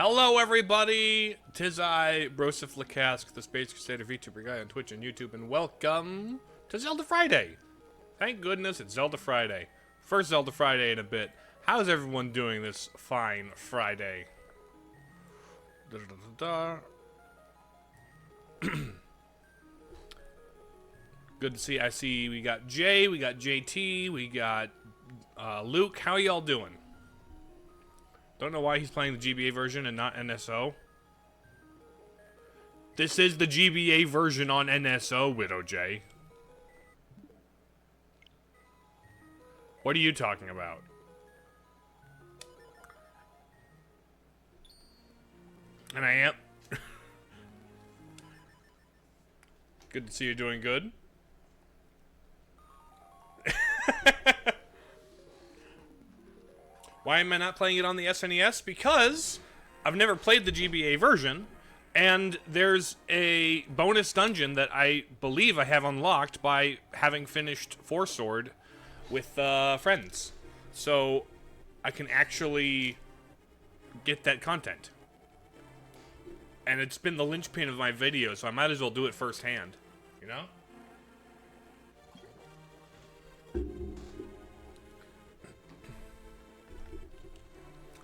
Hello, everybody! Tis I, Broseph the Space Crusader Vtuber Guy on Twitch and YouTube, and welcome to Zelda Friday! Thank goodness it's Zelda Friday. First Zelda Friday in a bit. How's everyone doing this fine Friday? Good to see. I see we got Jay, we got JT, we got Luke. How y'all doing? Don't know why he's playing the GBA version and not NSO. This is the GBA version on NSO, Widow J. What are you talking about? And I am. Good to see you're doing good. Why am I not playing it on the SNES? Because I've never played the GBA version, and there's a bonus dungeon that I believe I have unlocked by having finished Four Sword with friends. So I can actually get that content. And it's been the linchpin of my video, so I might as well do it firsthand. You know?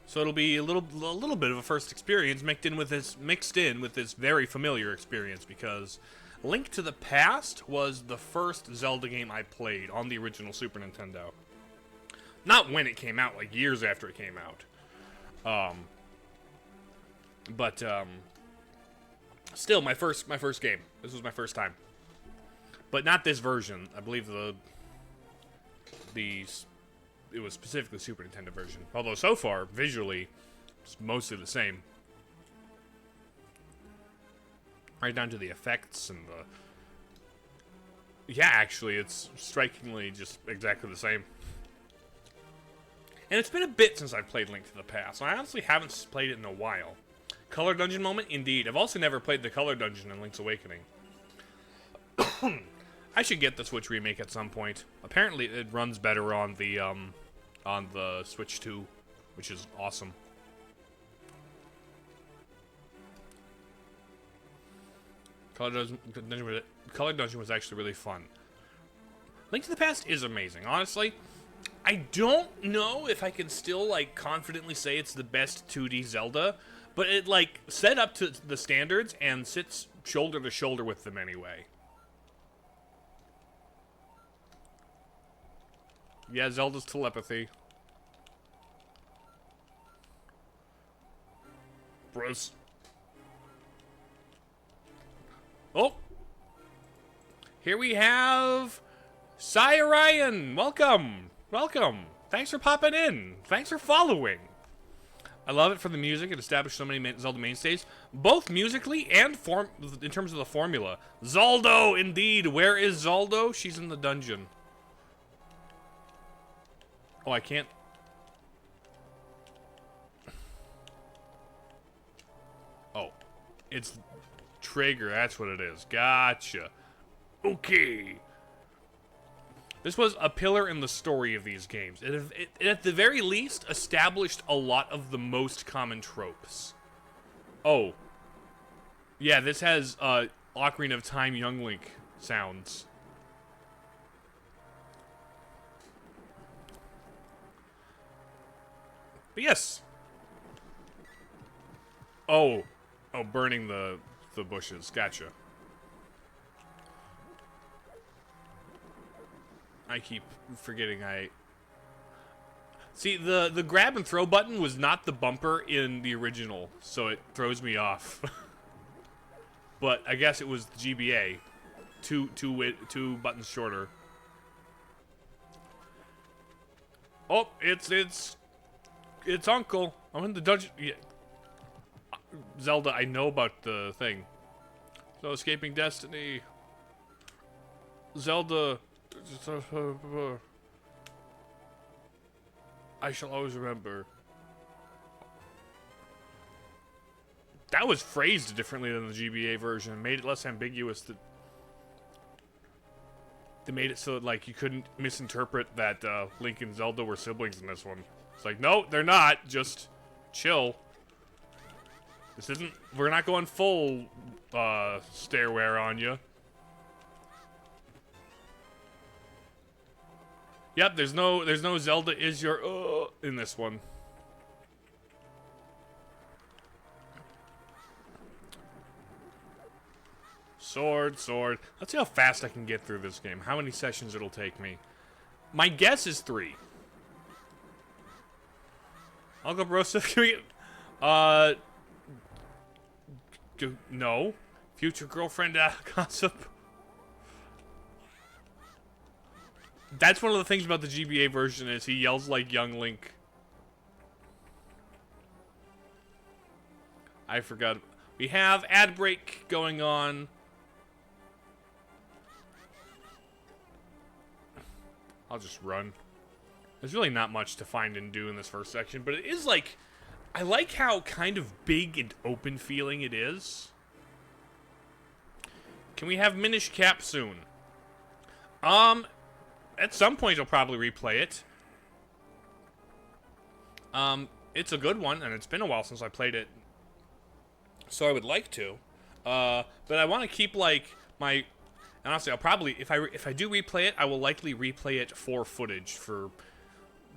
So it'll be a little bit of a first experience mixed in with this very familiar experience, because Link to the Past was the first Zelda game I played on the original Super Nintendo. Not when it came out, like years after it came out. But still my first game. This was my first time. But not this version. I believe it was specifically Super Nintendo version. Although so far, visually, it's mostly the same. Right down to the effects and the... Yeah, actually, it's strikingly just exactly the same. And it's been a bit since I've played Link to the Past. I honestly haven't played it in a while. Color Dungeon moment? Indeed. I've also never played the Color Dungeon in Link's Awakening. I should get the Switch remake at some point. Apparently, it runs better on the Switch 2, which is awesome. Color Dungeon was actually really fun. Link to the Past is amazing. Honestly, I don't know if I can still, like, confidently say it's the best 2D Zelda, but it, like, set up to the standards and sits shoulder to shoulder with them anyway. Yeah, Zelda's telepathy. Bros. Oh! Here we have... Cyorion! Welcome! Welcome! Thanks for popping in! Thanks for following! I love it for the music. It established so many Zelda mainstays, both musically and in terms of the formula. Zaldo, indeed! Where is Zaldo? She's in the dungeon. Oh, I can't... Oh. It's Trigger, that's what it is. Gotcha. Okay. This was a pillar in the story of these games. It at the very least, established a lot of the most common tropes. Oh. Yeah, this has, Ocarina of Time Young Link sounds. But yes. Oh, burning the bushes. Gotcha. I keep forgetting See, the grab and throw button was not the bumper in the original, so it throws me off. But I guess it was the GBA. Two buttons shorter. Oh, it's Uncle. I'm in the dungeon. Yeah. Zelda, I know about the thing. So, escaping destiny. Zelda. I shall always remember. That was phrased differently than the GBA version. Made it less ambiguous. They made it so that, like, you couldn't misinterpret that Link and Zelda were siblings in this one. It's like, no, they're not. Just chill. This isn't... We're not going full, stairware on you. Yep, there's no Zelda is your, in this one. Sword, sword. Let's see how fast I can get through this game. How many sessions it'll take me. My guess is 3. I'll go Broseph. No. Future girlfriend gossip. That's one of the things about the GBA version is he yells like young Link. I forgot. We have ad break going on. I'll just run. There's really not much to find and do in this first section, but it is like... I like how kind of big and open feeling it is. Can we have Minish Cap soon? At some point I'll probably replay it. It's a good one, and it's been a while since I played it. So I would like to. But I want to keep, like, my... And honestly, I'll probably... If I do replay it, I will likely replay it for footage, for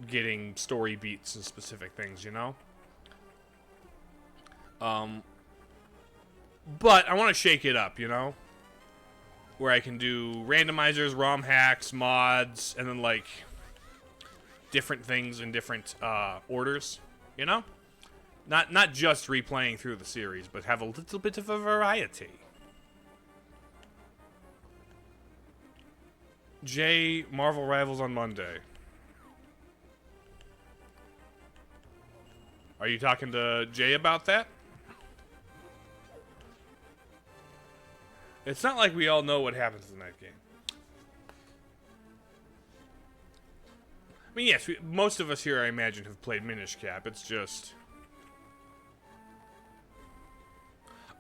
getting story beats and specific things, you know? But I want to shake it up, you know? Where I can do randomizers, ROM hacks, mods, and then, like, different things in different orders, you know? Not just replaying through the series, but have a little bit of a variety. Jay, Marvel Rivals on Monday. Are you talking to Jay about that? It's not like we all know what happens in that game. I mean, yes, most of us here, I imagine, have played Minish Cap. It's just...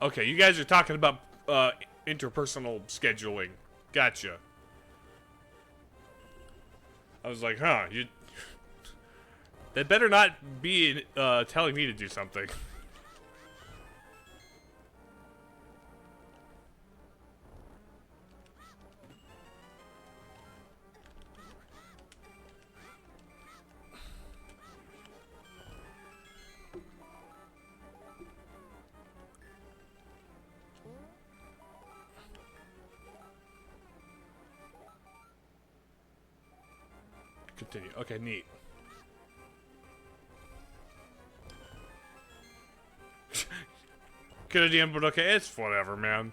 Okay, you guys are talking about interpersonal scheduling. Gotcha. I was like, huh, you... That better not be telling me to do something. Continue. Okay, neat. Could have DM'd, but okay, it's whatever, man.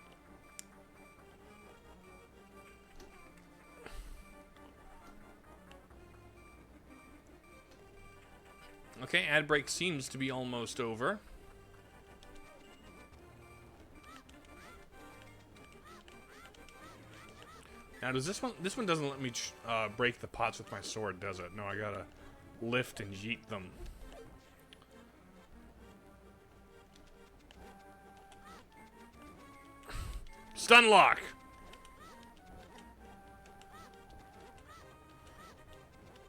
Okay, ad break seems to be almost over. Now, does this one doesn't let me break the pots with my sword, does it? No, I gotta lift and yeet them. Stun lock!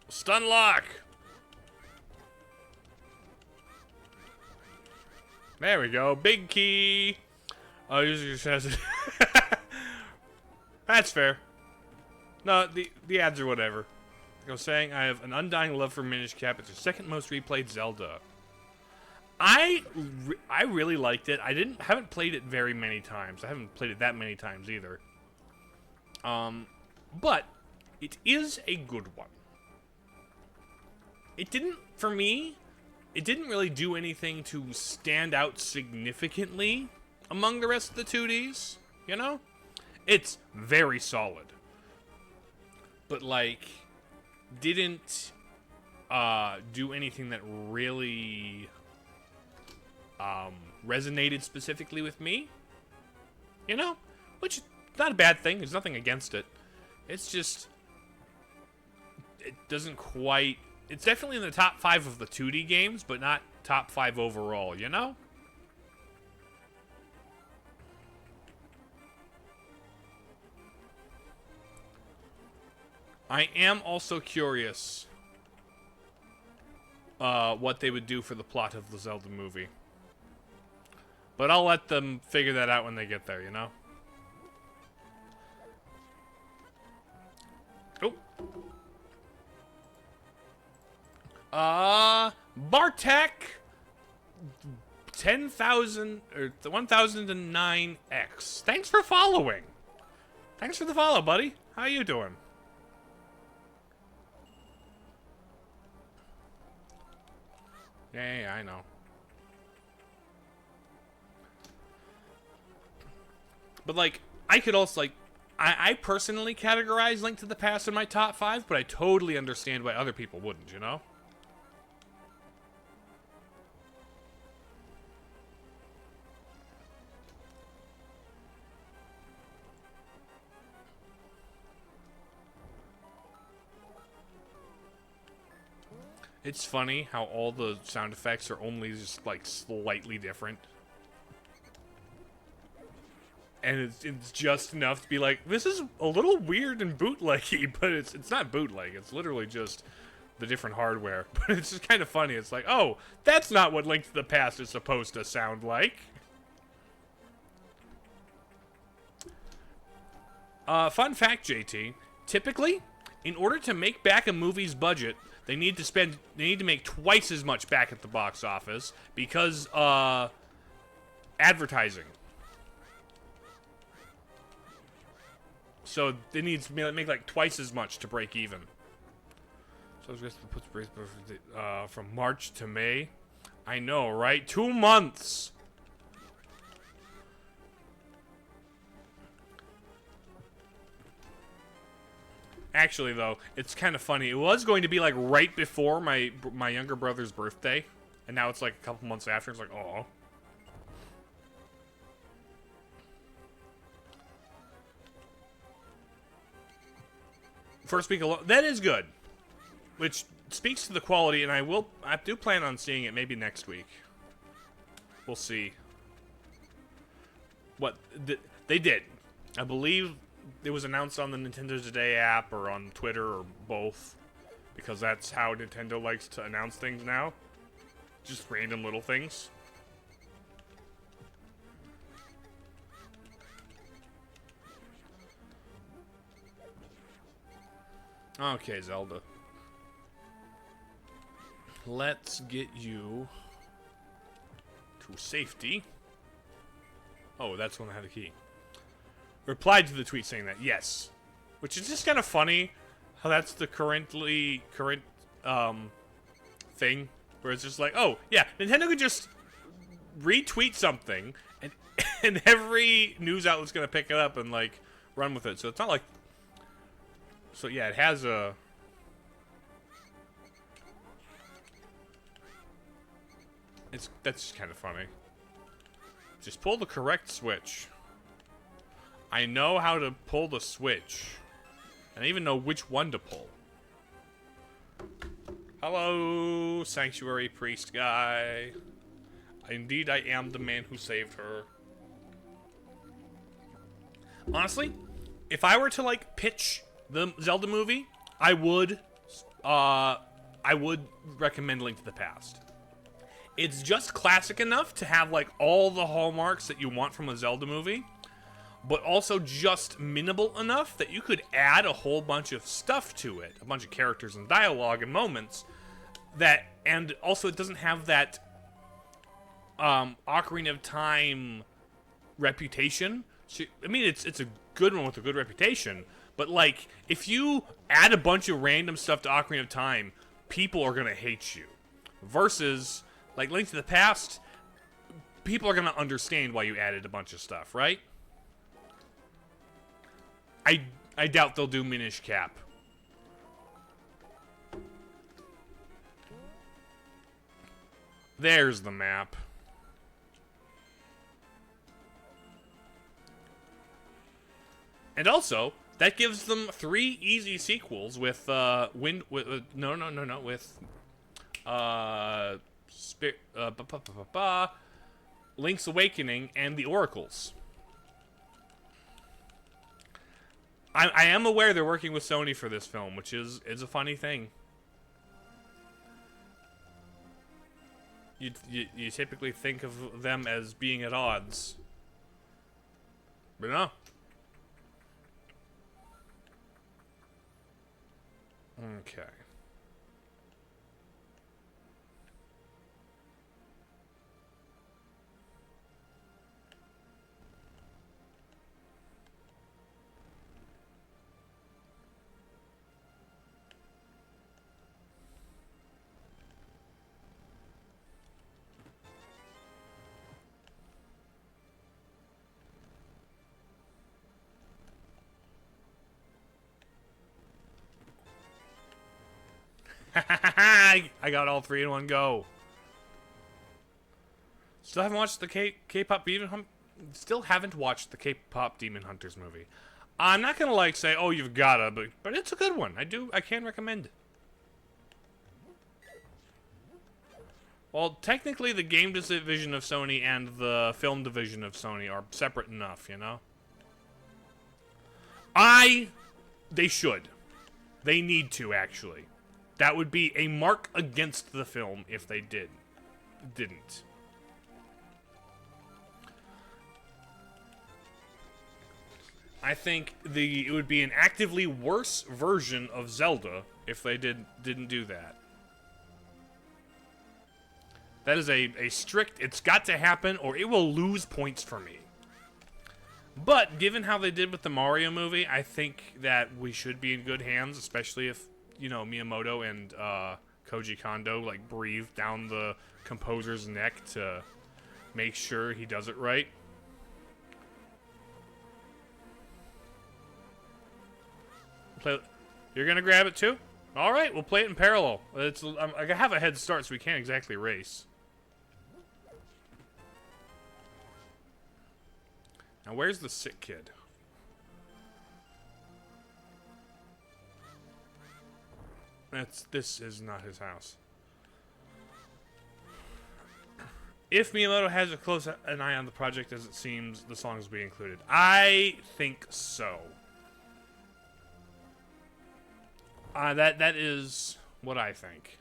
Stun lock! There we go. Big key! Oh, user just has it. That's fair. No, the ads are whatever. Like I was saying, I have an undying love for Minish Cap. It's the second most replayed Zelda. I really liked it. I haven't played it very many times. I haven't played it that many times either. But it is a good one. It didn't, for me, it didn't really do anything to stand out significantly among the rest of the 2Ds, you know? It's very solid. But, like, didn't do anything that really resonated specifically with me, you know? Which is not a bad thing. There's nothing against it. It's just, it doesn't quite... It's definitely in the top 5 of the 2D games, but not top 5 overall, you know? I am also curious what they would do for the plot of the Zelda movie. But I'll let them figure that out when they get there, you know? Oh. Bartek 10,000 or 1009X. Thanks for following. Thanks for the follow, buddy. How you doing? Yeah, I know. But, like, I could also, like, I personally categorize Link to the Past in my top 5, but I totally understand why other people wouldn't, you know? It's funny how all the sound effects are only just, like, slightly different. And it's just enough to be like, this is a little weird and bootleggy, but it's not bootleg. It's literally just the different hardware. But it's just kind of funny. It's like, oh, that's not what Link to the Past is supposed to sound like. Fun fact, JT. Typically, in order to make back a movie's budget, they need to make twice as much back at the box office because advertising. So they need to make like twice as much to break even. So I was just put from March to May. I know, right? 2 months. Actually, though, it's kind of funny. It was going to be like right before my younger brother's birthday, and now it's like a couple months after. It's like, oh. First week alone, that is good, which speaks to the quality. And I do plan on seeing it maybe next week. We'll see. What they did, I believe. It was announced on the Nintendo Today app or on Twitter or both, because that's how Nintendo likes to announce things now. Just random little things. Okay, Zelda. Let's get you to safety. Oh, that's when I had the key. Replied to the tweet saying that, yes. Which is just kind of funny how that's the current thing. Where it's just like, oh, yeah, Nintendo could just retweet something and, and every news outlet's going to pick it up and, like, run with it. So it's not like... So, yeah, it has a... That's just kind of funny. Just pull the correct switch. I know how to pull the switch. And I even know which one to pull. Hello, Sanctuary Priest guy. Indeed, I am the man who saved her. Honestly, if I were to, like, pitch the Zelda movie, I would recommend Link to the Past. It's just classic enough to have, like, all the hallmarks that you want from a Zelda movie, but also just minimal enough that you could add a whole bunch of stuff to it, a bunch of characters and dialogue and moments that, and also it doesn't have that Ocarina of Time reputation. So, I mean, it's a good one with a good reputation, but like if you add a bunch of random stuff to Ocarina of Time, people are gonna hate you. Versus like Link to the Past, people are gonna understand why you added a bunch of stuff, right? I doubt they'll do Minish Cap. There's the map. And also, that gives them 3 easy sequels with Link's Awakening and the Oracles. I am aware they're working with Sony for this film, which is a funny thing. You typically think of them as being at odds. But no. Okay. I got all three in one go. Still haven't watched the K-pop Demon Hunt. Still haven't watched the K-pop Demon Hunters movie. I'm not gonna like say, oh, you've gotta, but it's a good one. I can recommend it. Well, technically, the game division of Sony and the film division of Sony are separate enough, you know. They should. They need to, actually. That would be a mark against the film if they didn't. I think it would be an actively worse version of Zelda if they didn't do that. That is a strict, it's got to happen or it will lose points for me. But given how they did with the Mario movie, I think that we should be in good hands, especially if, you know, Miyamoto and Koji Kondo like breathe down the composer's neck to make sure he does it right. You're gonna grab it too? All right, we'll play it in parallel. I have a head start, so we can't exactly race. Now, where's the sick kid? This is not his house. If Miyamoto has as close an eye on the project as it seems, the songs will be included. I think so. That is what I think.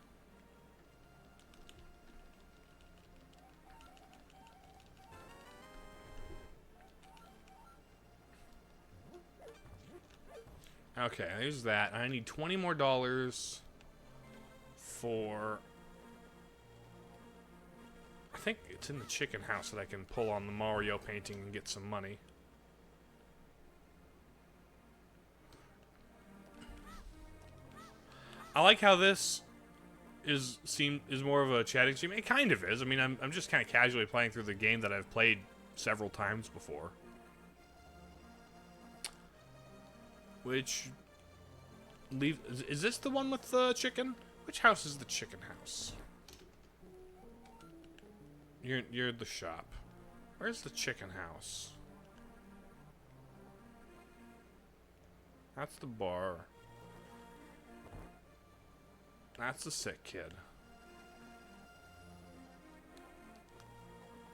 Okay, there's that. I need $20 more for... I think it's in the chicken house that I can pull on the Mario painting and get some money. I like how this is more of a chatting stream. It kind of is. I mean, I'm just kind of casually playing through the game that I've played several times before. Which is this the one with the chicken? Which house is the chicken house? You're the shop. Where's the chicken house? That's the bar. That's the sick kid.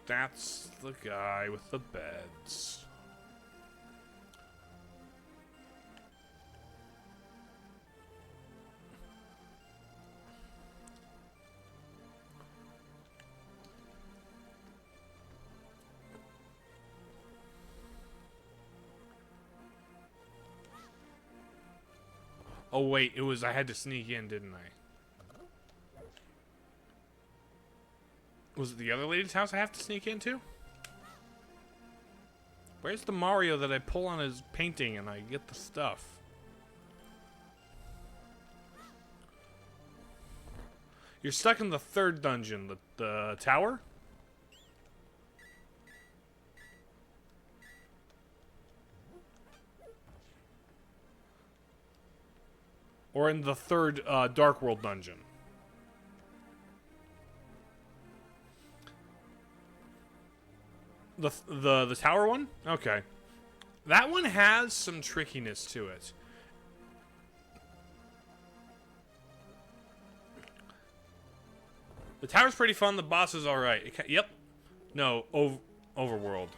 That's the guy with the beds. Oh wait, I had to sneak in, didn't I? Was it the other lady's house I have to sneak into? Where's the Mario that I pull on his painting and I get the stuff? You're stuck in the third dungeon, the tower? Or in the third Dark World dungeon? The tower one? Okay. That one has some trickiness to it. The tower's pretty fun. The boss is alright. Yep. No, Overworld.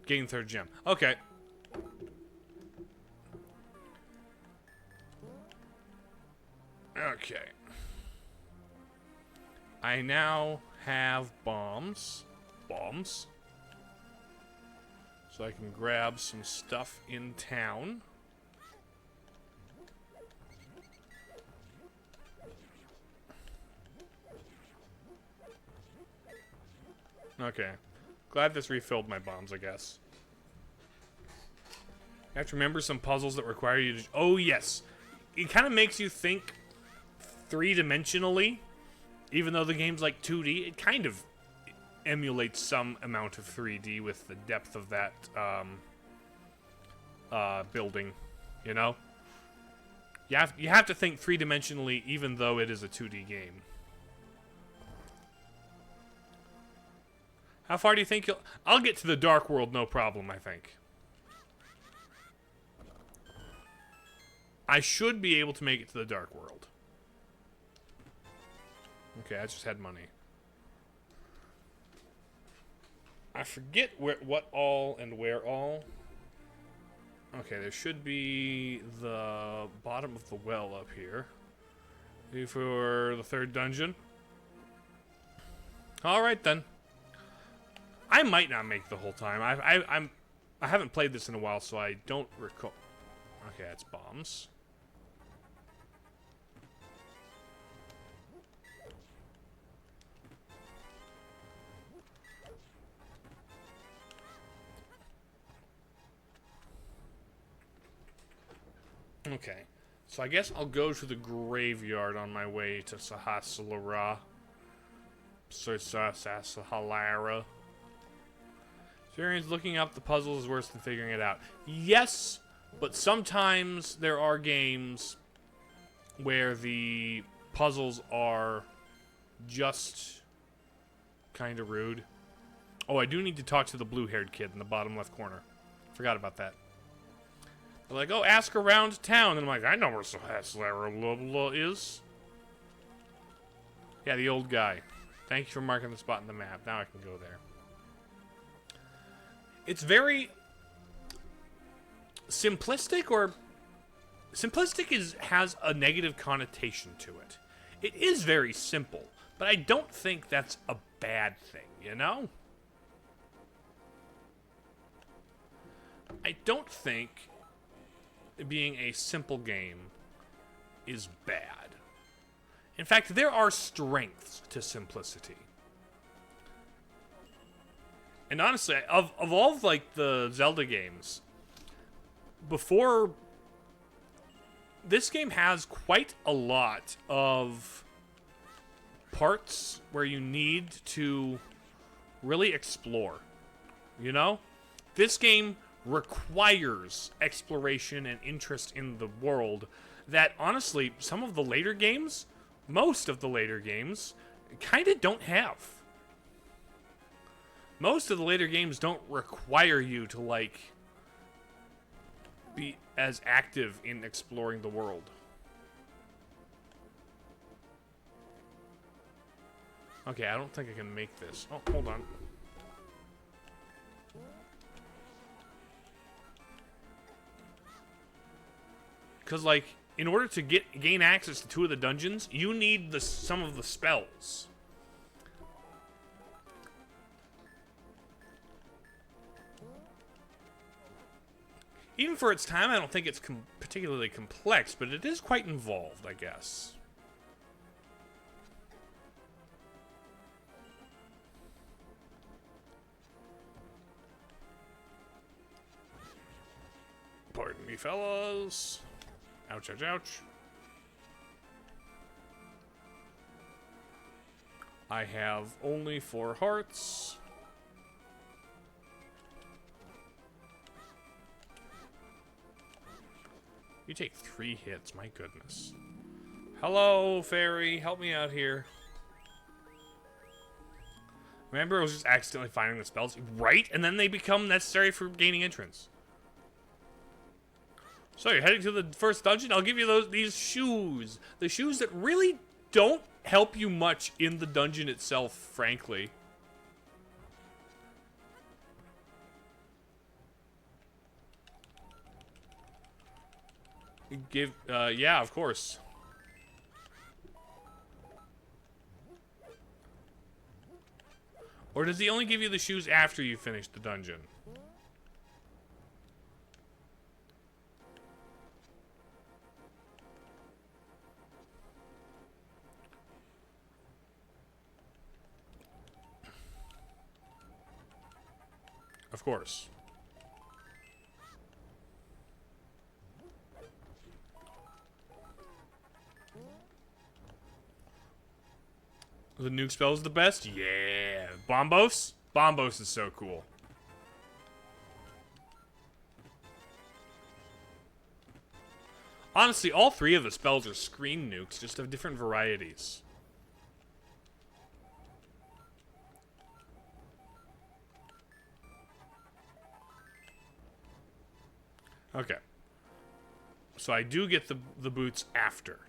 Getting third gem. Okay. Okay. I now have bombs. Bombs. So I can grab some stuff in town. Okay. Glad this refilled my bombs, I guess. I have to remember some puzzles that require you to... Oh, yes. It kind of makes you think three-dimensionally. Even though the game's like 2D, it kind of emulates some amount of 3D with the depth of that building, you know? You have to think three-dimensionally even though it is a 2D game. How far do you think you'll... I'll get to the Dark World, no problem, I think. I should be able to make it to the Dark World. Okay, I just had money. I forget what all and where all. Okay, there should be the bottom of the well up here. For the third dungeon. Alright then. I might not make the whole time. I haven't played this in a while, so I don't recall. Okay, that's bombs. Okay, so I guess I'll go to the graveyard on my way to Sahasrara. Sahasrara. Experience looking up the puzzle is worse than figuring it out. Yes, but sometimes there are games where the puzzles are just kind of rude. Oh, I do need to talk to the blue-haired kid in the bottom left corner. Forgot about that. They're like, oh, ask around town. And I'm like, I know where Sahasrara is. Yeah, the old guy. Thank you for marking the spot in the map. Now I can go there. It's very simplistic, or simplistic has a negative connotation to it. It is very simple, but I don't think that's a bad thing, you know? I don't think being a simple game is bad. In fact, there are strengths to simplicity. And honestly, of all of, like, the Zelda games, before... This game has quite a lot of parts where you need to really explore, you know? This game requires exploration and interest in the world that, honestly, some of the later games, most of the later games, kind of don't have. Most of the later games don't require you to, like, be as active in exploring the world. Okay, I don't think I can make this. Oh, hold on. Because, like, in order to gain access to two of the dungeons, you need some of the spells. Even for its time, I don't think it's particularly complex, but it is quite involved, I guess. Pardon me, fellas. Ouch, ouch, ouch. I have only 4 hearts. You take 3 hits, my goodness. Hello, fairy, help me out here. Remember, I was just accidentally finding the spells, right? And then they become necessary for gaining entrance. So you're heading to the first dungeon? I'll give you these shoes. The shoes that really don't help you much in the dungeon itself, frankly. Yeah, of course. Or does he only give you the shoes after you finish the dungeon? Of course. The nuke spell is the best? Yeah. Bombos? Bombos is so cool. Honestly, all three of the spells are screen nukes, just of different varieties. Okay. So I do get the boots after.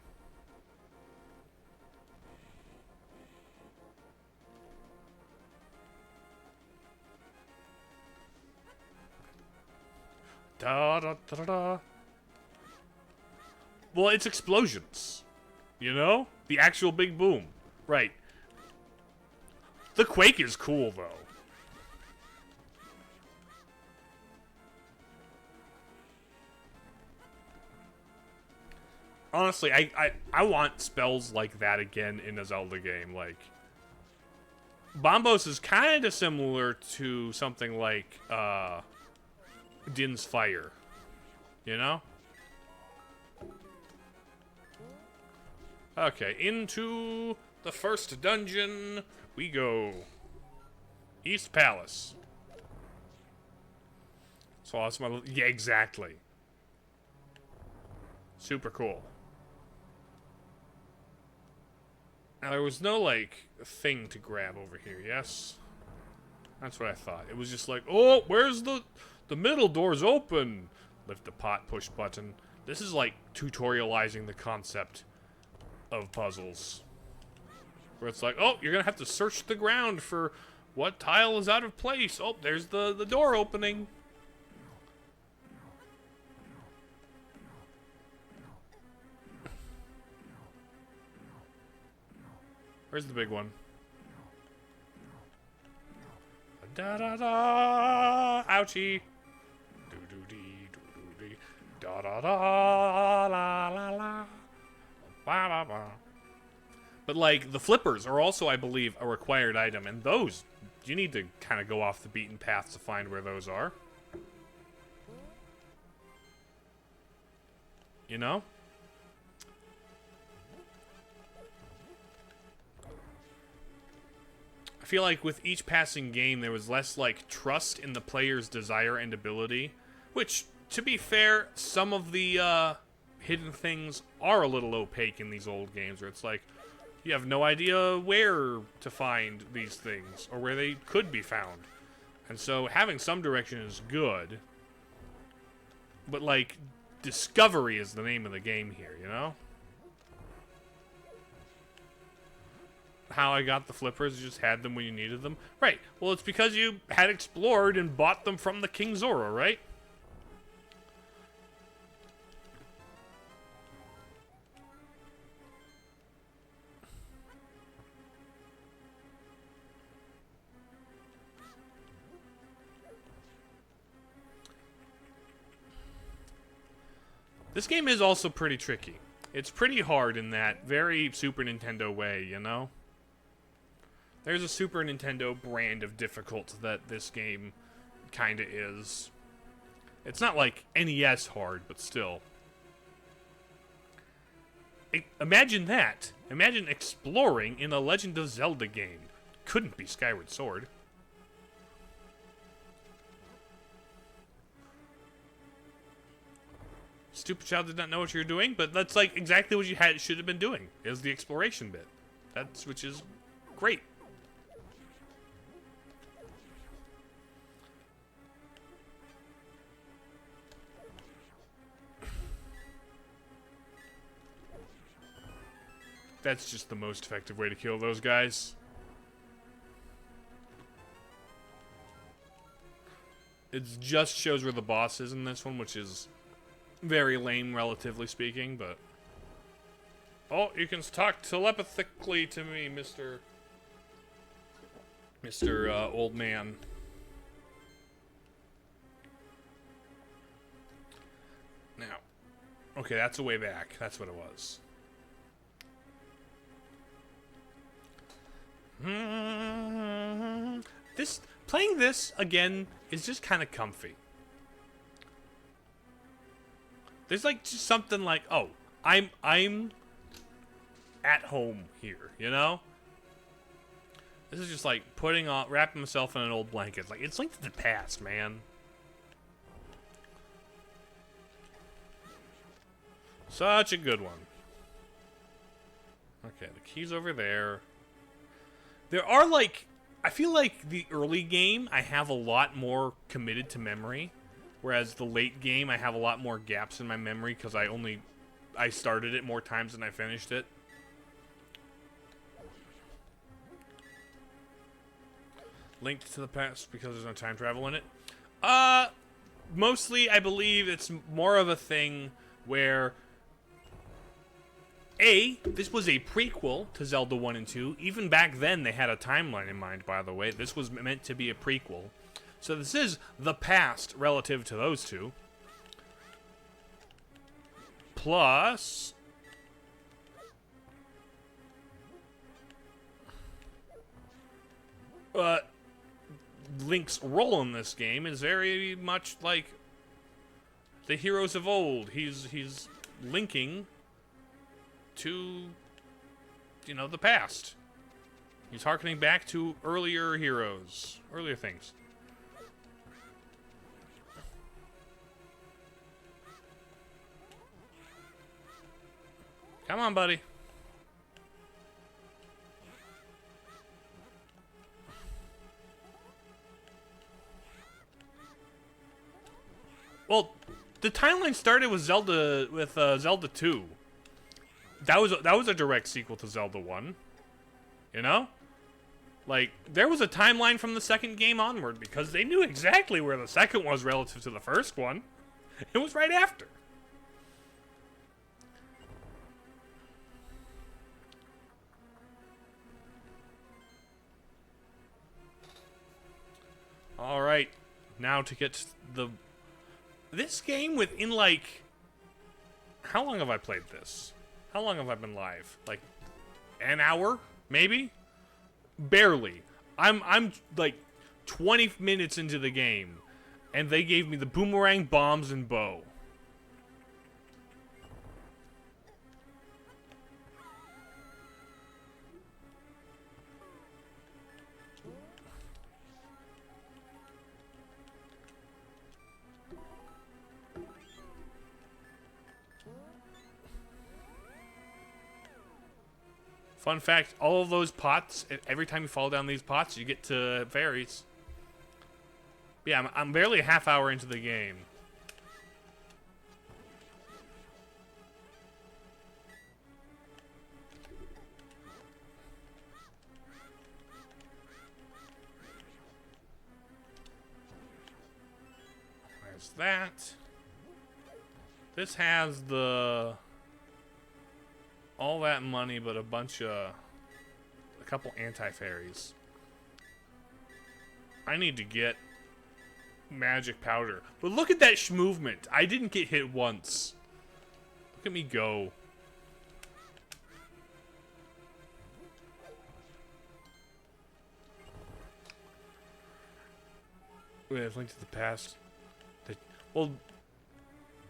Da da da da da. Well, it's explosions. You know? The actual big boom. Right. The quake is cool, though. Honestly, I want spells like that again in a Zelda game. Like, Bombos is kind of similar to something like Din's Fire. You know? Okay, into the first dungeon we go. East Palace. So that's my... Yeah, exactly. Super cool. Now, there was no, like, thing to grab over here, yes? That's what I thought. It was just like, oh, where's the middle door's open? Lift the pot, push button. This is like tutorializing the concept of puzzles. Where it's like, oh, you're gonna have to search the ground for what tile is out of place. Oh, there's the door opening. Where's the big one? Da da da! Ouchie! Do do dee do do dee. Da da da la la la. Ba ba ba. But like the flippers are also, I believe, a required item, and those you need to kind of go off the beaten path to find where those are. You know? I feel like with each passing game, there was less, like, trust in the player's desire and ability. Which, to be fair, some of the, hidden things are a little opaque in these old games, where it's like, you have no idea where to find these things, or where they could be found. And so, having some direction is good. But, like, discovery is the name of the game here, you know? How I got the flippers, just had them when you needed them. Right. Well, it's because you had explored and bought them from the King Zora, right? This game is also pretty tricky. It's pretty hard in that very Super Nintendo way, you know? There's a Super Nintendo brand of difficult that this game kinda is. It's not like NES hard, but still. Imagine that. Imagine exploring in a Legend of Zelda game. Couldn't be Skyward Sword. Stupid child did not know what you were doing, but that's like exactly what you should have been doing, is the exploration bit. That's, which is great. That's just the most effective way to kill those guys. It just shows where the boss is in this one, which is very lame, relatively speaking, but... Oh, you can talk telepathically to me, Mr. Mr. Old Man. Now, okay, that's a way back. That's what it was. Playing this again is just kind of comfy. There's like just something like, oh, I'm at home here, you know? This is just like wrapping myself in an old blanket. Like, it's Link to the Past, man. Such a good one. Okay, the key's over there. There are, like, I feel like the early game, I have a lot more committed to memory. Whereas the late game, I have a lot more gaps in my memory because I started it more times than I finished it. Linked to the past because there's no time travel in it. Mostly, I believe it's more of a thing where this was a prequel to Zelda 1 and 2. Even back then, they had a timeline in mind, by the way. This was meant to be a prequel. So this is the past relative to those two. Plus, Link's role in this game is very much like the heroes of old. He's linking to, you know, the past. He's harkening back to earlier heroes, earlier things. Come on, buddy. Well, the timeline started with Zelda 2. That was a direct sequel to Zelda 1. You know? Like, there was a timeline from the second game onward because they knew exactly where the second was relative to the first one. It was right after. All right, now to get this game within, like, how long have I played this? How long have I been live? Like an hour, maybe? Barely. I'm like 20 minutes into the game, and they gave me the boomerang, bombs, and bow. Fun fact, all of those pots, every time you fall down these pots, you get to fairies. Yeah, I'm barely a half hour into the game. There's that. This has all that money, but a couple anti-fairies. I need to get magic powder. But look at that movement. I didn't get hit once. Look at me go. Wait, I've linked to the past. Well,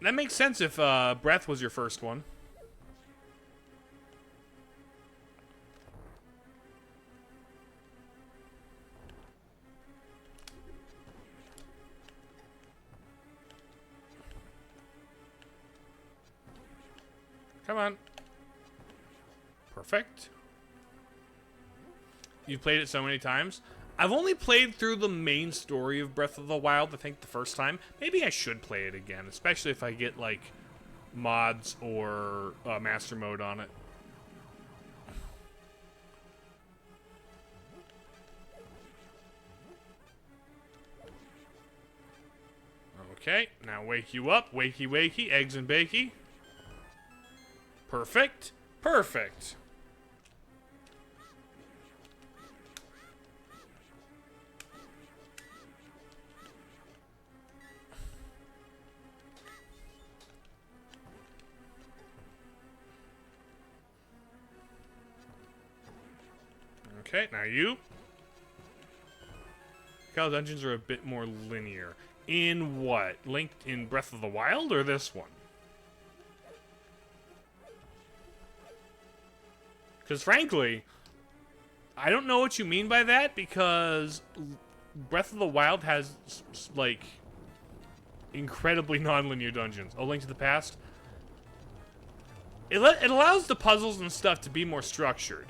that makes sense if Breath was your first one. Come on. Perfect. You've played it so many times. I've only played through the main story of Breath of the Wild, I think, the first time. Maybe I should play it again, especially if I get, like, mods or master mode on it. Okay, now wake you up. Wakey, wakey, eggs and bakey. Perfect. Perfect. Okay, now you. How dungeons are a bit more linear. In what? Link in Breath of the Wild or this one? Because frankly, I don't know what you mean by that, because Breath of the Wild has, like, incredibly non-linear dungeons. A Link to the Past. It allows the puzzles and stuff to be more structured.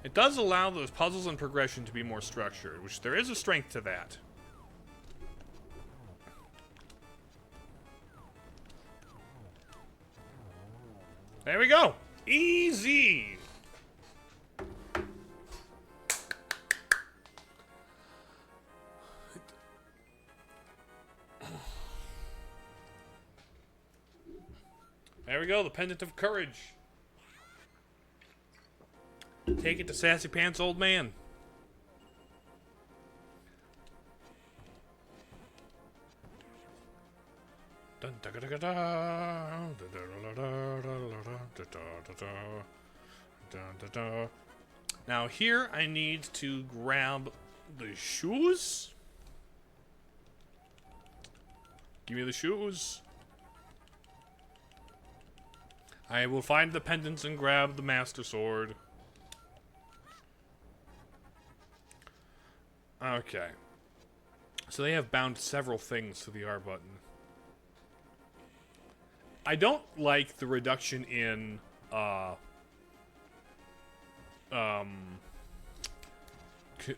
It does allow those puzzles and progression to be more structured, which there is a strength to that. There we go. Easy. There we go, the Pendant of Courage. Take it to Sassy Pants Old Man. Now here I need to grab the shoes. Give me the shoes. I will find the pendants and grab the Master Sword. Okay. So they have bound several things to the R button. I don't like the reduction in,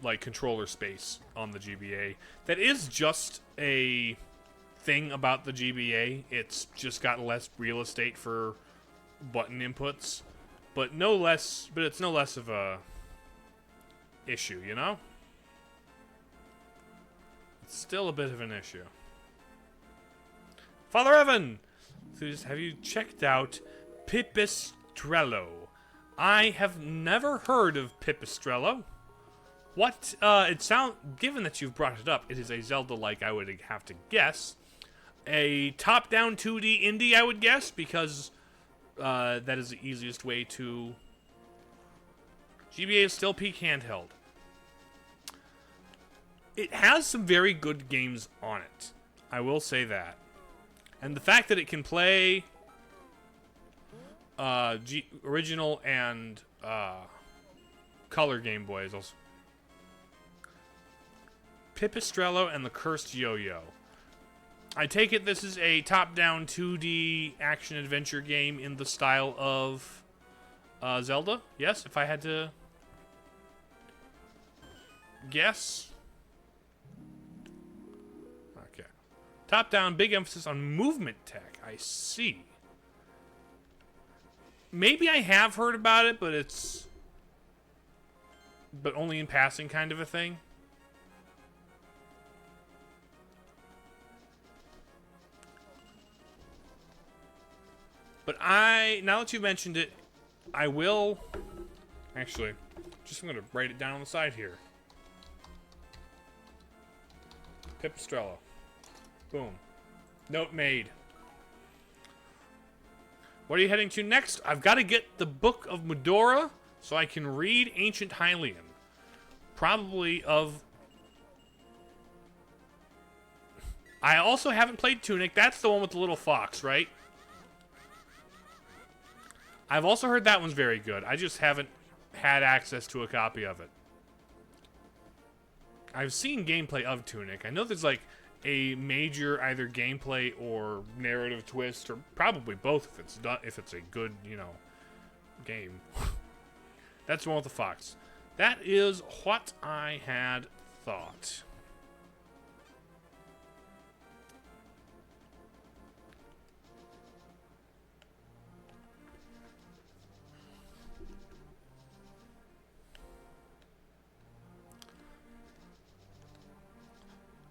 like, controller space on the GBA. That is just a thing about the GBA. It's just got less real estate for button inputs, but it's no less of a issue, you know? It's still a bit of an issue. Father Evan! Have you checked out Pipistrello? I have never heard of Pipistrello. What, given that you've brought it up, it is a Zelda-like, I would have to guess. A top-down 2D indie, I would guess, because that is the easiest way to... GBA is still peak handheld. It has some very good games on it. I will say that. And the fact that it can play original and color Game Boys also. Pipistrello and the Cursed Yo-Yo. I take it this is a top-down 2D action-adventure game in the style of Zelda? Yes, if I had to guess. Okay. Top-down, big emphasis on movement tech. I see. Maybe I have heard about it, but only in passing kind of a thing. But now that you mentioned it, I will, actually, I'm going to write it down on the side here. Pipistrello. Boom. Note made. What are you heading to next? I've got to get the Book of Medora so I can read Ancient Hylian. Probably of... I also haven't played Tunic. That's the one with the little fox, right? I've also heard that one's very good. I just haven't had access to a copy of it. I've seen gameplay of Tunic. I know there's like a major either gameplay or narrative twist, or probably both if it's a good, you know, game. That's the one with the fox. That is what I had thought.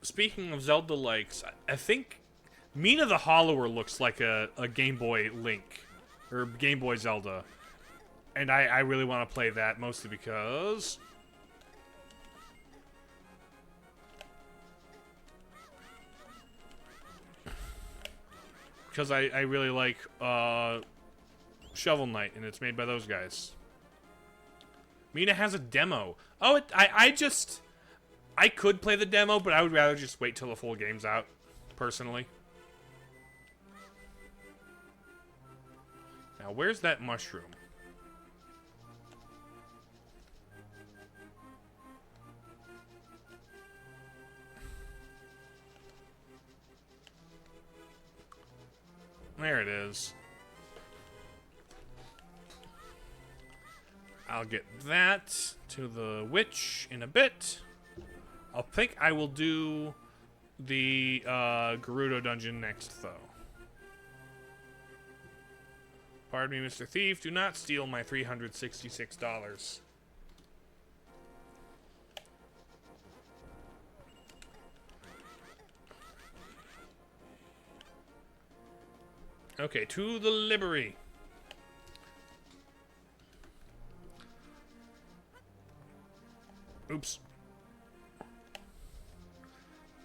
Speaking of Zelda likes, I think Mina the Hollower looks like a Game Boy Link, or Game Boy Zelda. And I really want to play that, mostly because... I really like Shovel Knight, and it's made by those guys. Mina has a demo. Oh, I could play the demo, but I would rather just wait till the full game's out, personally. Now, where's that mushroom? There it is. I'll get that to the witch in a bit. I think I will do the Gerudo dungeon next, though. Pardon me, Mr. Thief. Do not steal my $366. Okay, to the library. Oops.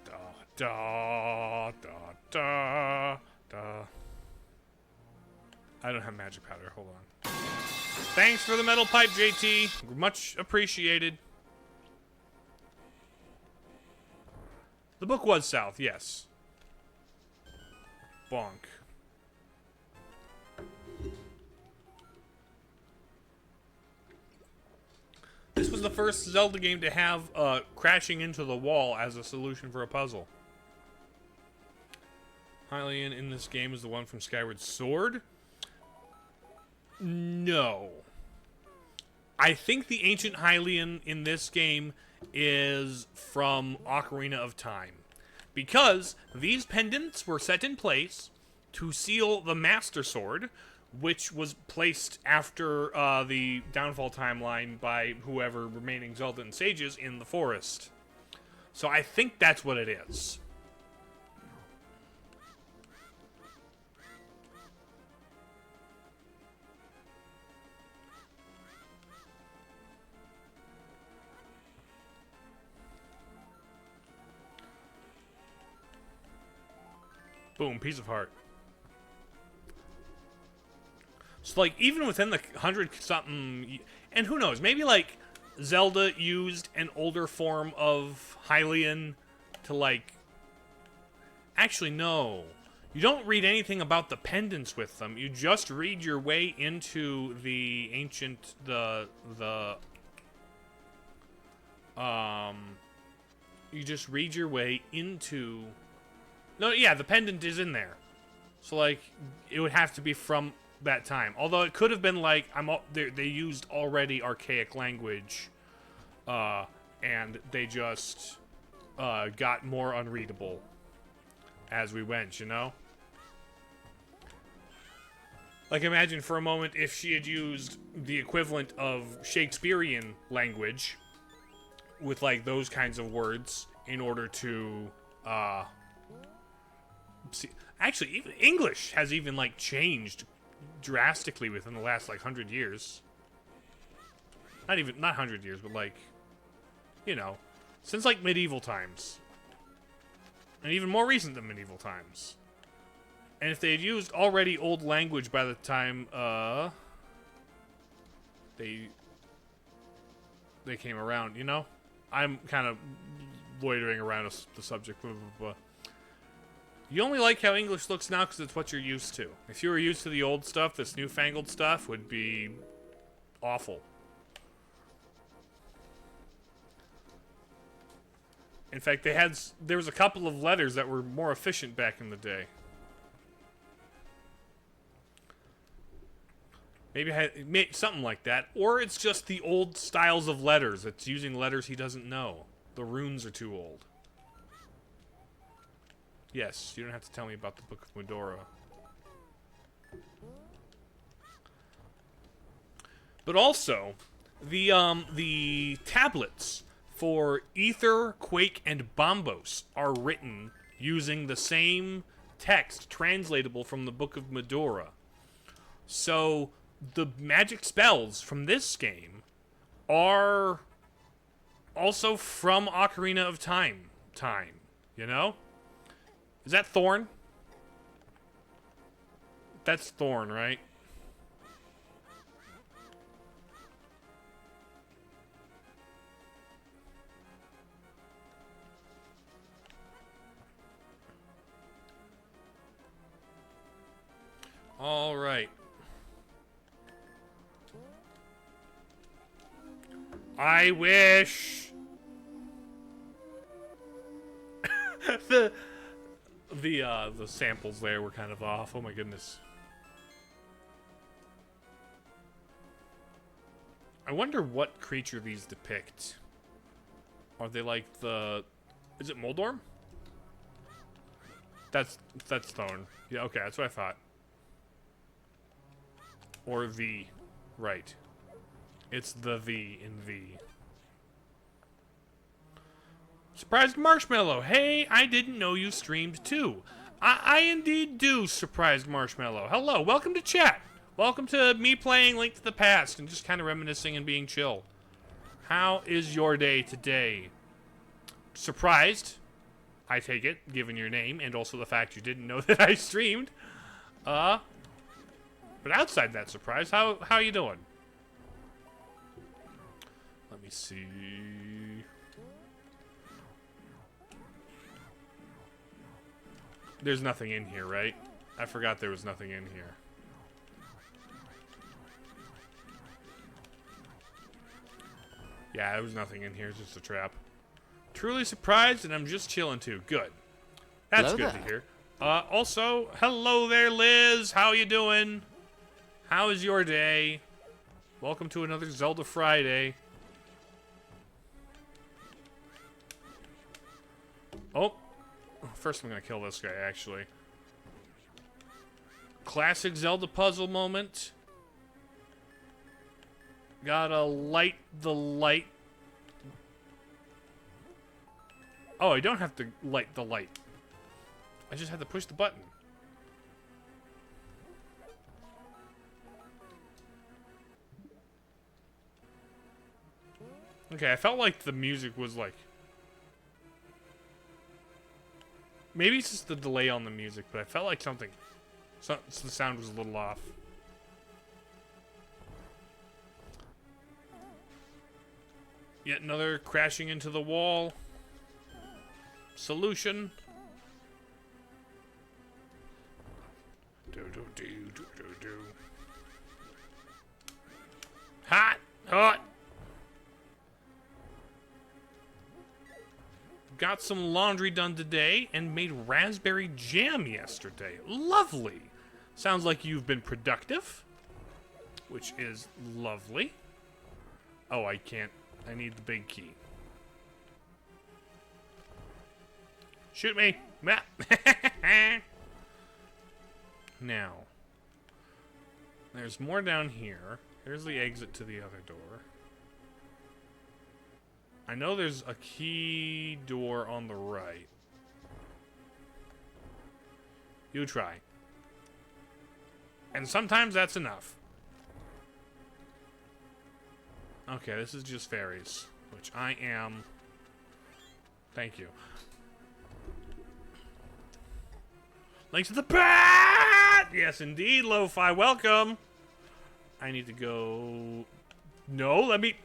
Da da da da da. I don't have magic powder. Hold on. Thanks for the metal pipe, JT. Much appreciated. The book was south, yes. Bonk. This was the first Zelda game to have crashing into the wall as a solution for a puzzle. Hylian in this game is the one from Skyward Sword? No. I think the ancient Hylian in this game is from Ocarina of Time. Because these pendants were set in place to seal the Master Sword, which was placed after the downfall timeline by whoever remaining Zelda and sages in the forest. So I think that's what it is. Boom, piece of heart. So, like, even within the 100-something... And who knows, maybe, like, Zelda used an older form of Hylian to, like... Actually, no. You don't read anything about the pendants with them. You just read your way into the ancient... You just read your way into... No, yeah, the pendant is in there. So, like, it would have to be from that time. Although it could have been like they used already archaic language, and they just got more unreadable as we went. You know, like imagine for a moment if she had used the equivalent of Shakespearean language with like those kinds of words in order to see. Actually, even English has even like changed drastically within the last like 100 years. Not 100 years, but like, you know, since like medieval times, and even more recent than medieval times. And if they had used already old language by the time they came around, you know, I'm kind of loitering around the subject. Blah, blah, blah. You only like how English looks now because it's what you're used to. If you were used to the old stuff, this newfangled stuff would be awful. In fact, there was a couple of letters that were more efficient back in the day. Maybe something like that. Or it's just the old styles of letters. It's using letters he doesn't know. The runes are too old. Yes, you don't have to tell me about the Book of Medora. But also, the tablets for Ether, Quake, and Bombos are written using the same text translatable from the Book of Medora. So, the magic spells from this game are also from Ocarina of Time, you know? Is that Thorn? That's Thorn, right? I wish. the samples there were kind of off. Oh my goodness. I wonder what creature these depict. Are they like the... Is it Moldorm? That's stone. Yeah, okay, that's what I thought. Or V. Right. It's the V in V. Surprised Marshmallow. Hey, I didn't know you streamed too. I indeed do, Surprised Marshmallow. Hello, welcome to chat. Welcome to me playing Link to the Past and just kind of reminiscing and being chill. How is your day today? Surprised, I take it, given your name and also the fact you didn't know that I streamed. But outside that surprise, how you doing? Let me see. There's nothing in here, right? I forgot there was nothing in here. Yeah, there was nothing in here. It's just a trap. Truly surprised, and I'm just chilling too. Good. That's good to hear. Also, hello there, Liz. How you doing? How is your day? Welcome to another Zelda Friday. Oh. First I'm gonna kill this guy, actually. Classic Zelda puzzle moment. Gotta light the light. Oh, I don't have to light the light. I just have to push the button. Okay, I felt like the music was like... Maybe it's just the delay on the music, but I felt like something... So the sound was a little off. Yet another crashing into the wall. Solution. Do. Hot! Hot! Got some laundry done today and made raspberry jam yesterday. Lovely! Sounds like you've been productive, which is lovely. Oh, I can't. I need the big key. Shoot me! Now, there's more down here. Here's the exit to the other door. I know there's a key door on the right. You try. And sometimes that's enough. Okay, this is just fairies, which I am. Thank you. Link to the Past! Yes, indeed, Lo-Fi, welcome. I need to go... No, let me...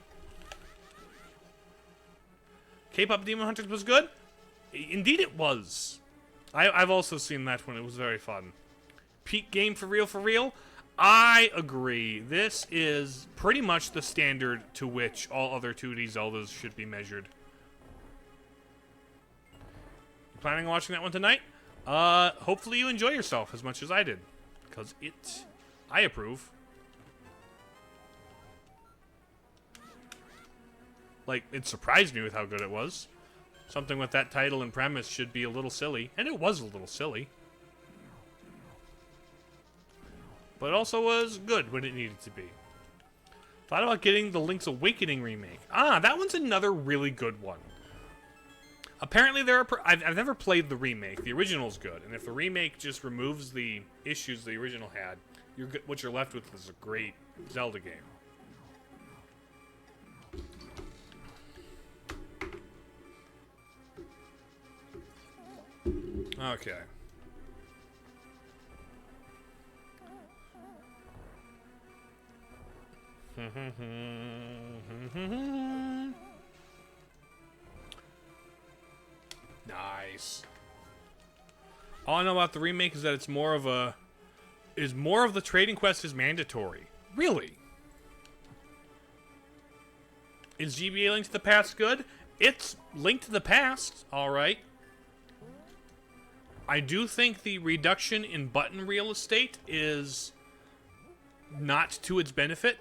K-Pop Demon Hunters was good? Indeed it was. I've also seen that one. It was very fun. Peak game for real? I agree. This is pretty much the standard to which all other 2D Zeldas should be measured. You planning on watching that one tonight? Hopefully you enjoy yourself as much as I did. Because I approve. Like, it surprised me with how good it was. Something with that title and premise should be a little silly. And it was a little silly. But it also was good when it needed to be. Thought about getting the Link's Awakening remake. Ah, that one's another really good one. Apparently there are... I've never played the remake. The original's good. And if the remake just removes the issues the original had, what you're left with is a great Zelda game. Okay. Nice. All I know about the remake is that it's more of the trading quest is mandatory. Really? Is GBA Link to the Past good? It's Link to the Past, alright. I do think the reduction in button real estate is not to its benefit.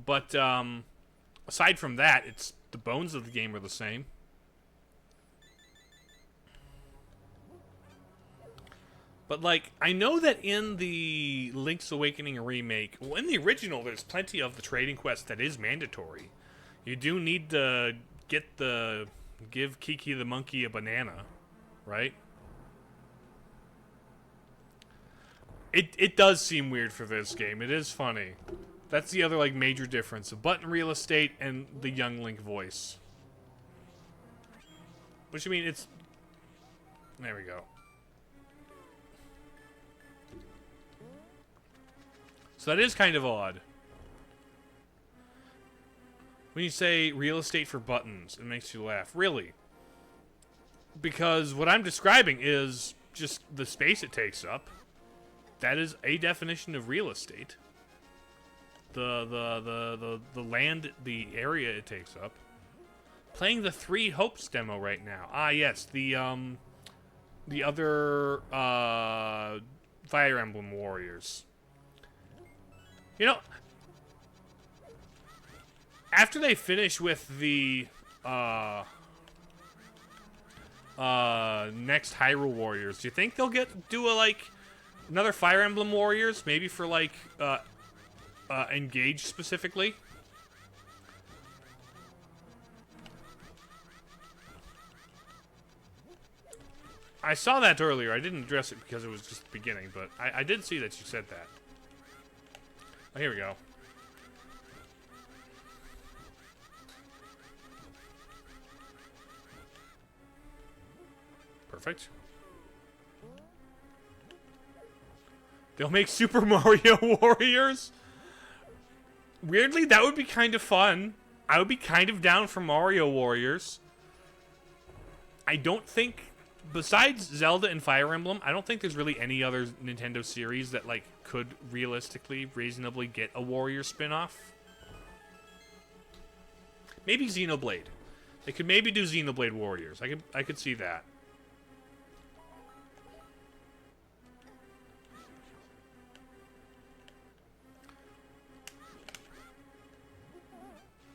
But, aside from that, it's the bones of the game are the same. But, like, I know that in the Link's Awakening remake, well, in the original, there's plenty of the trading quest that is mandatory. You do need to give Kiki the monkey a banana, right? It does seem weird for this game. It is funny. That's the other, like, major difference. The button real estate and the young Link voice. Which, I mean, it's... There we go. So that is kind of odd. When you say real estate for buttons, it makes you laugh. Really? Because what I'm describing is just the space it takes up. That is a definition of real estate. The land, the area it takes up. Playing the Three Hopes demo right now. Ah, yes, the other Fire Emblem Warriors. You know, after they finish with the next Hyrule Warriors, do you think they'll do another Fire Emblem Warriors, maybe for like Engage specifically? I saw that earlier. I didn't address it because it was just the beginning, but I did see that you said that. Oh, here we go. Perfect. They'll make Super Mario Warriors? Weirdly, that would be kind of fun. I would be kind of down for Mario Warriors. I don't think, besides Zelda and Fire Emblem, I don't think there's really any other Nintendo series that, like, could realistically, reasonably get a Warrior spin-off. Maybe Xenoblade. They could maybe do Xenoblade Warriors. I could see that.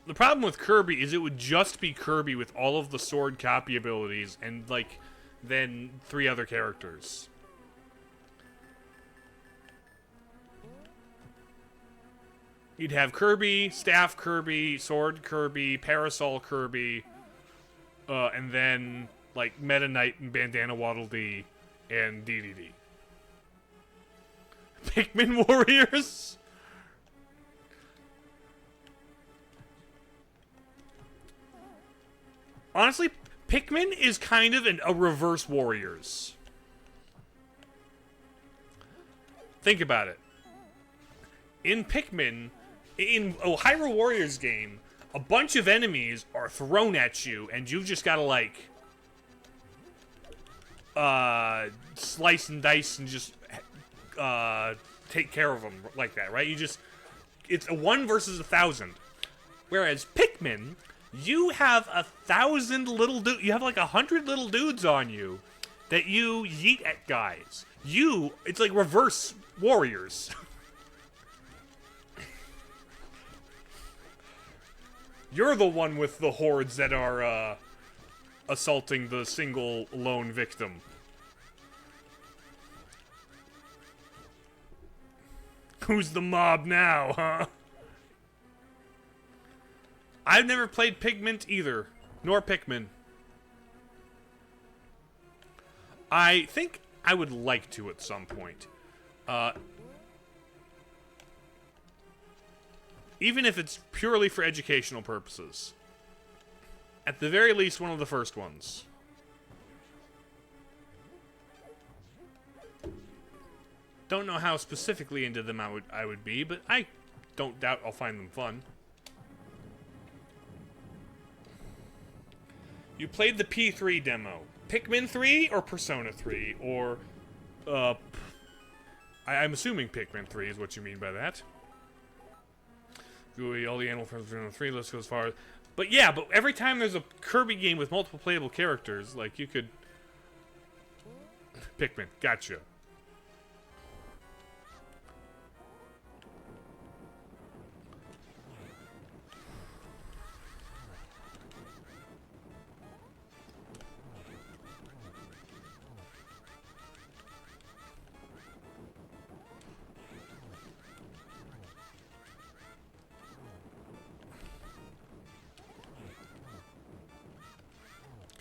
The problem with Kirby is it would just be Kirby with all of the sword copy abilities and, like, then 3 other characters. You'd have Kirby, Staff Kirby, Sword Kirby, Parasol Kirby, and then, like, Meta Knight and Bandana Waddle Dee and DDD. Pikmin Warriors? Honestly, Pikmin is kind of a reverse Warriors. Think about it. In Pikmin, in a Hyrule Warriors game, a bunch of enemies are thrown at you, and you've just got to, like, slice and dice and just take care of them like that, right? It's a 1 versus 1,000. Whereas Pikmin, you have 1,000 little dudes. You have like 100 little dudes on you that you yeet at guys. It's like reverse Warriors. You're the one with the hordes that are assaulting the single lone victim. Who's the mob now, huh? I've never played Pigment either, nor Pikmin. I think I would like to at some point. Even if it's purely for educational purposes. At the very least, one of the first ones. Don't know how specifically into them I would be, but I don't doubt I'll find them fun. You played the P3 demo. Pikmin 3 or Persona 3? Or, I'm assuming Pikmin 3 is what you mean by that. Gooey, all the animal friends are on the 3 list goes far. But yeah, but every time there's a Kirby game with multiple playable characters, like you could... Pikmin, gotcha.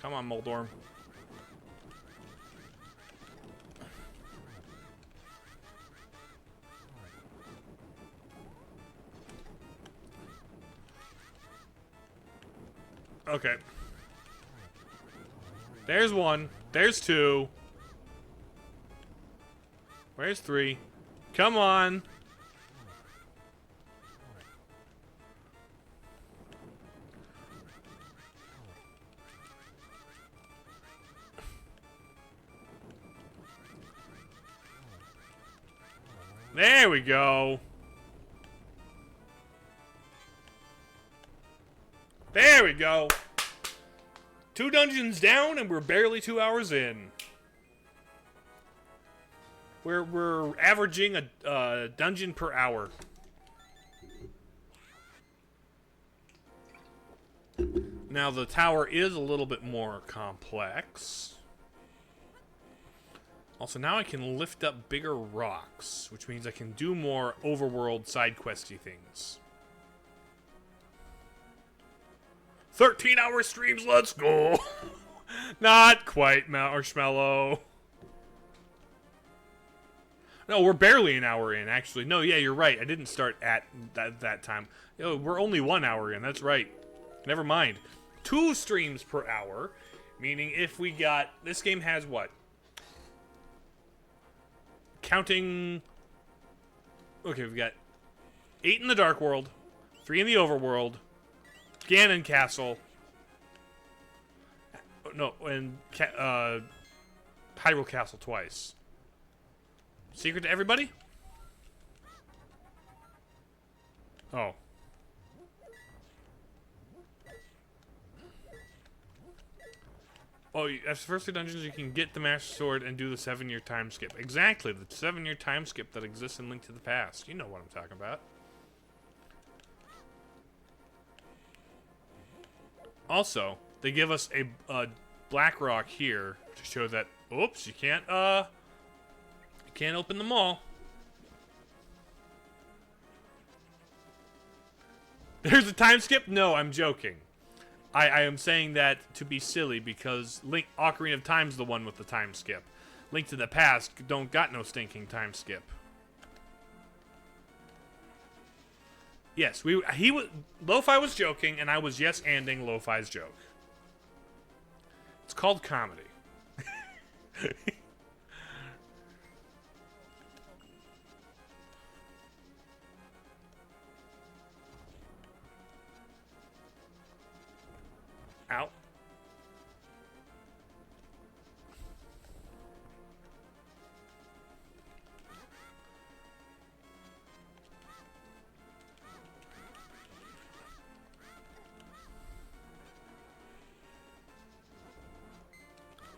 Come on, Moldorm. Okay. There's 1. There's 2. Where's 3? Come on. There we go. There we go. 2 dungeons down, and we're barely 2 hours in. We're averaging a dungeon per hour. Now the tower is a little bit more complex. Also, now I can lift up bigger rocks, which means I can do more overworld side questy things. 13-hour streams, let's go! Not quite, Marshmallow. No, we're barely an hour in, actually. No, yeah, you're right. I didn't start at that time. Yo, we're only 1 hour in, that's right. Never mind. 2 streams per hour, meaning if we got... This game has what? Counting... Okay, we've got 8 in the Dark World, 3 in the Overworld, Ganon Castle, no, and Hyrule Castle twice. Secret to everybody? Oh. Oh, after the first 2 dungeons, you can get the Master Sword and do the 7-year time skip. Exactly, the 7-year time skip that exists in Link to the Past. You know what I'm talking about. Also, they give us a black rock here to show that, oops, you can't open them all. There's a time skip? No, I'm joking. I am saying that to be silly because Link Ocarina of Time's the one with the time skip. Link to the Past don't got no stinking time skip. Yes, Lo-Fi was joking, and I was yes-anding Lo-Fi's joke. It's called comedy. Ow.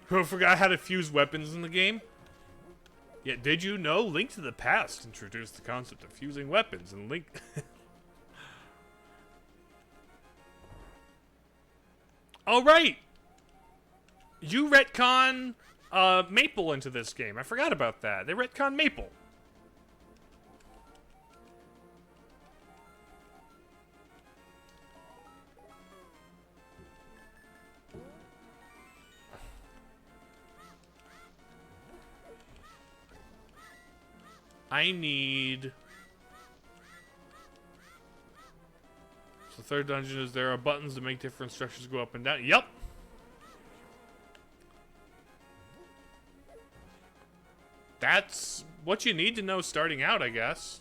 Who forgot how to fuse weapons in the game? Yeah, did you know Link to the Past introduced the concept of fusing weapons and Link... Oh, right! You retcon Maple into this game. I forgot about that. They retcon Maple. I need... So the 3rd dungeon is there are buttons that make different structures go up and down. Yup! That's what you need to know starting out, I guess.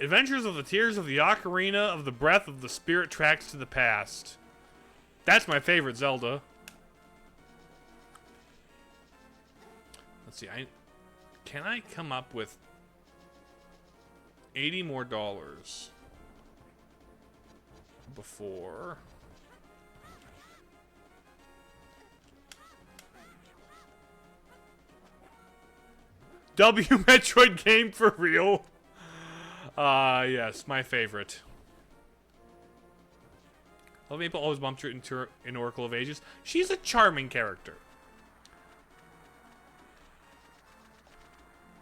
Adventures of the Tears of the Ocarina of the Breath of the Spirit Tracks to the Past. That's my favorite Zelda. let's see. Can I come up with $80 more before? W Metroid game for real? Yes, my favorite. Love Maple always bumped her into in Oracle of Ages. She's a charming character.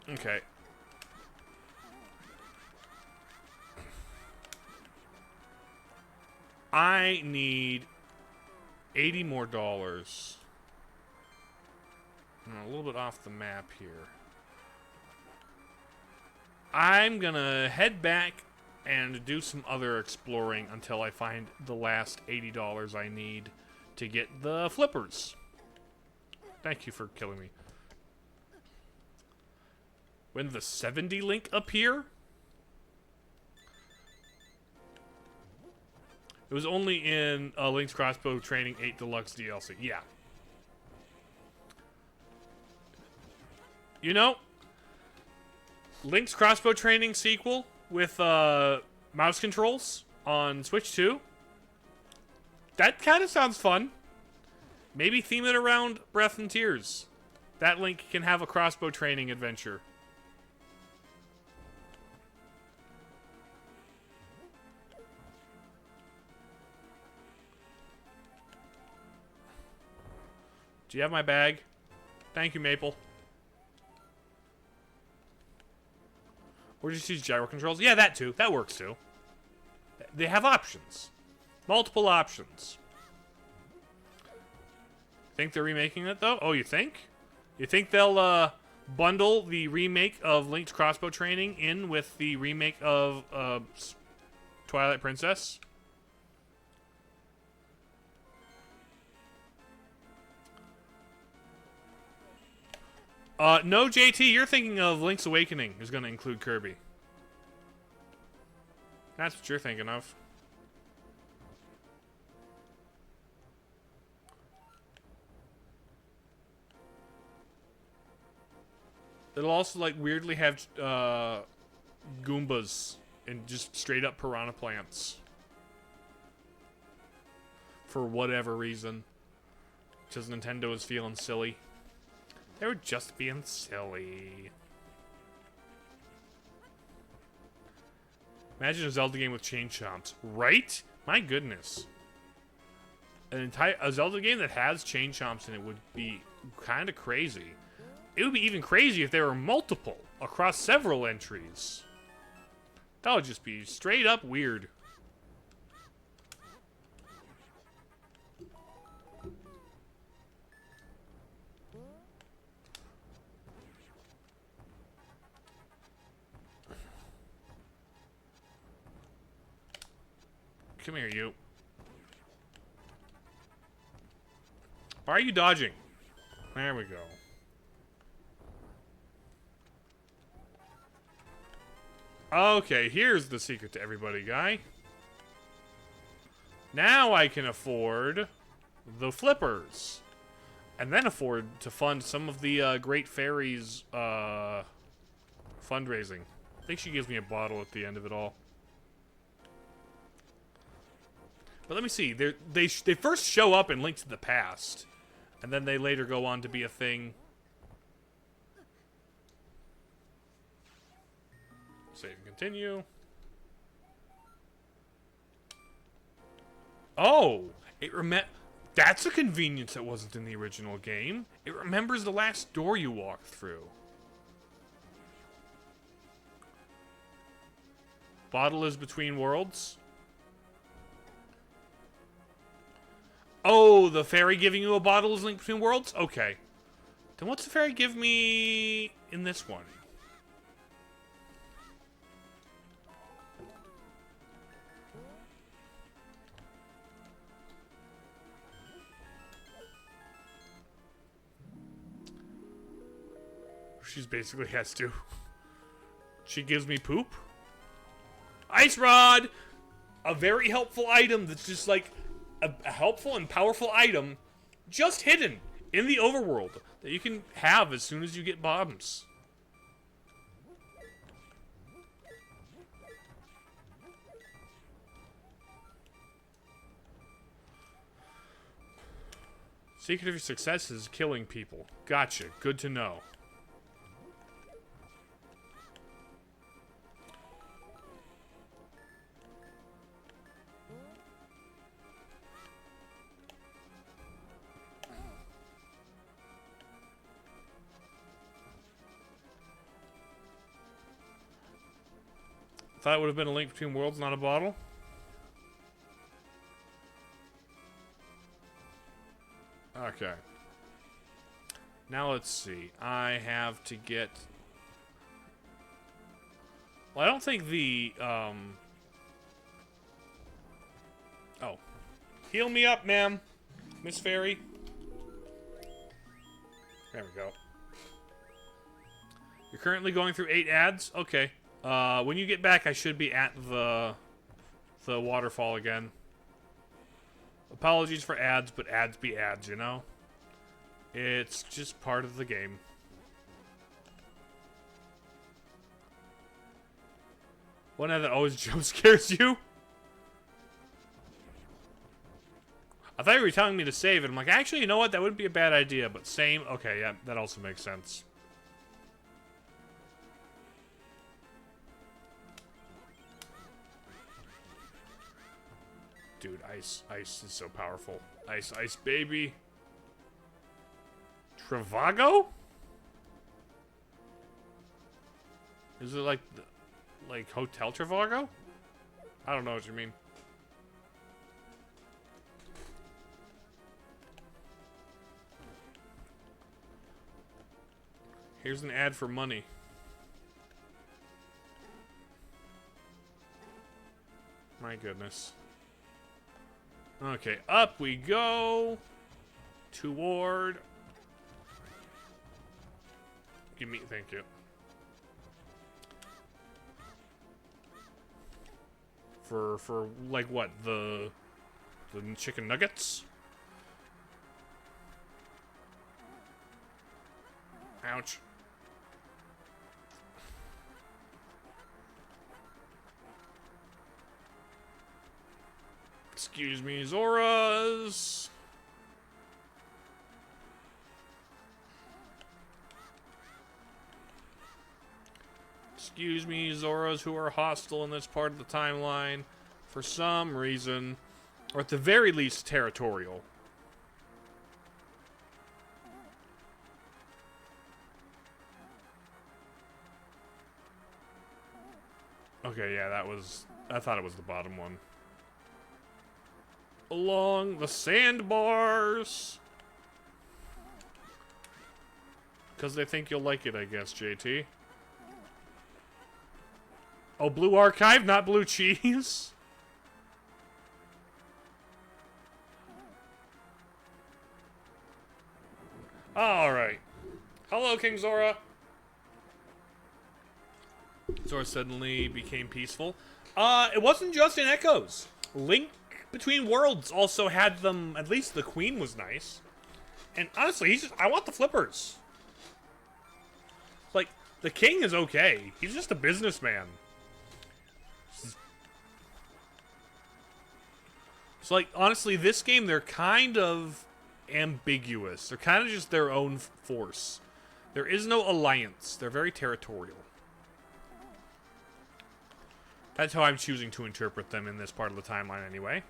Okay. I need $80 more. I'm a little bit off the map here. I'm gonna head back and do some other exploring until I find the last $80 I need to get the flippers. Thank you for killing me. When the 70 Link appear? It was only in Link's Crossbow Training 8 Deluxe DLC. Yeah. You know, Link's Crossbow Training sequel with mouse controls on Switch 2. That kind of sounds fun. Maybe theme it around Breath and Tears. That Link can have a crossbow training adventure. Do you have my bag? Thank you, Maple. Or just use gyro controls? Yeah, that too. That works too. They have options. Multiple options. Think they're remaking it, though? Oh, you think? You think they'll bundle the remake of Link's Crossbow Training in with the remake of Twilight Princess? No, JT, you're thinking of Link's Awakening is going to include Kirby. That's what you're thinking of. It'll also, like, weirdly have Goombas and just straight up piranha plants. For whatever reason. Because Nintendo is feeling silly. They were just being silly. Imagine a Zelda game with chain chomps, right? My goodness. A Zelda game that has chain chomps in it would be kind of crazy. It would be even crazy if there were multiple across several entries. That would just be straight up weird. Come here, you. Why are you dodging? There we go. Okay, here's the secret to everybody, guy. Now I can afford the flippers. And then afford to fund some of the Great Fairy's fundraising. I think she gives me a bottle at the end of it all. But let me see. They first show up in Link to the Past, and then they later go on to be a thing. Save and continue. Oh, that's a convenience that wasn't in the original game. It remembers the last door you walked through. Bottle is between worlds. Oh, the fairy giving you a bottle is Link Between Worlds? Okay. Then what's the fairy give me in this one? She's basically has to. She gives me poop? Ice Rod! A very helpful item that's just like... A helpful and powerful item just hidden in the overworld that you can have as soon as you get bombs. Secret of your success is killing people. Gotcha. Good to know. Thought it would have been a link between worlds, not a bottle. Okay. Now let's see. I have to get... Well, I don't think the, Oh. Heal me up, ma'am. Miss Fairy. There we go. You're currently going through 8 ads? Okay. When you get back, I should be at the waterfall again. Apologies for ads, but ads be ads, you know? It's just part of the game. One ad that always jump scares you? I thought you were telling me to save it. I'm like, actually, you know what? That wouldn't be a bad idea, but same? Okay, yeah, that also makes sense. Dude, ice is so powerful. Ice, baby. Travago? Is it like Hotel Travago? I don't know what you mean. Here's an ad for money. My goodness. Okay, up we go. Toward... Give me... Thank you. For like, what? The chicken nuggets? Ouch. Excuse me, Zoras. Excuse me, Zoras who are hostile in this part of the timeline for some reason, or at the very least territorial. Okay, yeah, I thought it was the bottom one. Along the sandbars. Because they think you'll like it, I guess, JT. Oh, Blue Archive, not Blue Cheese? Alright. Hello, King Zora. Zora suddenly became peaceful. It wasn't just in Echoes. Link Between Worlds also had them, at least the Queen was nice. And honestly, I want the flippers. Like, the King is okay. He's just a businessman. So, like, honestly, this game, they're kind of ambiguous. They're kind of just their own force. There is no alliance. They're very territorial. That's how I'm choosing to interpret them in this part of the timeline anyway.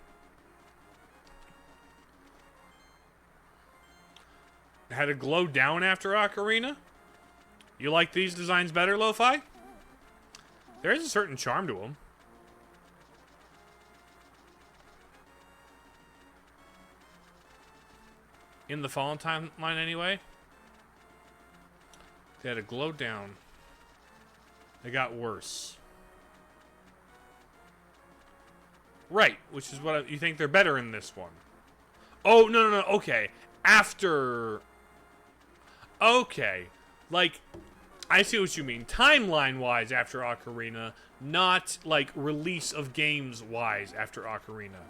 It had to glow down after Ocarina? You like these designs better, Lo-Fi? There is a certain charm to them. In the Fallen timeline anyway. They had to glow down. They got worse. Right, which is what you think they're better in this one. Oh, no, okay. After... Okay. Like, I see what you mean. Timeline-wise after Ocarina, not, like, release of games-wise after Ocarina.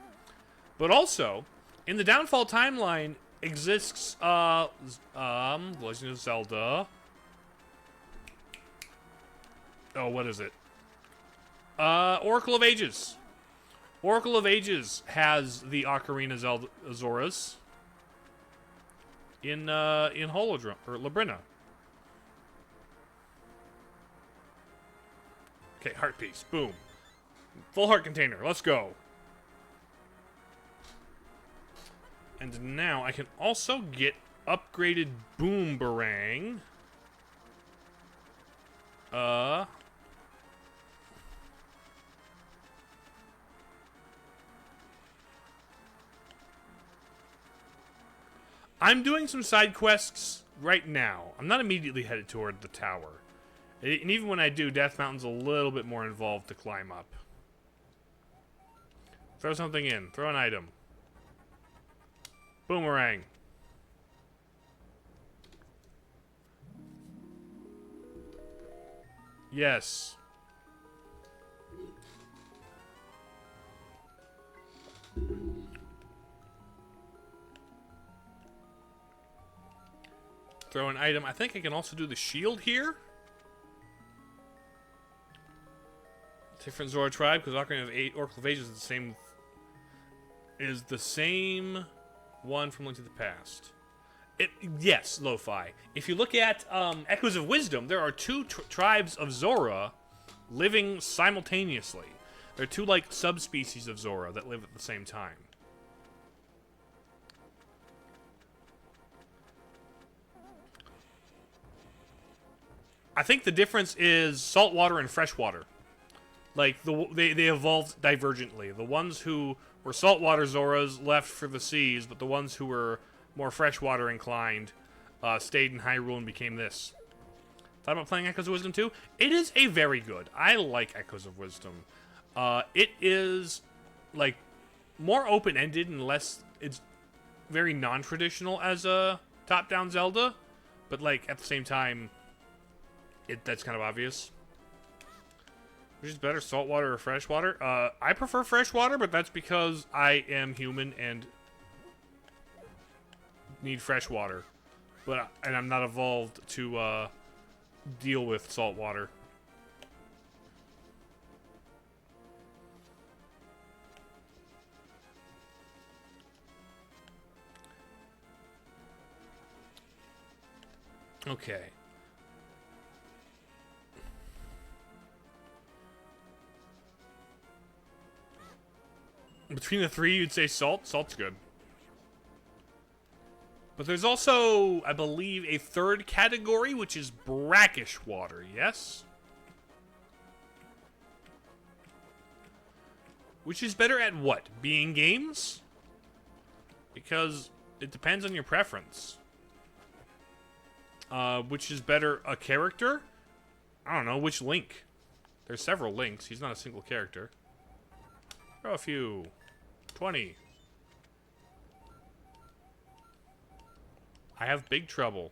But also, in the Downfall timeline, exists, Legend of Zelda. Oh, what is it? Oracle of Ages. Oracle of Ages has the Ocarina Zelda Zoras in Holodrum or Labrina. Okay, heart piece. Boom. Full heart container. Let's go. And now I can also get upgraded Boomerang. I'm doing some side quests right now. I'm not immediately headed toward the tower. And even when I do, Death Mountain's a little bit more involved to climb up. Throw something in. Throw an item. Boomerang. Yes. Throw an item. I think I can also do the shield here. Different Zora tribe, because Ocarina of Oracle of Ages is the same one from Link to the Past. Yes, Lo-Fi. If you look at Echoes of Wisdom, there are two tribes of Zora living simultaneously. There are two, like, subspecies of Zora that live at the same time. I think the difference is saltwater and freshwater. Like, they evolved divergently. The ones who were saltwater Zoras left for the seas, but the ones who were more freshwater inclined stayed in Hyrule and became this. Thought about playing Echoes of Wisdom 2? It is a very good. I like Echoes of Wisdom. It is, like, more open-ended and less... It's very non-traditional as a top-down Zelda, but, like, at the same time, that's kind of obvious. Which is better, saltwater or freshwater? I prefer freshwater, but that's because I am human and need fresh water. And I'm not evolved to deal with saltwater. Okay. Between the three, you'd say salt. Salt's good. But there's also, I believe, a third category, which is brackish water, yes? Which is better at what? Being games? Because it depends on your preference. Which is better, a character? I don't know, which Link? There's several Links. He's not a single character. Throw a few. 20. I have big trouble.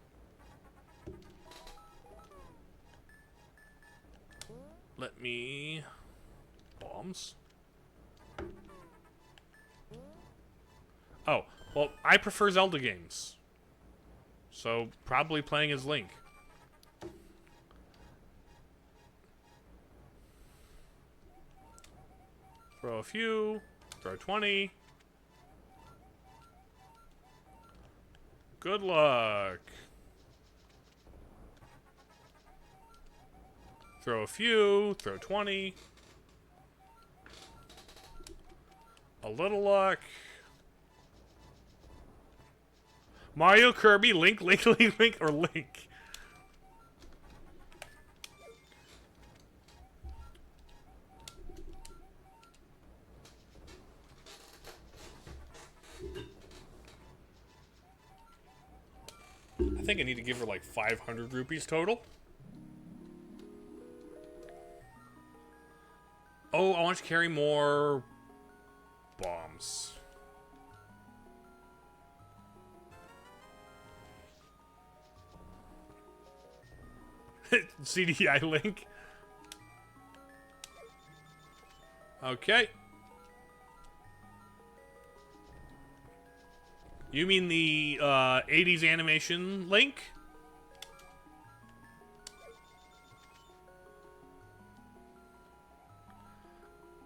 Let me... Bombs? Oh, well, I prefer Zelda games. So, probably playing as Link. Throw a few. Throw 20. Good luck. Throw a few. Throw 20. A little luck. Mario, Kirby, Link, Link, Link, Link, or Link. I think I need to give her like 500 rupees total. Oh, I want to carry more bombs. CDI Link. Okay. You mean the 80s animation Link?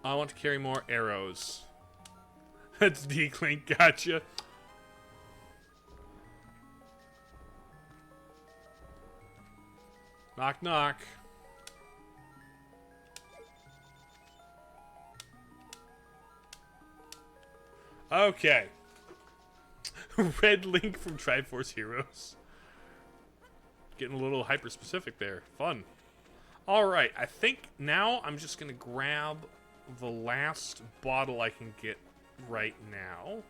I want to carry more arrows. That's Deke Link, gotcha. Knock, knock. Okay. Red Link from Triforce Heroes. Getting a little hyper-specific there. Fun. Alright, I think now I'm just going to grab the last bottle I can get right now.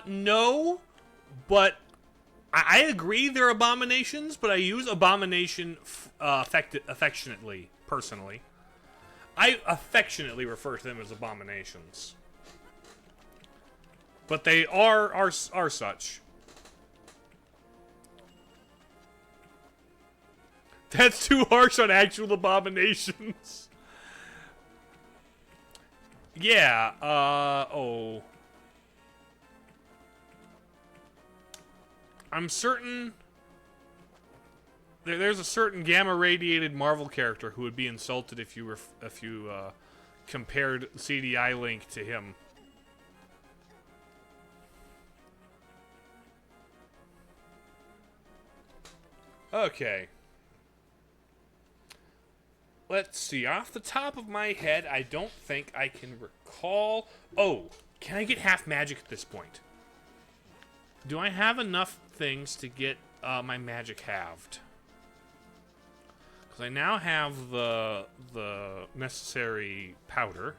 No, but I agree they're abominations, but I use abomination affectionately, personally. I affectionately refer to them as abominations. But they are such. That's too harsh on actual abominations. Yeah, oh. I'm certain there's a certain gamma radiated Marvel character who would be insulted if you compared CDI Link to him. Okay. Let's see. Off the top of my head, I don't think I can recall. Oh, can I get half magic at this point? Do I have enough things to get my magic halved? Because I now have the necessary powder.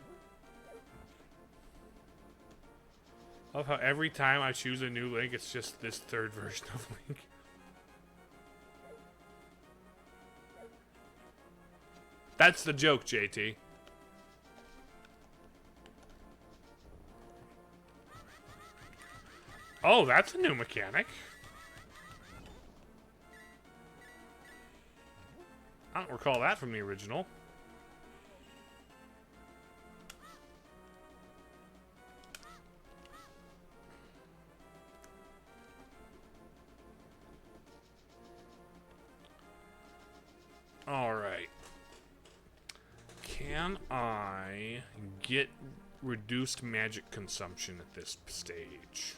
Love how every time I choose a new Link, it's just this third version of Link. That's the joke, JT. Oh, that's a new mechanic. I don't recall that from the original. Alright. Can I get reduced magic consumption at this stage?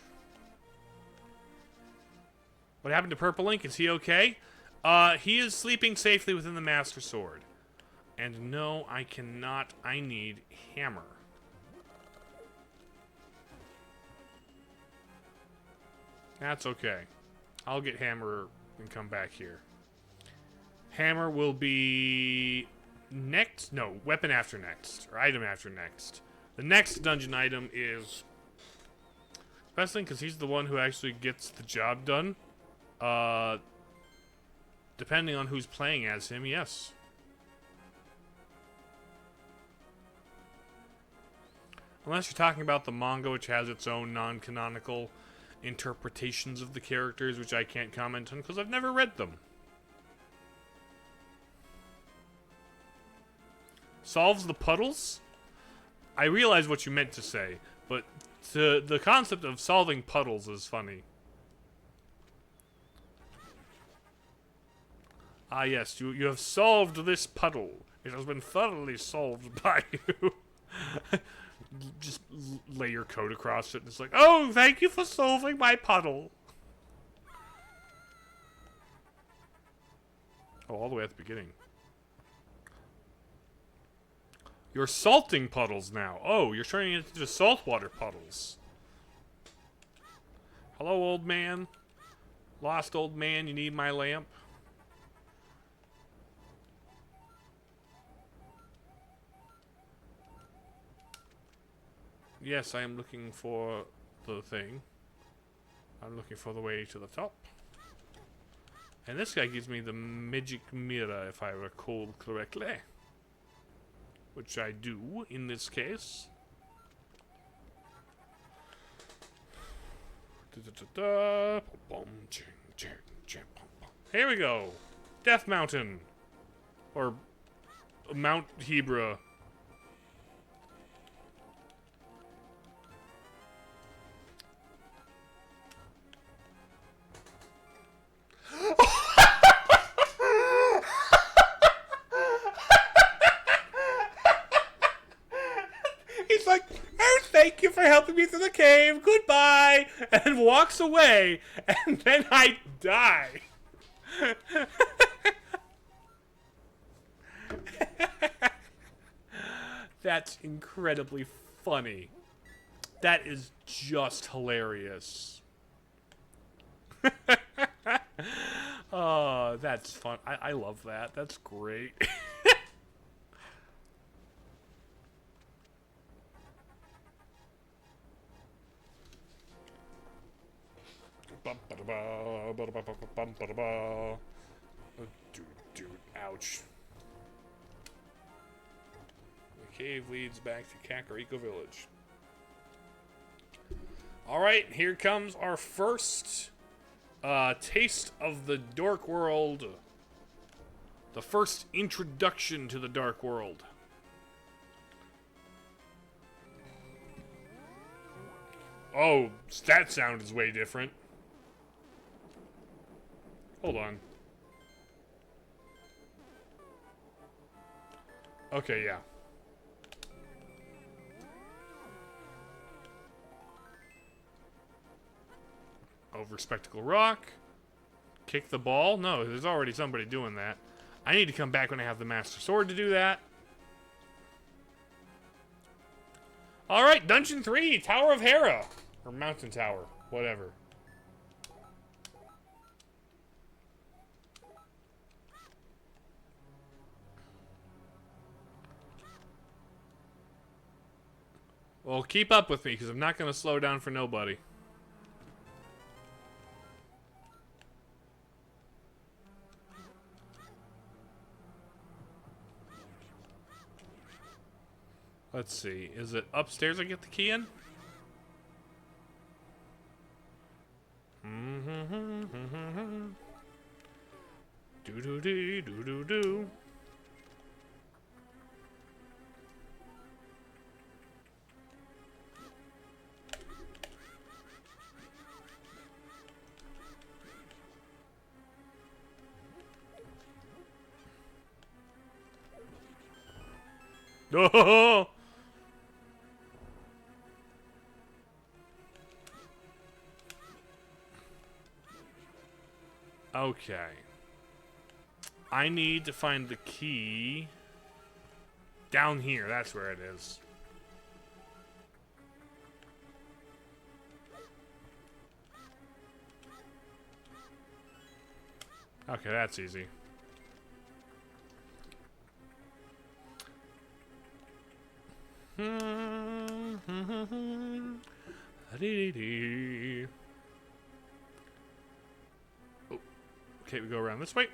What happened to Purple Link? Is he okay? He is sleeping safely within the Master Sword. And no, I cannot. I need Hammer. That's okay. I'll get Hammer and come back here. Hammer will be next. No, weapon after next. Or item after next. The next dungeon item is best thing because he's the one who actually gets the job done. Depending on who's playing as him, yes. Unless you're talking about the manga, which has its own non-canonical interpretations of the characters, which I can't comment on because I've never read them. Solves the puddles? I realize what you meant to say, but the concept of solving puddles is funny. Ah, yes, you have solved this puddle. It has been thoroughly solved by you. Just lay your coat across it and it's like, oh, thank you for solving my puddle. Oh, all the way at the beginning. You're salting puddles now. Oh, you're turning it into saltwater puddles. Hello, old man. Lost old man, you need my lamp? Yes, I am looking for the thing. I'm looking for the way to the top. And this guy gives me the magic mirror, if I recall correctly. Which I do, in this case. Here we go. Death Mountain. Or Mount Hebra. He's like, oh, thank you for helping me through the cave. Goodbye. And walks away. And then I die. That's incredibly funny. That is just hilarious. Oh, that's fun. I love that. That's great. Dude, ouch. The cave leads back to Kakariko Village. Alright, here comes our first taste of the Dark World. The first introduction to the Dark World. Oh, that sound is way different. Hold on. Okay, yeah. Over Spectacle Rock. Kick the ball? No, there's already somebody doing that. I need to come back when I have the Master Sword to do that. Alright, Dungeon 3, Tower of Hera. Or Mountain Tower, whatever. Well, keep up with me, because I'm not going to slow down for nobody. Let's see. Is it upstairs I get the key in? Do-do-dee, do-do-do. Oh! Okay. I need to find the key down here. That's where it is. Okay, that's easy. Oh, okay, we go around this way.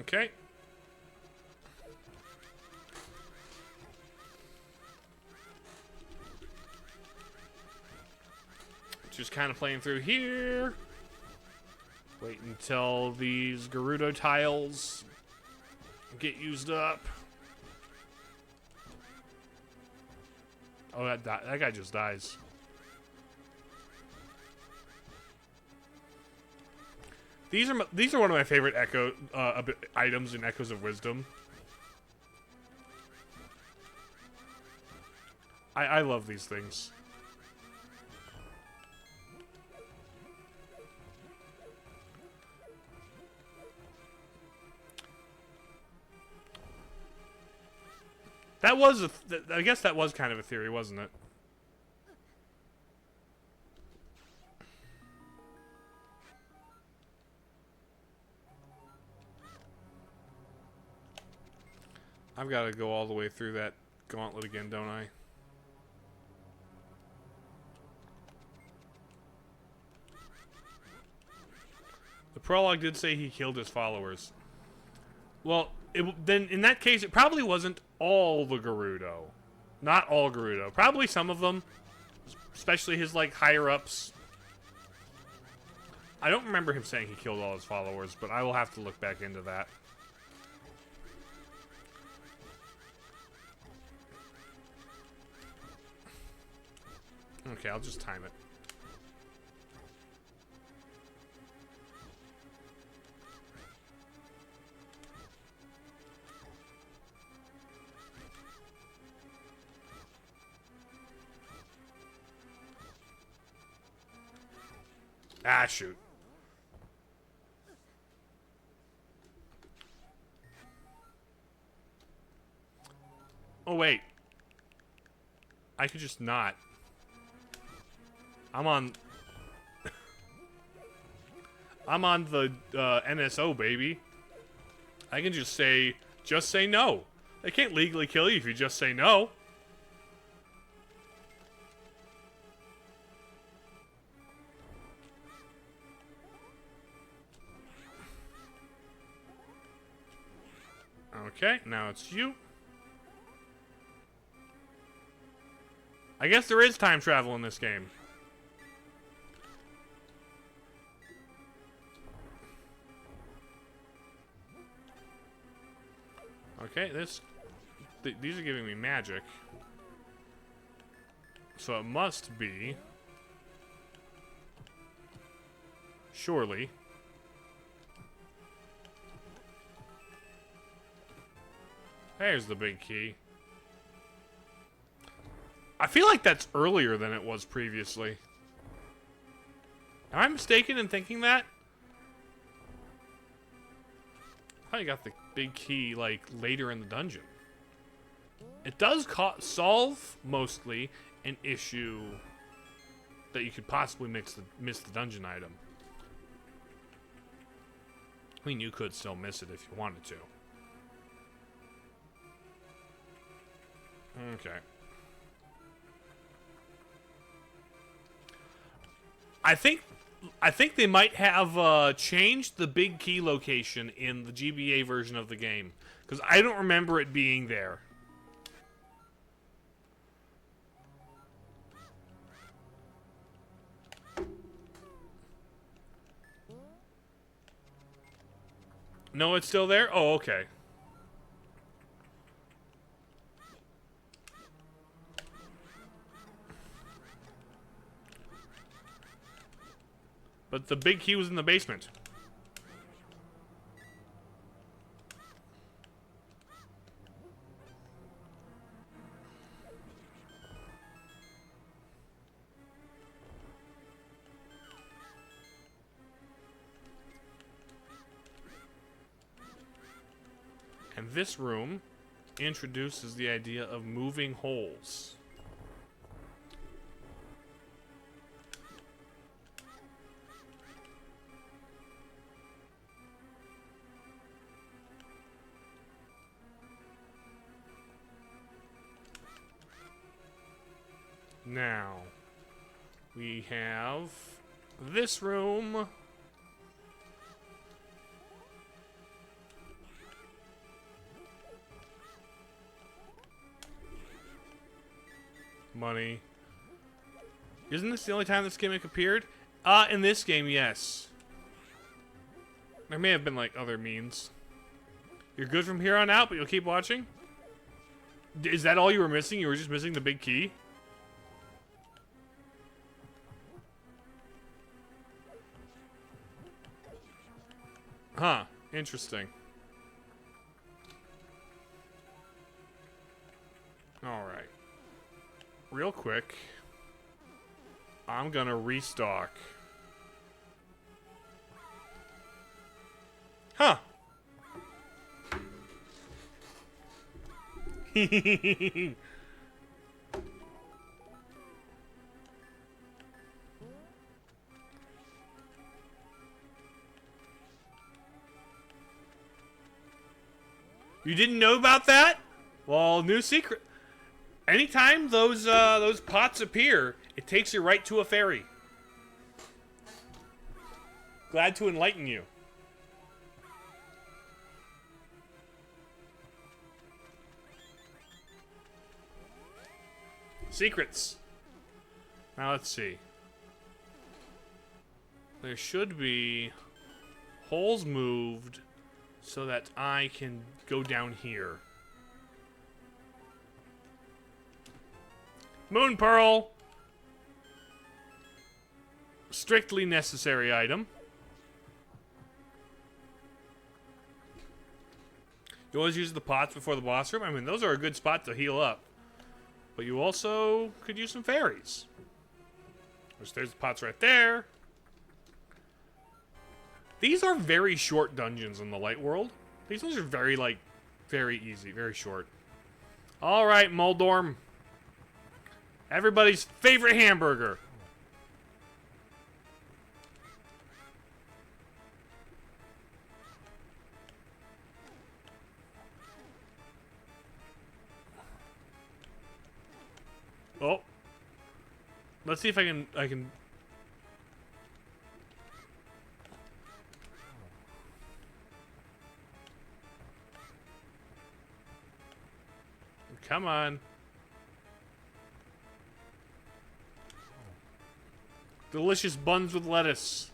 Okay. Just kind of playing through here. Wait until these Gerudo tiles get used up. Oh, that guy just dies. These are one of my favorite echo items in Echoes of Wisdom. I love these things. That was I guess that was kind of a theory, wasn't it? I've got to go all the way through that gauntlet again, don't I? prologue did say he killed his followers. Well, then in that case, it probably wasn't all the Gerudo. Not all Gerudo. Probably some of them. Especially his, like, higher-ups. I don't remember him saying he killed all his followers, but I will have to look back into that. Okay, I'll just time it. Ah, shoot. Oh, wait. I could just not. I'm on... I'm on the NSO, baby. I can just say no. They can't legally kill you if you just say no. Okay, now it's you. I guess there is time travel in this game. Okay, these are giving me magic. So it must be... Surely. There's the big key. I feel like that's earlier than it was previously. Am I mistaken in thinking that? I thought you got the big key, like, later in the dungeon. It does solve, mostly, an issue that you could possibly miss the dungeon item. I mean, you could still miss it if you wanted to. Okay. I think they might have changed the big key location in the GBA version of the game, because I don't remember it being there. No, it's still there? Oh, okay. But the big key was in the basement. And this room introduces the idea of moving holes. Now, we have this room. Money. Isn't this the only time this gimmick appeared? In this game, yes. There may have been, like, other means. You're good from here on out, but you'll keep watching? Is that all you were missing? You were just missing the big key? Huh. Interesting. Alright. Real quick, I'm gonna restock. Huh. You didn't know about that? Well, new secret. Anytime those pots appear, it takes you right to a fairy. Glad to enlighten you. Secrets. Now let's see. There should be holes moved so that I can go down here. Moon Pearl. Strictly necessary item. You always use the pots before the boss room. I mean, those are a good spot to heal up. But you also could use some fairies. There's the pots right there. These are very short dungeons in the light world. These ones are very, like, very easy, very short. Alright, Moldorm. Everybody's favorite hamburger. Oh. Let's see if I can... Come on. Delicious buns with lettuce.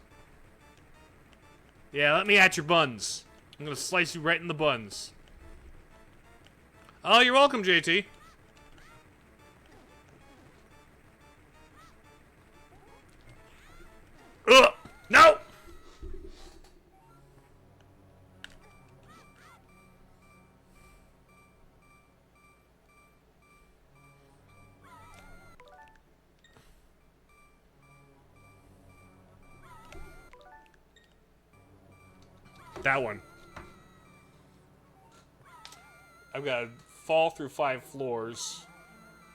Yeah, let me at your buns. I'm gonna slice you right in the buns. Oh, you're welcome, JT. Ugh! No! That one. I've got to fall through 5 floors.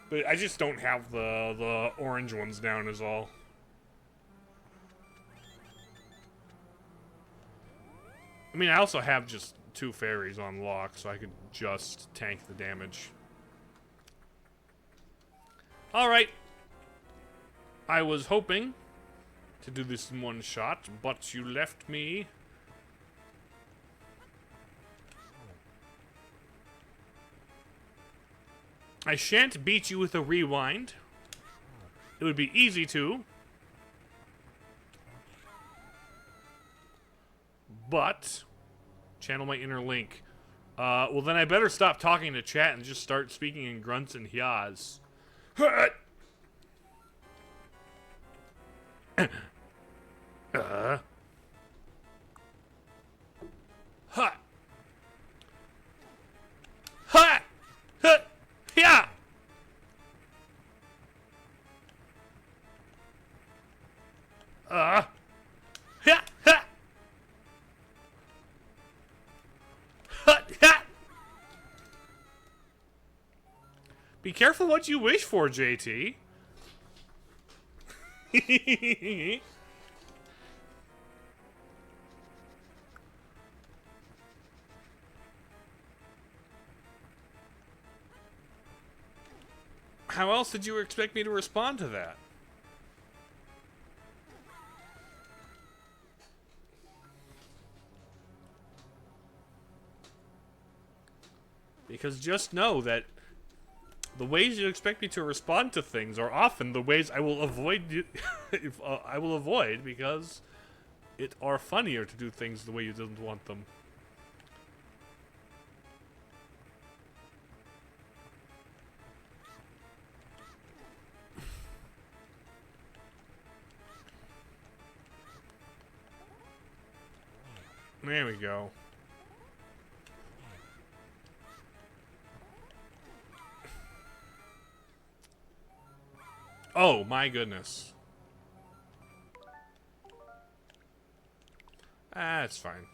But I just don't have the orange ones down is all. I mean, I also have just 2 fairies on lock, so I could just tank the damage. Alright. I was hoping to do this in one shot, but you left me. I shan't beat you with a rewind. It would be easy to. But, channel my inner link. Well then I better stop talking to chat and just start speaking in grunts and yas. Hut! Hut! Hut! Hut! Yeah! Yeah! Ha! Hut! Ha! Be careful what you wish for, JT. How else did you expect me to respond to that? Because just know that the ways you expect me to respond to things are often the ways I will avoid I will avoid because it are funnier to do things the way you didn't want them. There we go. Oh, my goodness. Ah, it's fine.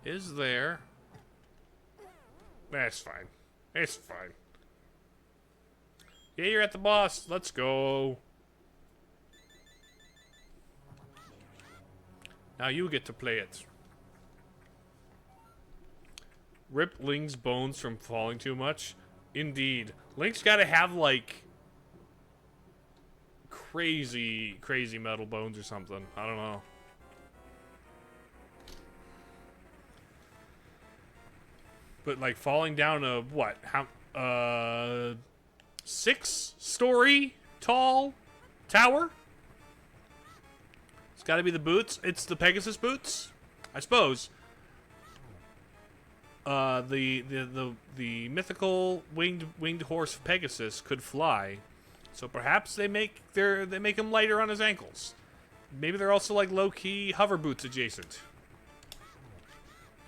Is there... That's fine. It's fine. Yeah, you're at the boss. Let's go. Now you get to play it. Rip Link's bones from falling too much? Indeed. Link's gotta have, like, crazy, crazy metal bones or something. I don't know. But like falling down a what? How 6-story tall tower? It's got to be the boots. It's the Pegasus boots, I suppose. The mythical winged horse Pegasus could fly, so perhaps they make him lighter on his ankles. Maybe they're also like low-key hover boots adjacent.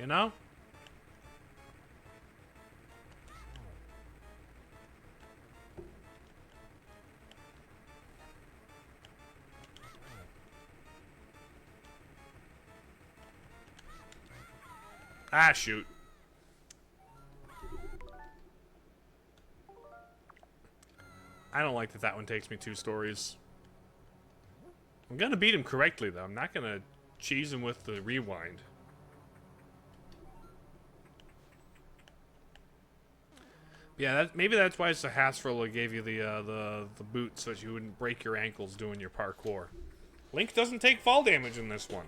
You know? Ah, shoot. I don't like that that one takes me 2 stories. I'm gonna beat him correctly, though. I'm not gonna cheese him with the rewind. Yeah, maybe that's why it's a Hasbro gave you the boot so that you wouldn't break your ankles doing your parkour. Link doesn't take fall damage in this one.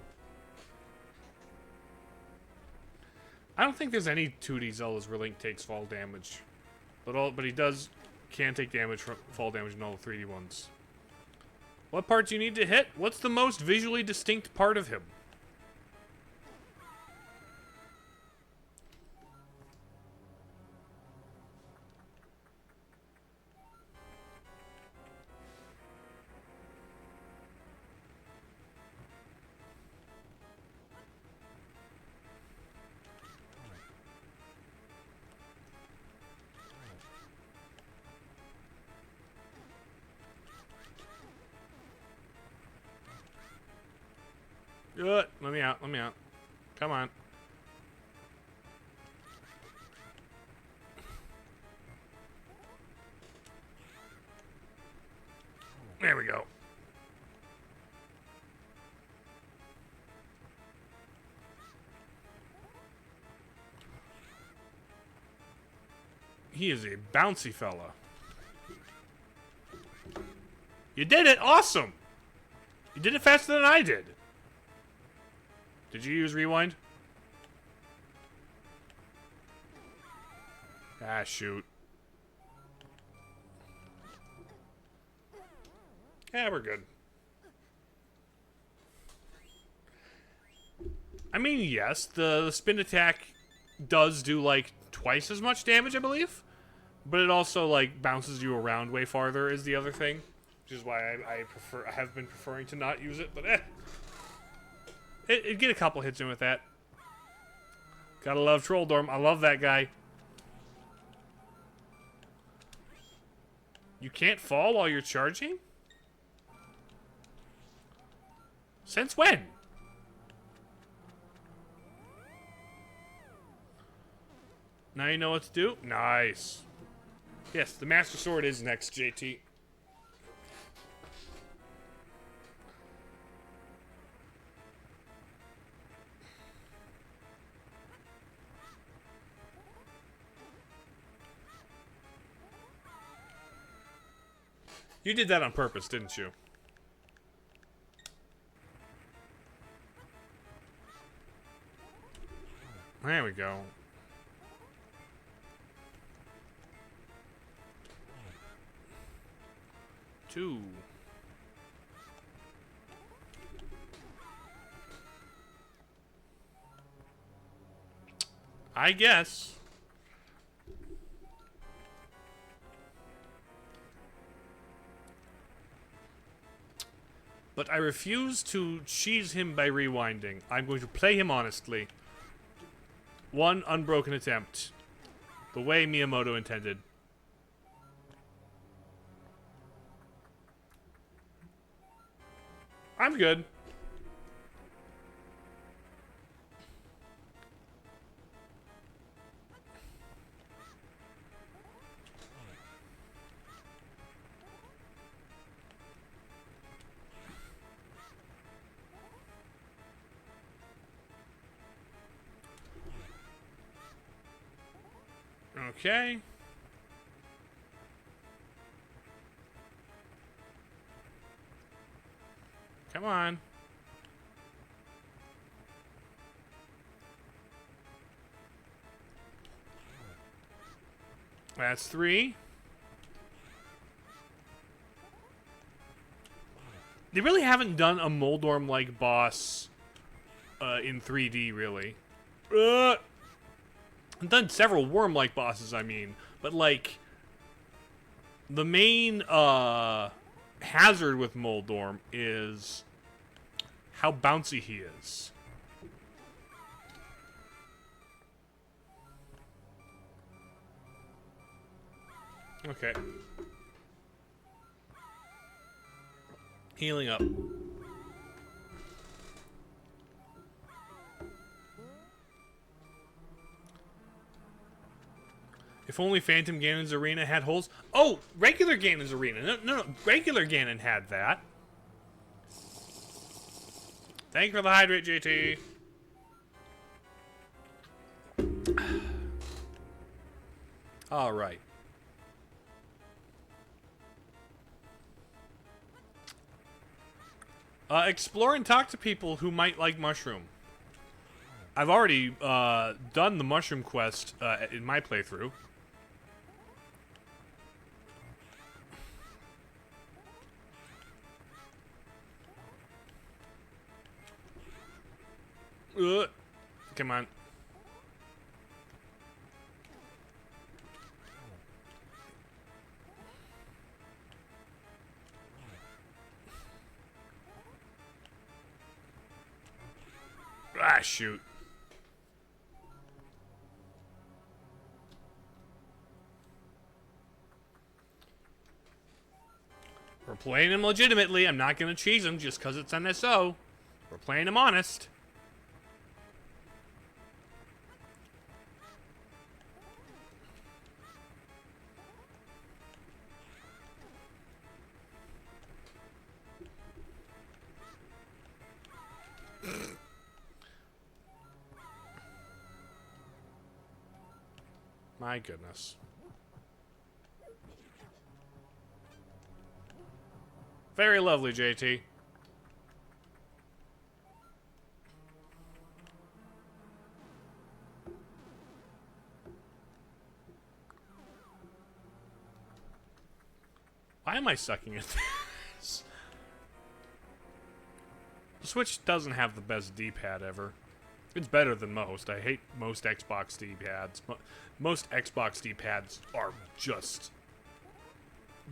I don't think there's any 2D Zeldas where Link takes fall damage, but he can take damage from fall damage in all the 3D ones. What part do you need to hit? What's the most visually distinct part of him? Good. Let me out. Let me out. Come on. There we go. He is a bouncy fella. You did it! Awesome! You did it faster than I did. Did you use rewind? Ah, shoot. Yeah, we're good. I mean, yes, the spin attack does do, like, twice as much damage, I believe. But it also, like, bounces you around way farther is the other thing. Which is why I have been preferring to not use it, but It'd get a couple hits in with that. Gotta love Trolldorm. I love that guy. You can't fall while you're charging? Since when? Now you know what to do? Nice. Yes, the Master Sword is next, JT. You did that on purpose, didn't you? There we go. Two. I guess. But I refuse to cheese him by rewinding. I'm going to play him honestly. One unbroken attempt. The way Miyamoto intended. I'm good. Okay. Come on. That's 3. They really haven't done a Moldorm-like boss in 3D, really. I've done several worm-like bosses, I mean. But, like, the main hazard with Moldorm is how bouncy he is. Okay. Healing up. If only Phantom Ganon's arena had holes. Oh, regular Ganon's arena. No. Regular Ganon had that. Thank you for the hydrate, JT. All right. Explore and talk to people who might like Mushroom. I've already done the Mushroom quest in my playthrough. Come on. Ah, shoot. We're playing him legitimately. I'm not going to cheese him just because it's NSO. We're playing him honest. My goodness. Very lovely, JT. Why am I sucking at this? The Switch doesn't have the best D-pad ever. It's better than most. I hate most Xbox D-pads. Most Xbox D-pads are just...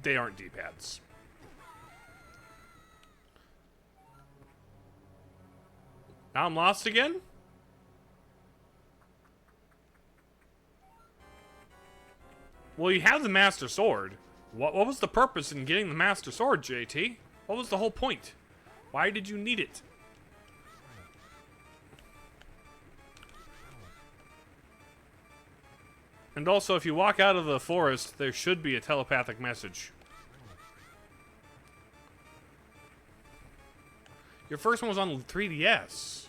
They aren't D-pads. Now I'm lost again? Well, you have the Master Sword. What was the purpose in getting the Master Sword, JT? What was the whole point? Why did you need it? And also, if you walk out of the forest, there should be a telepathic message. Your first one was on 3DS.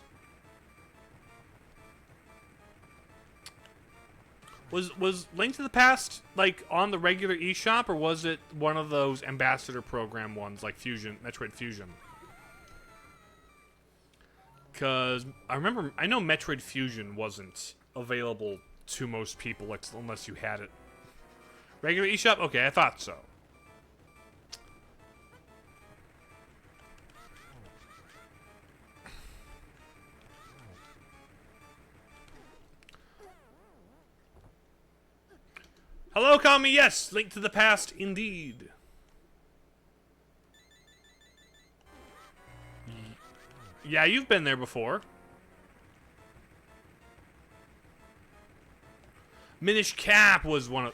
Was Link to the Past, like, on the regular eShop, or was it one of those Ambassador Program ones, like Fusion, Metroid Fusion? Because I know Metroid Fusion wasn't available to most people, unless you had it. Regular eShop? Okay, I thought so. Hello, Kami, yes! Link to the Past, indeed. Yeah, you've been there before. Minish Cap was one of...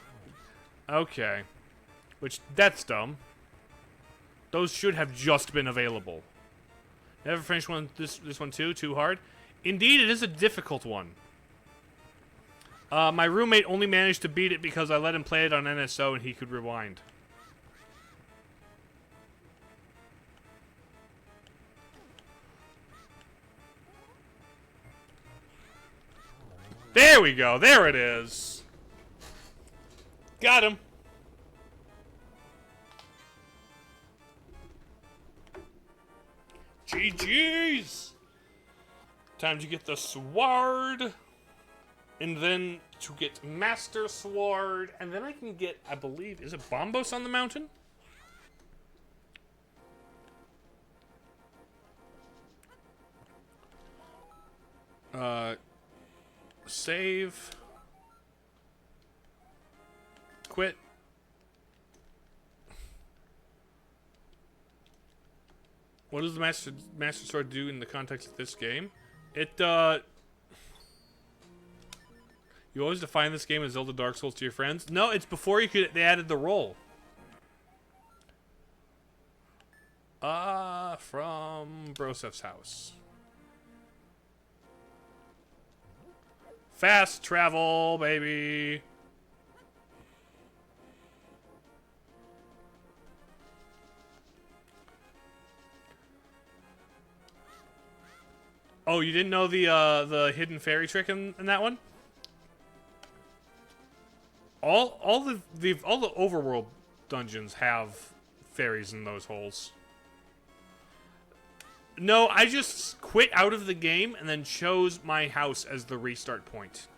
Okay. Which, that's dumb. Those should have just been available. Never finished one. This one too? Too hard? Indeed, it is a difficult one. My roommate only managed to beat it because I let him play it on NSO and he could rewind. There we go. There it is. Got him. GG's! Time to get the sword. And then to get Master Sword. And then I can get, I believe, is it Bombos on the mountain? Save. Quit. What does the Master Sword do in the context of this game? It, you always define this game as Zelda Dark Souls to your friends? No, it's before they added the roll. From Broseph's house. Fast travel, baby. Oh, you didn't know the hidden fairy trick in that one? All the overworld dungeons have fairies in those holes. No, I just quit out of the game and then chose my house as the restart point.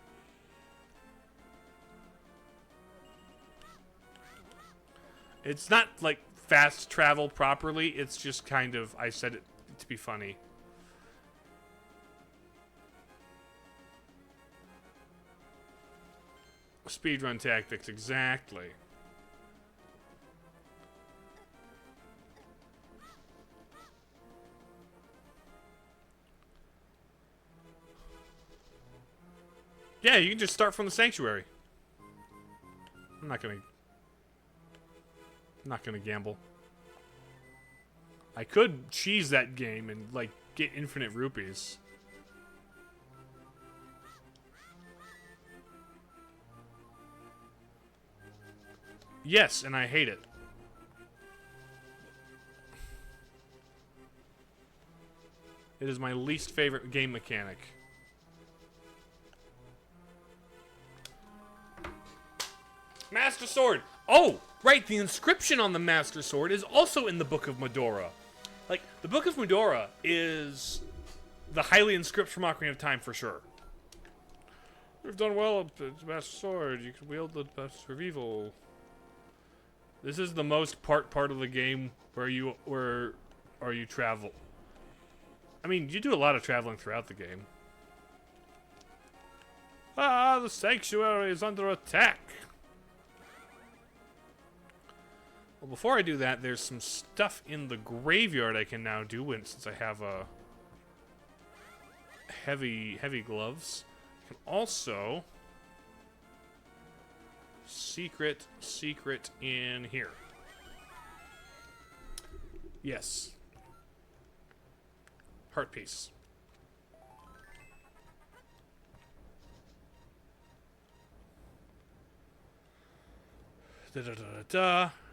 It's not like fast travel properly, it's just kind of, I said it to be funny. Speedrun tactics, exactly. Yeah, you can just start from the sanctuary. I'm not gonna gamble. I could cheese that game and like get infinite rupees. Yes, and I hate it. It is my least favorite game mechanic. Master Sword! Oh, right, the inscription on the Master Sword is also in the Book of Medora. Like, the Book of Medora is the highly inscripted from Ocarina of Time for sure. We've done well up to Master Sword. You can wield the Master of Evil. This is the most part of the game where you travel. I mean, you do a lot of traveling throughout the game. Ah, the sanctuary is under attack. Well, before I do that, there's some stuff in the graveyard I can now do, since I have a heavy gloves. I can also secret in here. Yes. Heart piece.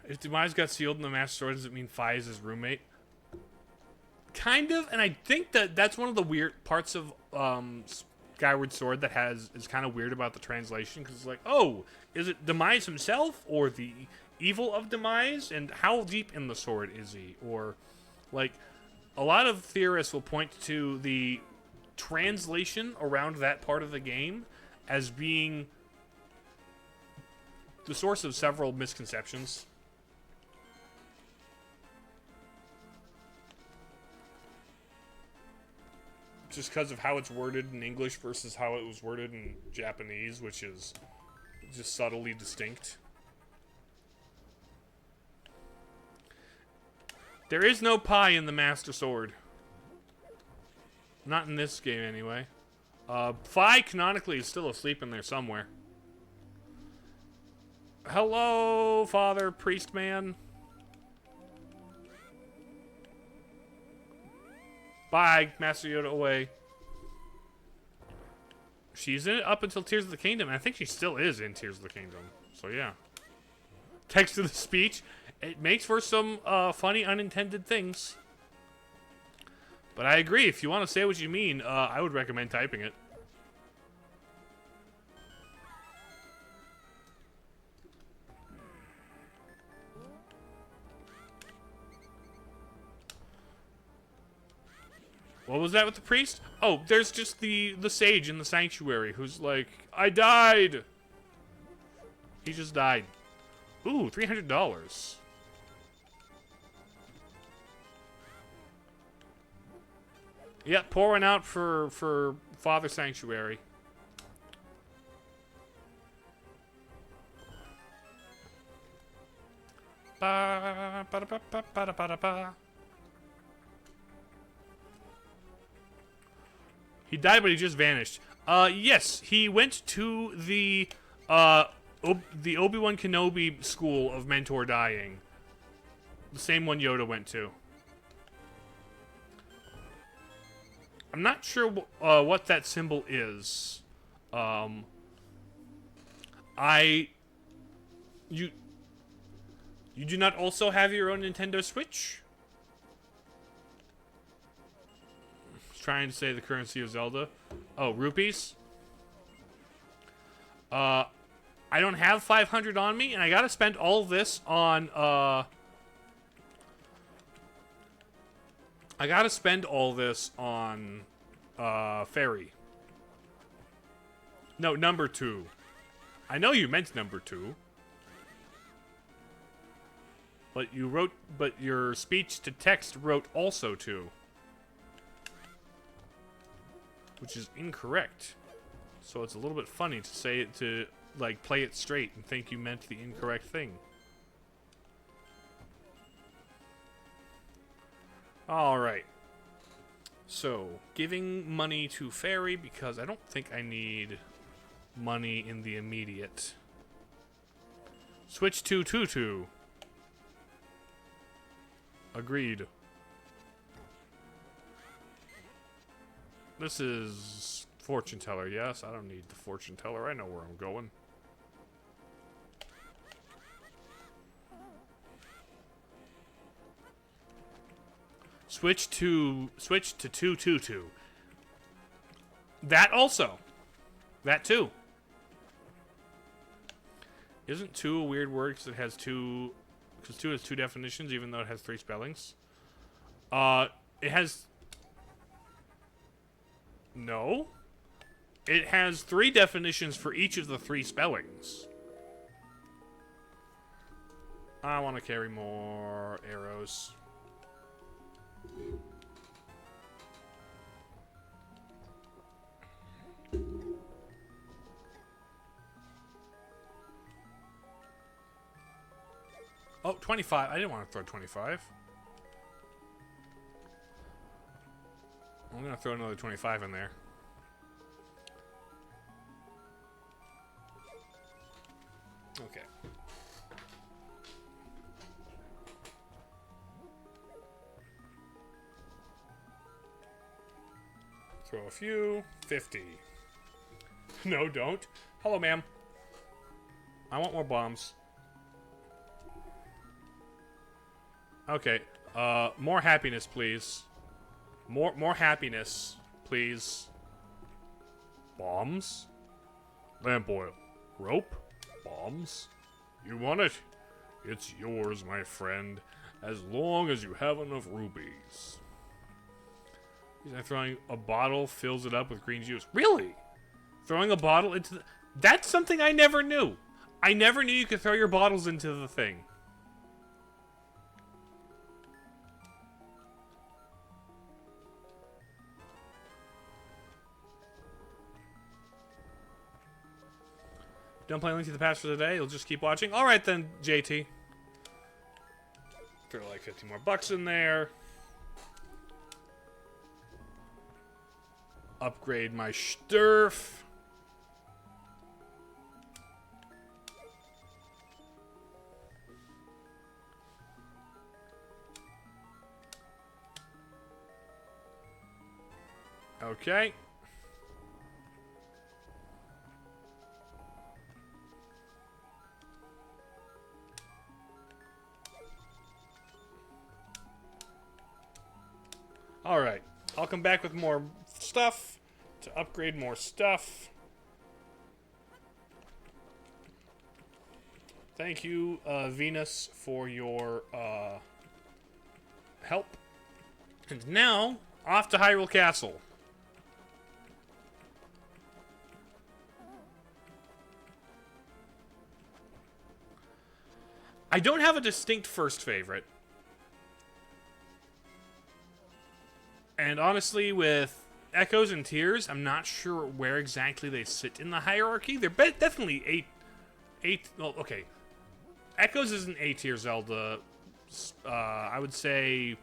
If Demise got sealed in the Master Sword, does it mean Fi is his roommate? Kind of, and I think that's one of the weird parts of Skyward Sword that is kind of weird about the translation, because it's like, oh, is it Demise himself or the evil of Demise, and how deep in the sword is he? Or, like, a lot of theorists will point to the translation around that part of the game as being the source of several misconceptions. Just because of how it's worded in English versus how it was worded in Japanese, which is just subtly distinct. There is no pie in the Master Sword. Not in this game, anyway. Fi canonically is still asleep in there somewhere. Hello, Father Priest Man. Bye, Master Yoda away. She's in it up until Tears of the Kingdom, and I think she still is in Tears of the Kingdom. So yeah. Text to the speech. It makes for some funny unintended things. But I agree, if you want to say what you mean, I would recommend typing it. What was that with the priest? Oh, there's just the sage in the sanctuary who's like, I died. He just died. Ooh, $300. Yeah, pour one out for Father Sanctuary. Ba, ba, ba, ba, ba, ba, ba. He died, but he just vanished. Yes, he went to the Obi-Wan Kenobi school of mentor dying. The same one Yoda went to. I'm not sure what that symbol is. You do not also have your own Nintendo Switch? Trying to say the currency of Zelda. Oh, rupees? I don't have 500 on me, and I gotta spend all this on, I gotta spend all this on, Fairy. No, number 2. I know you meant number 2. But you wrote, but your speech to text wrote also 2. Which is incorrect. So it's a little bit funny to say it, to, like, play it straight and think you meant the incorrect thing. Alright. So, giving money to Fairy because I don't think I need money in the immediate. Switch to Tutu. Agreed. This is fortune teller, yes. I don't need the fortune teller. I know where I'm going. Switch to 222. That also. That too. Isn't 2 a weird word because it has 2? Because 2 has 2 definitions, even though it has 3 spellings. It has. No. It has 3 definitions for each of the 3 spellings. I want to carry more arrows. Oh, 25. I didn't want to throw 25. I'm going to throw another 25 in there. Okay. Throw a few. 50. No, don't. Hello, ma'am. I want more bombs. Okay. More happiness, please. More happiness, please. Bombs? Lamp oil. Rope? Bombs? You want it? It's yours, my friend, as long as you have enough rubies. He's throwing a bottle, fills it up with green juice. Really? Throwing a bottle into the... That's something I never knew. I never knew you could throw your bottles into the thing. Don't play Link to the Past for the day. You'll just keep watching. All right then, JT. Throw like 50 more bucks in there. Upgrade my Sturf. Okay. Alright, I'll come back with more stuff to upgrade more stuff. Thank you, Venus, for your help. And now, Off to Hyrule Castle. I don't have a distinct first favorite. And honestly, with Echoes and Tears, I'm not sure where exactly they sit in the hierarchy. They're definitely eight. Well, okay. Echoes is an A-tier Zelda. I would say.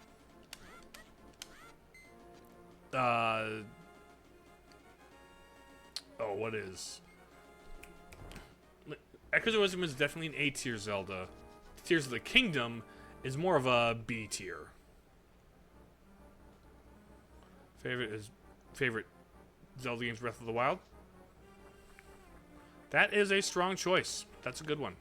What is? Echoes of Wisdom is definitely an A-tier Zelda. Tears of the Kingdom is more of a B-tier. Favorite Zelda games, Breath of the Wild. That is a strong choice. That's a good one.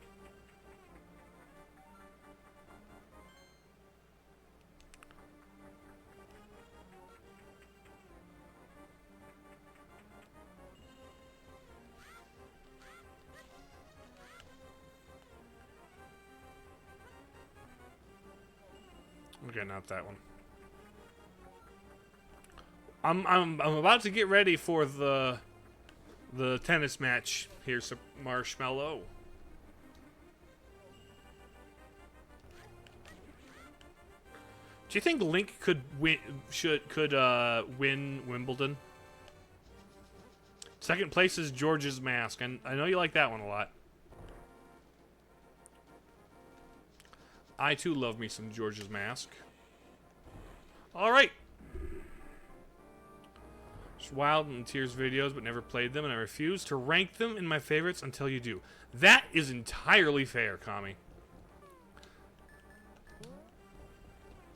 Okay, not that one. I'm about to get ready for the tennis match. Here's a marshmallow. Do you think Link could win Wimbledon? Second place is George's Mask, and I know you like that one a lot. I too love me some George's Mask. All right. Wild and Tears videos, but never played them, and I refuse to rank them in my favorites until you do. That is entirely fair, Kami.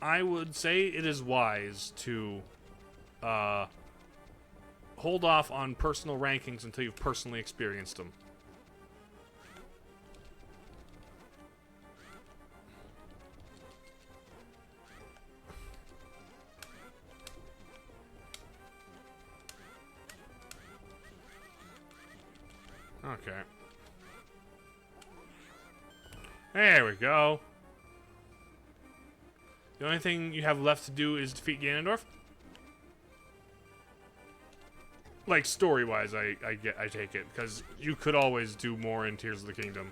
I would say it is wise to hold off on personal rankings until you've personally experienced them. Okay. There we go. The only thing you have left to do is defeat Ganondorf? Like, story-wise, I take it. Because you could always do more in Tears of the Kingdom.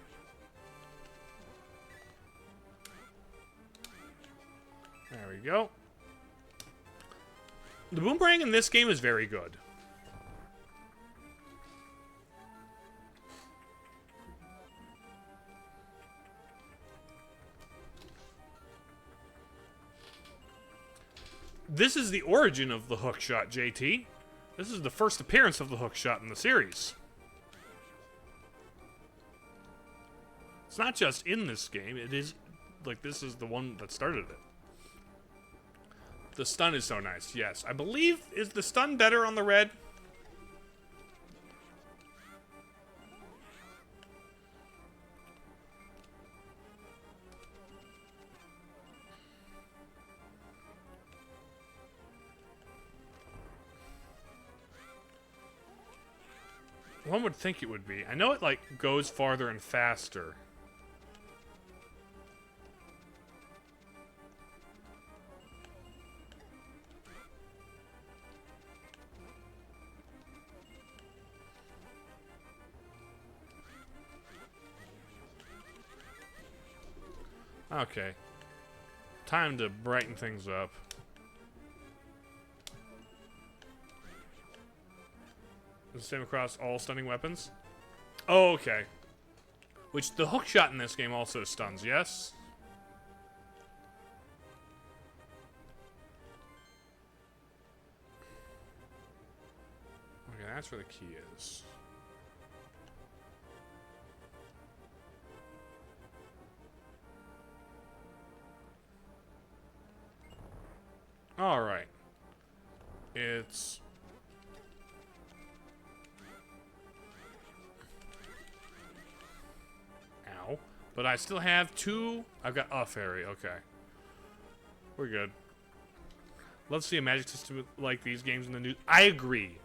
There we go. The boomerang in this game is very good. This is the origin of the hookshot, JT. This is the first appearance of the hookshot in the series. It's not just in this game, it is, like, this is the one that started it. The stun is so nice, yes. I believe, is the stun better on the red? One would think it would be. I know it, like, goes farther and faster. Okay. Time to brighten things up. The same across all stunning weapons? Oh, okay. Which the hookshot in this game also stuns, yes? Okay, that's where the key is. Alright. It's... Ow. But I still have two... I've got a fairy, okay. We're good. Let's see a magic system like these games in the news. I agree.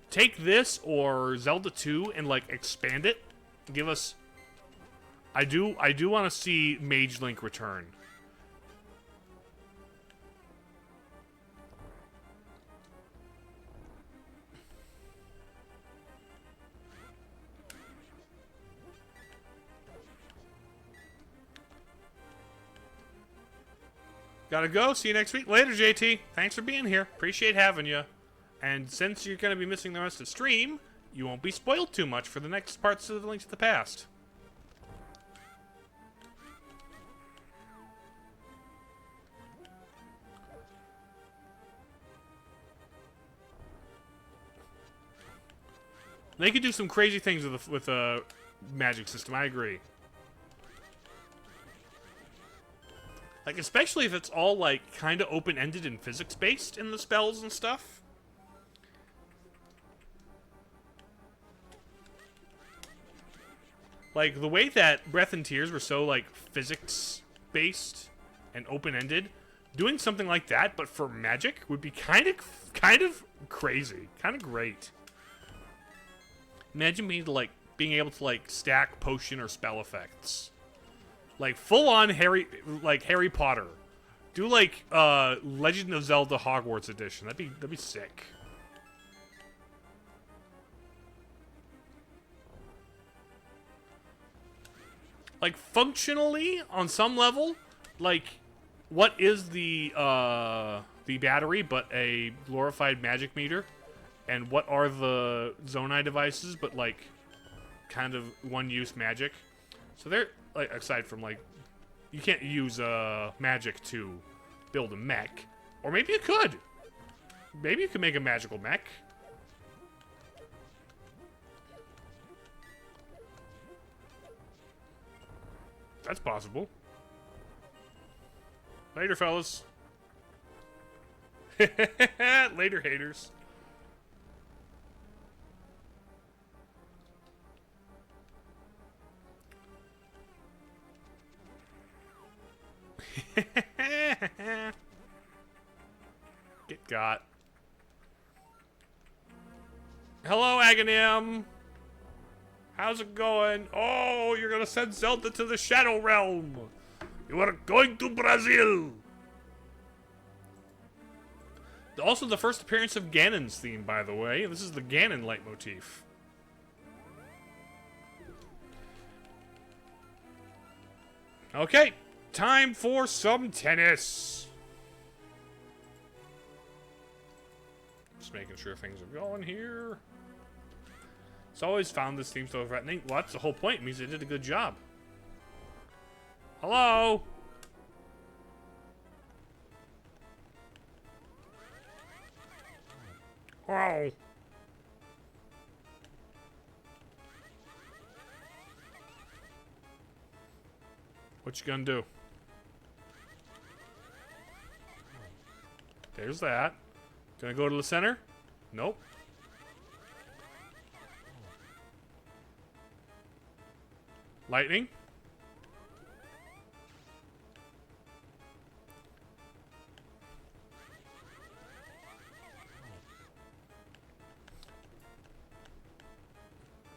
Take this or Zelda 2 and, like, expand it. Give us... I do want to see Mage Link return. Gotta go. See you next week. Later, JT. Thanks for being here. Appreciate having you. And since you're going to be missing the rest of the stream, you won't be spoiled too much for the next parts of the Link to the Past. They could do some crazy things with a magic system, I agree. Like, especially if it's all, like, kind of open-ended and physics-based in the spells and stuff. Like, the way that Breath and Tears were so, like, physics-based and open-ended, doing something like that, but for magic, would be kind of crazy. Kind of great. Imagine being able to, like, stack potion or spell effects. Like, full-on Harry Potter. Do, like, Legend of Zelda Hogwarts edition. That'd be sick. Like, functionally, on some level, like, what is the battery but a glorified magic meter? And what are the Zonai devices but, like, kind of one-use magic? So they're, like, aside from, like, you can't use magic to build a mech. Or maybe you could. Maybe you could make a magical mech. That's possible. Later, fellas. Later, haters. Get got. Hello, Aghanim. How's it going? Oh, you're gonna send Zelda to the Shadow Realm. You are going to Brazil. Also, the first appearance of Ganon's theme, by the way. This is the Ganon leitmotif. Okay, time for some tennis. Just making sure things are going here. It's always found this theme so threatening. Well, that's the whole point. It means they did a good job. Hello? Oh. What you gonna do? There's that. Gonna go to the center? Nope. Lightning?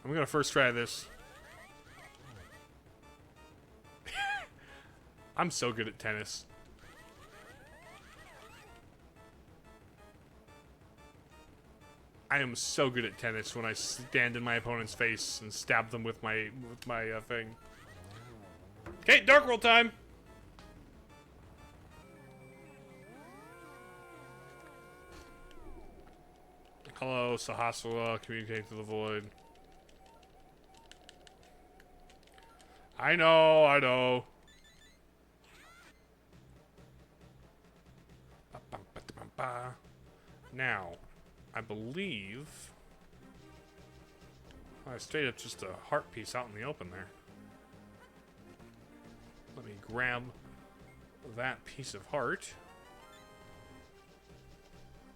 I'm gonna first try this. I'm so good at tennis. I am so good at tennis when I stand in my opponent's face and stab them with my thing. Okay, Dark World time. Hello, Sahasura. Communicate to the void. I know, I know. Now, I believe I straight up just a heart piece out in the open there. Let me grab that piece of heart.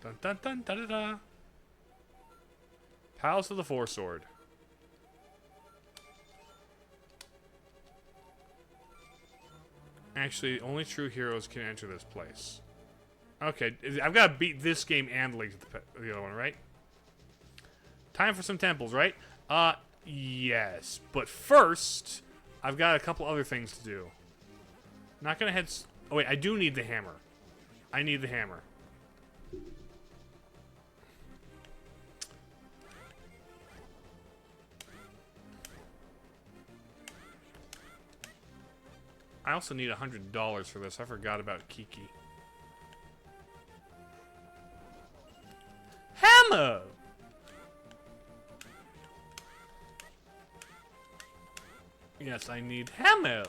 Dun dun dun da da da. Palace of the Four Sword. Actually, only true heroes can enter this place. Okay, I've got to beat this game and Link to the other one, right? Time for some temples, right? Yes. But first, I've got a couple other things to do. Not gonna head... Oh, wait, I do need the hammer. I need the hammer. I also need $100 for this. I forgot about Kiki. hammer! Yes, I need hammer!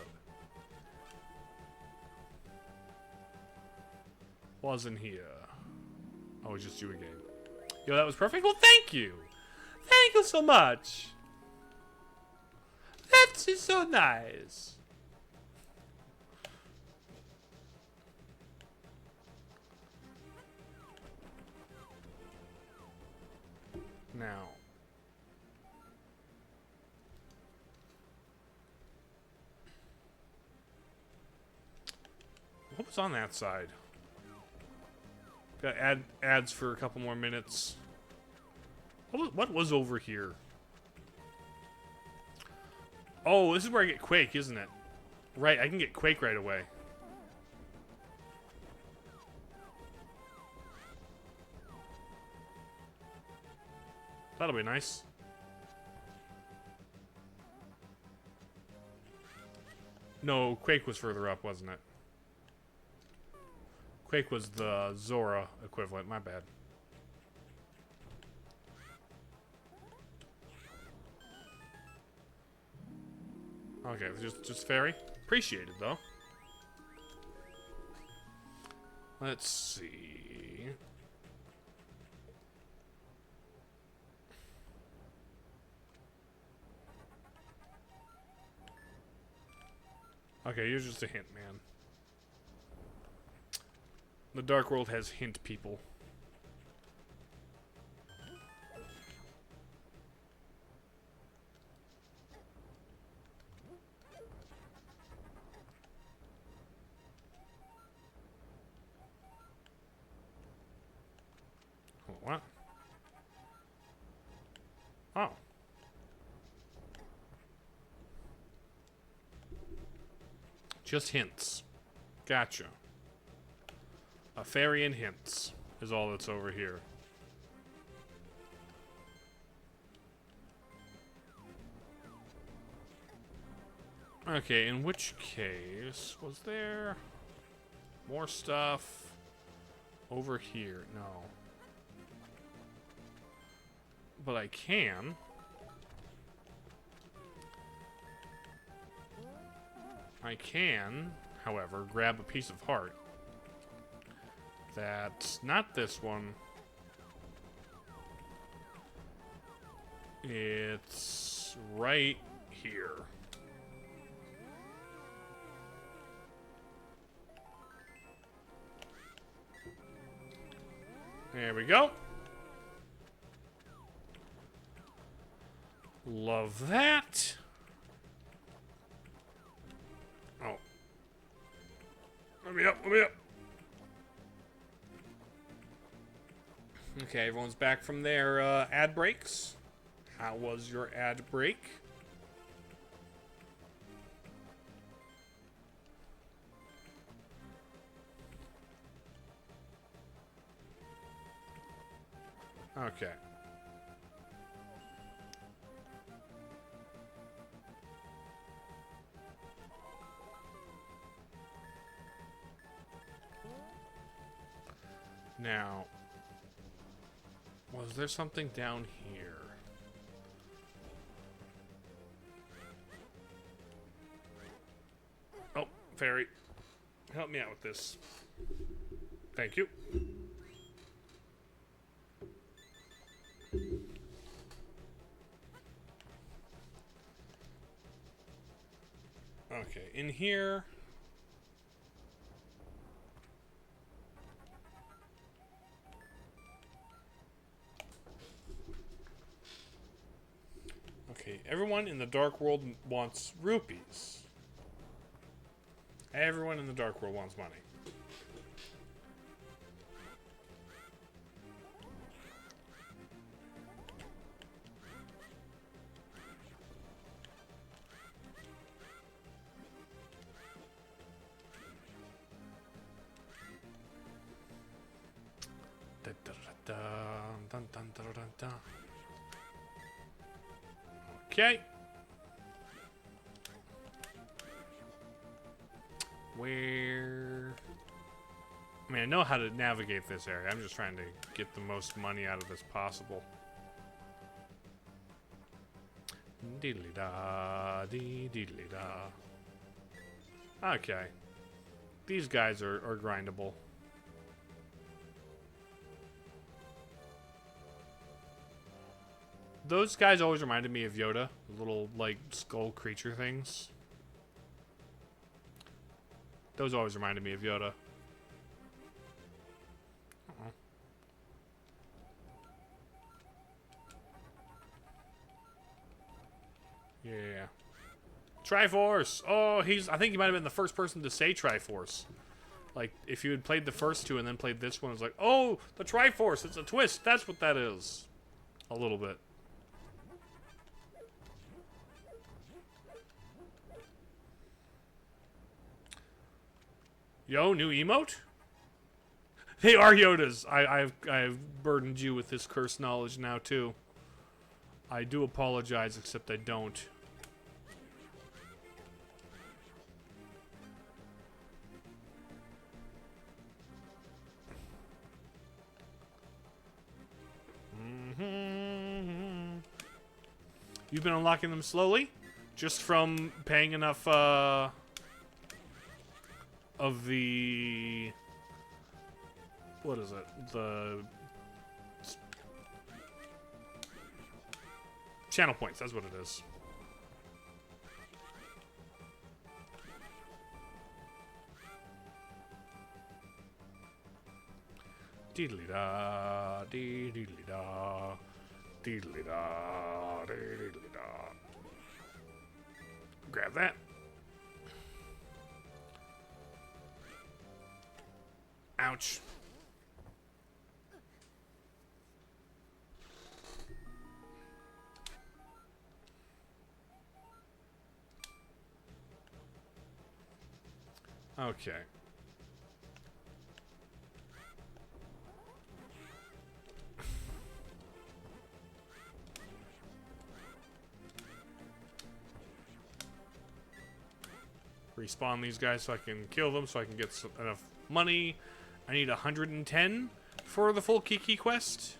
Wasn't here. Oh, it's just you again. Yo, that was perfect. Well, thank you! Thank you so much! That is so nice! Now. What was on that side? Got ads for a couple more minutes. What was over here? Oh, this is where I get Quake, isn't it? Right, I can get Quake right away. That'll be nice. No, Quake was further up, wasn't it? Quake was the Zora equivalent, my bad. Okay, just fairy. Appreciated, though. Let's see. Okay, you're just a hint, man. The Dark World has hint people. What? Oh. Just hints. Gotcha. A fairy and hints is all that's over here. Okay, in which case was there more stuff over here? No. But I can. However, grab a piece of heart. That's not this one. It's right here. There we go. Love that. Oh. Let me up, let me up. Okay, everyone's back from their ad breaks. How was your ad break? Okay. Now, was there something down here? Oh, fairy. Help me out with this. Thank you. Okay, in here. Okay, everyone in the Dark World wants rupees. Everyone in the Dark World wants money. Okay. Where? I mean, I know how to navigate this area. I'm just trying to get the most money out of this possible. Diddly da, dee diddly da. Okay. These guys are grindable. Those guys always reminded me of Yoda. The little, like, skull creature things. Those always reminded me of Yoda. Yeah. Triforce! Oh, I think he might have been the first person to say Triforce. Like, if you had played the first two and then played this one, it's like, oh, the Triforce, it's a twist. That's what that is. A little bit. Yo, new emote? They are Yodas. I've burdened you with this cursed knowledge now, too. I do apologize, except I don't. You've been unlocking them slowly? Just from paying enough, of the... What is it? The... Channel points, that's what it is. Deedly da, deedly da, deedly da, deedly da. Grab that. Ouch. Okay. Respawn these guys so I can kill them, so I can get enough money. I need 110 for the full Kiki quest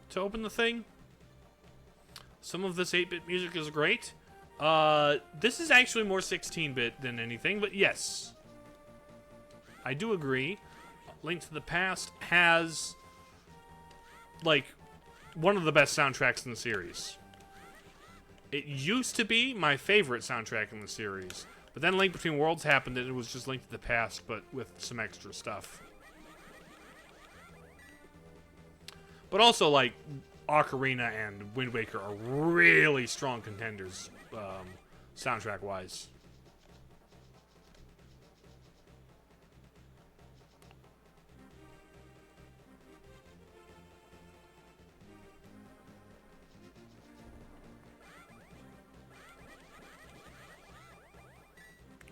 to open the thing. Some of this 8-bit music is great. This is actually more 16-bit than anything, but yes. I do agree. Link to the Past has, like, one of the best soundtracks in the series. It used to be my favorite soundtrack in the series, but then Link Between Worlds happened and it was just Link to the Past, but with some extra stuff. But also, like, Ocarina and Wind Waker are really strong contenders, soundtrack-wise.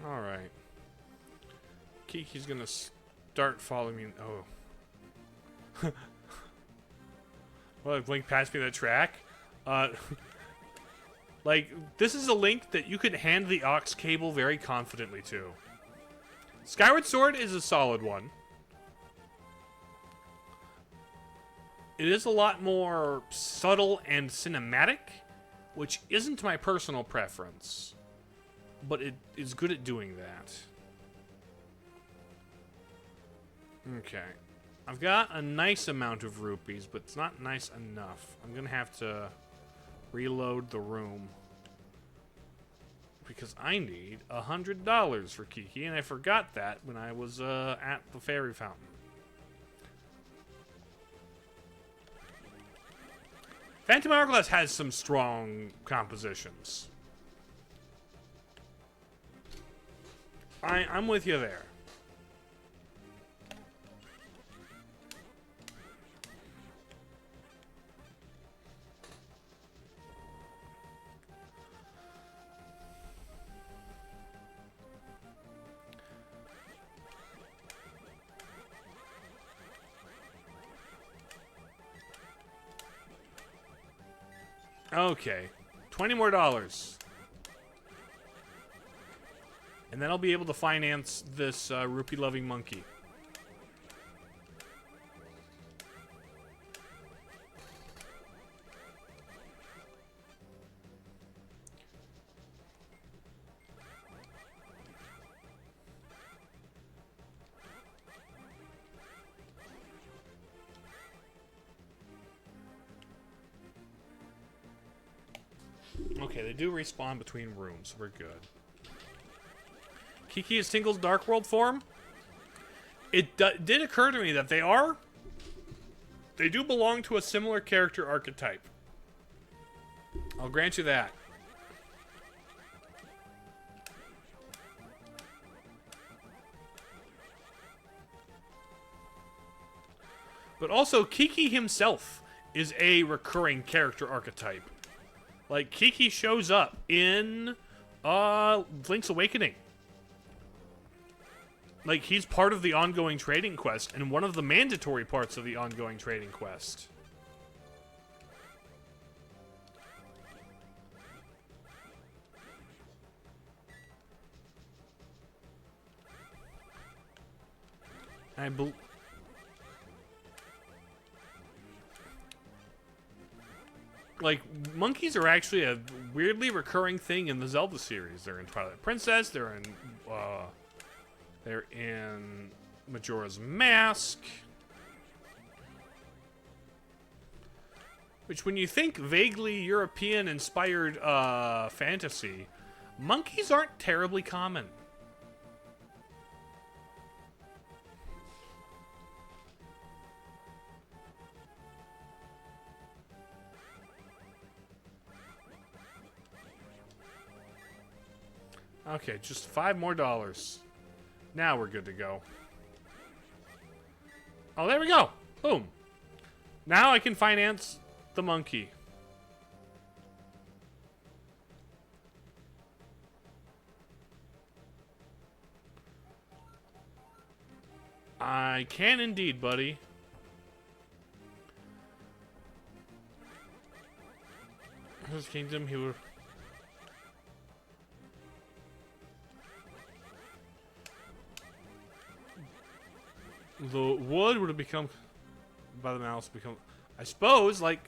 Alright. Kiki's gonna start following me. Oh. Well, Link passed me that track. Like, this is a Link that you could hand the aux cable very confidently to. Skyward Sword is a solid one. It is a lot more subtle and cinematic, which isn't my personal preference. But it is good at doing that. Okay. I've got a nice amount of rupees, but it's not nice enough. I'm gonna have to reload the room. Because I need $100 for Kiki, and I forgot that when I was at the fairy fountain. Phantom Hourglass has some strong compositions. I'm with you there. Okay. $20 more. And then I'll be able to finance this rupee-loving monkey. Okay, they do respawn between rooms. We're good. Kiki is Tingle's Dark World form? It did occur to me that they do belong to a similar character archetype. I'll grant you that. But also, Kiki himself is a recurring character archetype. Like, Kiki shows up in Link's Awakening. Like, he's part of the ongoing trading quest, and one of the mandatory parts of the ongoing trading quest. Like, monkeys are actually a weirdly recurring thing in the Zelda series. They're in Twilight Princess, they're in Majora's Mask. Which, when you think vaguely European-inspired fantasy, monkeys aren't terribly common. Okay, just $5 more. Now we're good to go. Oh, there we go. Boom. Now I can finance the monkey. I can indeed, buddy. His kingdom, he would... The wood would have become, by the mouse, become, I suppose, like,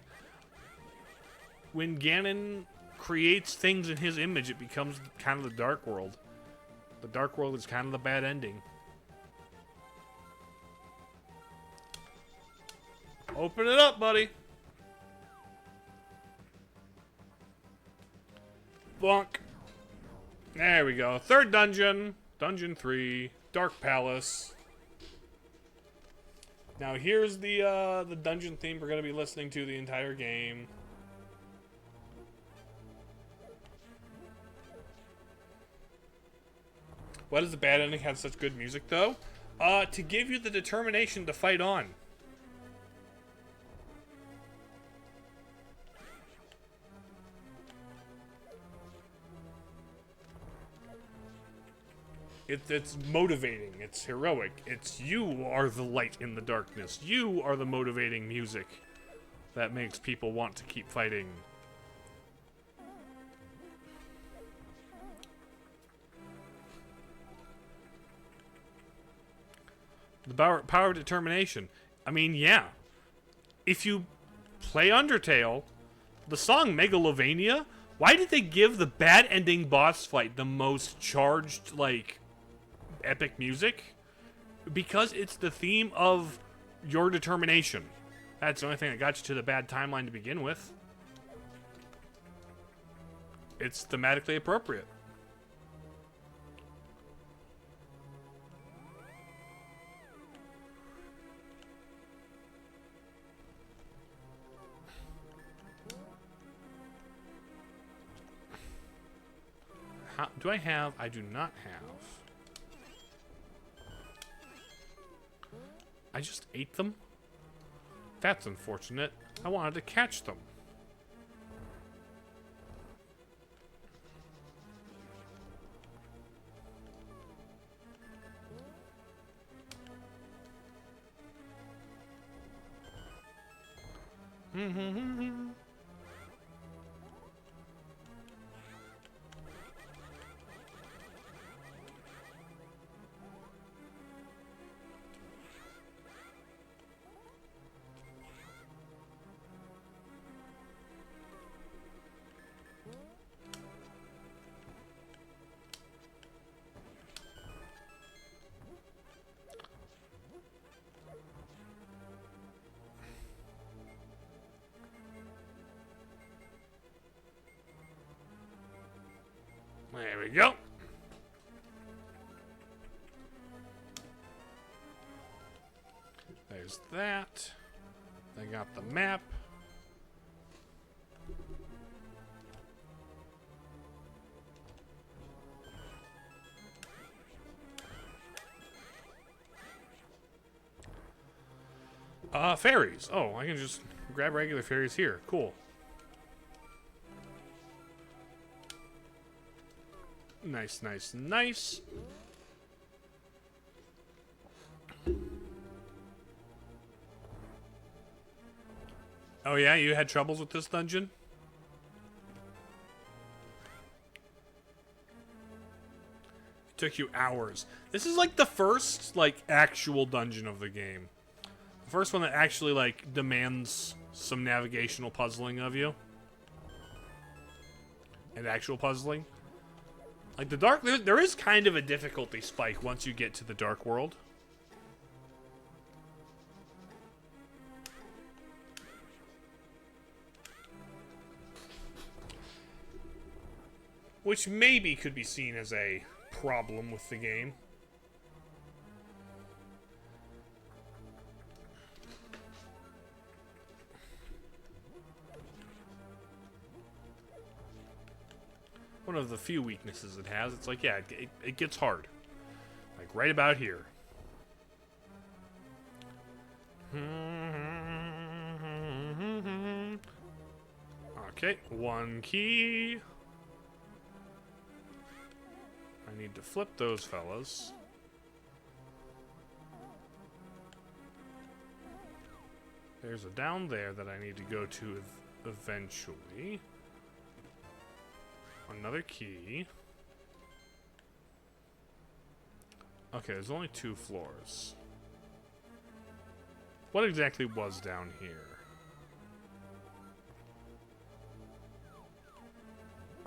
when Ganon creates things in his image, it becomes kind of the Dark World. The Dark World is kind of the bad ending. Open it up, buddy. Bonk. There we go. Third dungeon. Dungeon 3. Dark Palace. Now here's the dungeon theme we're going to be listening to the entire game. Why does the bad ending have such good music, though? To give you the determination to fight on. It's motivating. It's heroic. It's you are the light in the darkness. You are the motivating music that makes people want to keep fighting. The power of determination. I mean, yeah. If you play Undertale, the song Megalovania, why did they give the bad ending boss fight the most charged, like, epic music? Because it's the theme of your determination. That's the only thing that got you to the bad timeline to begin with. It's thematically appropriate. How, do I have? I do not have. I just ate them? That's unfortunate. I wanted to catch them. There we go. There's that. I got the map. Fairies. Oh, I can just grab regular fairies here. Cool. Nice, nice, nice. Oh yeah, you had troubles with this dungeon? It took you hours. This is like the first, like, actual dungeon of the game. The first one that actually, like, demands some navigational puzzling of you. And actual puzzling. Like, the dark... There is kind of a difficulty spike once you get to the dark world. Which maybe could be seen as a problem with the game. One of the few weaknesses it has. It's like, yeah, it gets hard. Like, right about here. Okay, one key. I need to flip those fellas. There's a down there that I need to go to eventually. Another key. Okay, there's only 2 floors. What exactly was down here?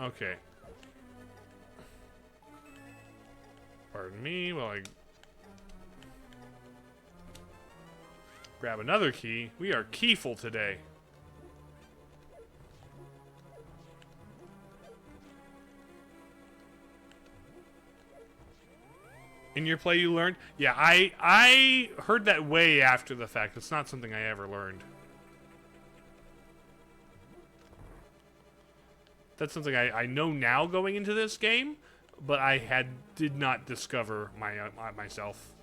Okay. Pardon me while I grab another key. We are keyful today. In your play you learned? Yeah, I heard that way after the fact. It's not something I ever learned. That's something I know now going into this game, but I did not discover myself.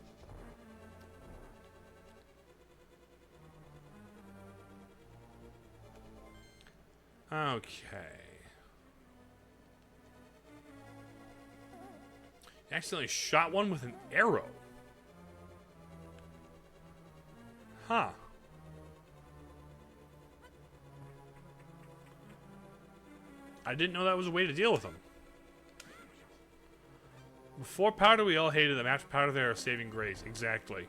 Okay. Accidentally shot one with an arrow. Huh. I didn't know that was a way to deal with them. Before powder, we all hated them. After powder, they're a saving grace. Exactly.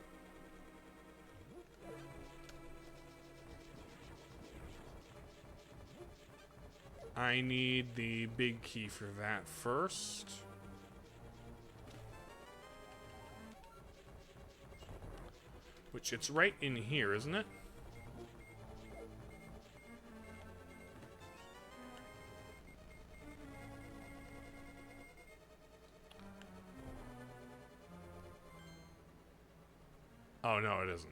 I need the big key for that first. Which it's right in here, isn't it? Oh, no, it isn't.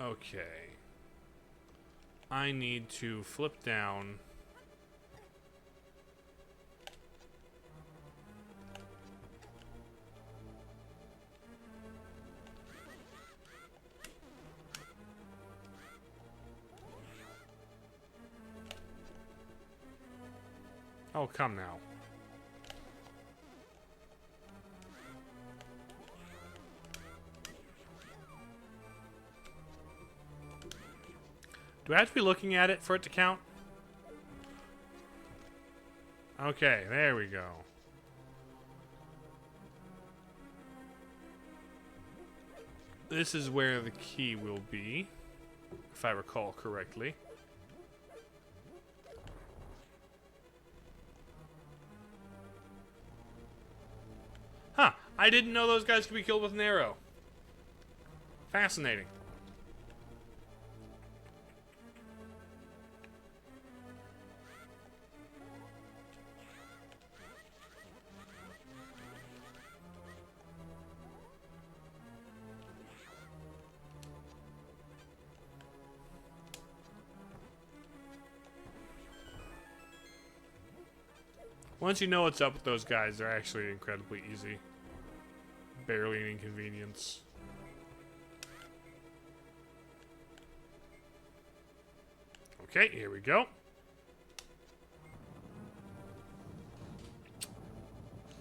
Okay. I need to flip down. Oh, come now. Do I have to be looking at it for it to count? Okay, there we go. This is where the key will be, if I recall correctly. Huh. I didn't know those guys could be killed with an arrow. Fascinating. Once you know what's up with those guys, they're actually incredibly easy. Barely an inconvenience. Okay, here we go.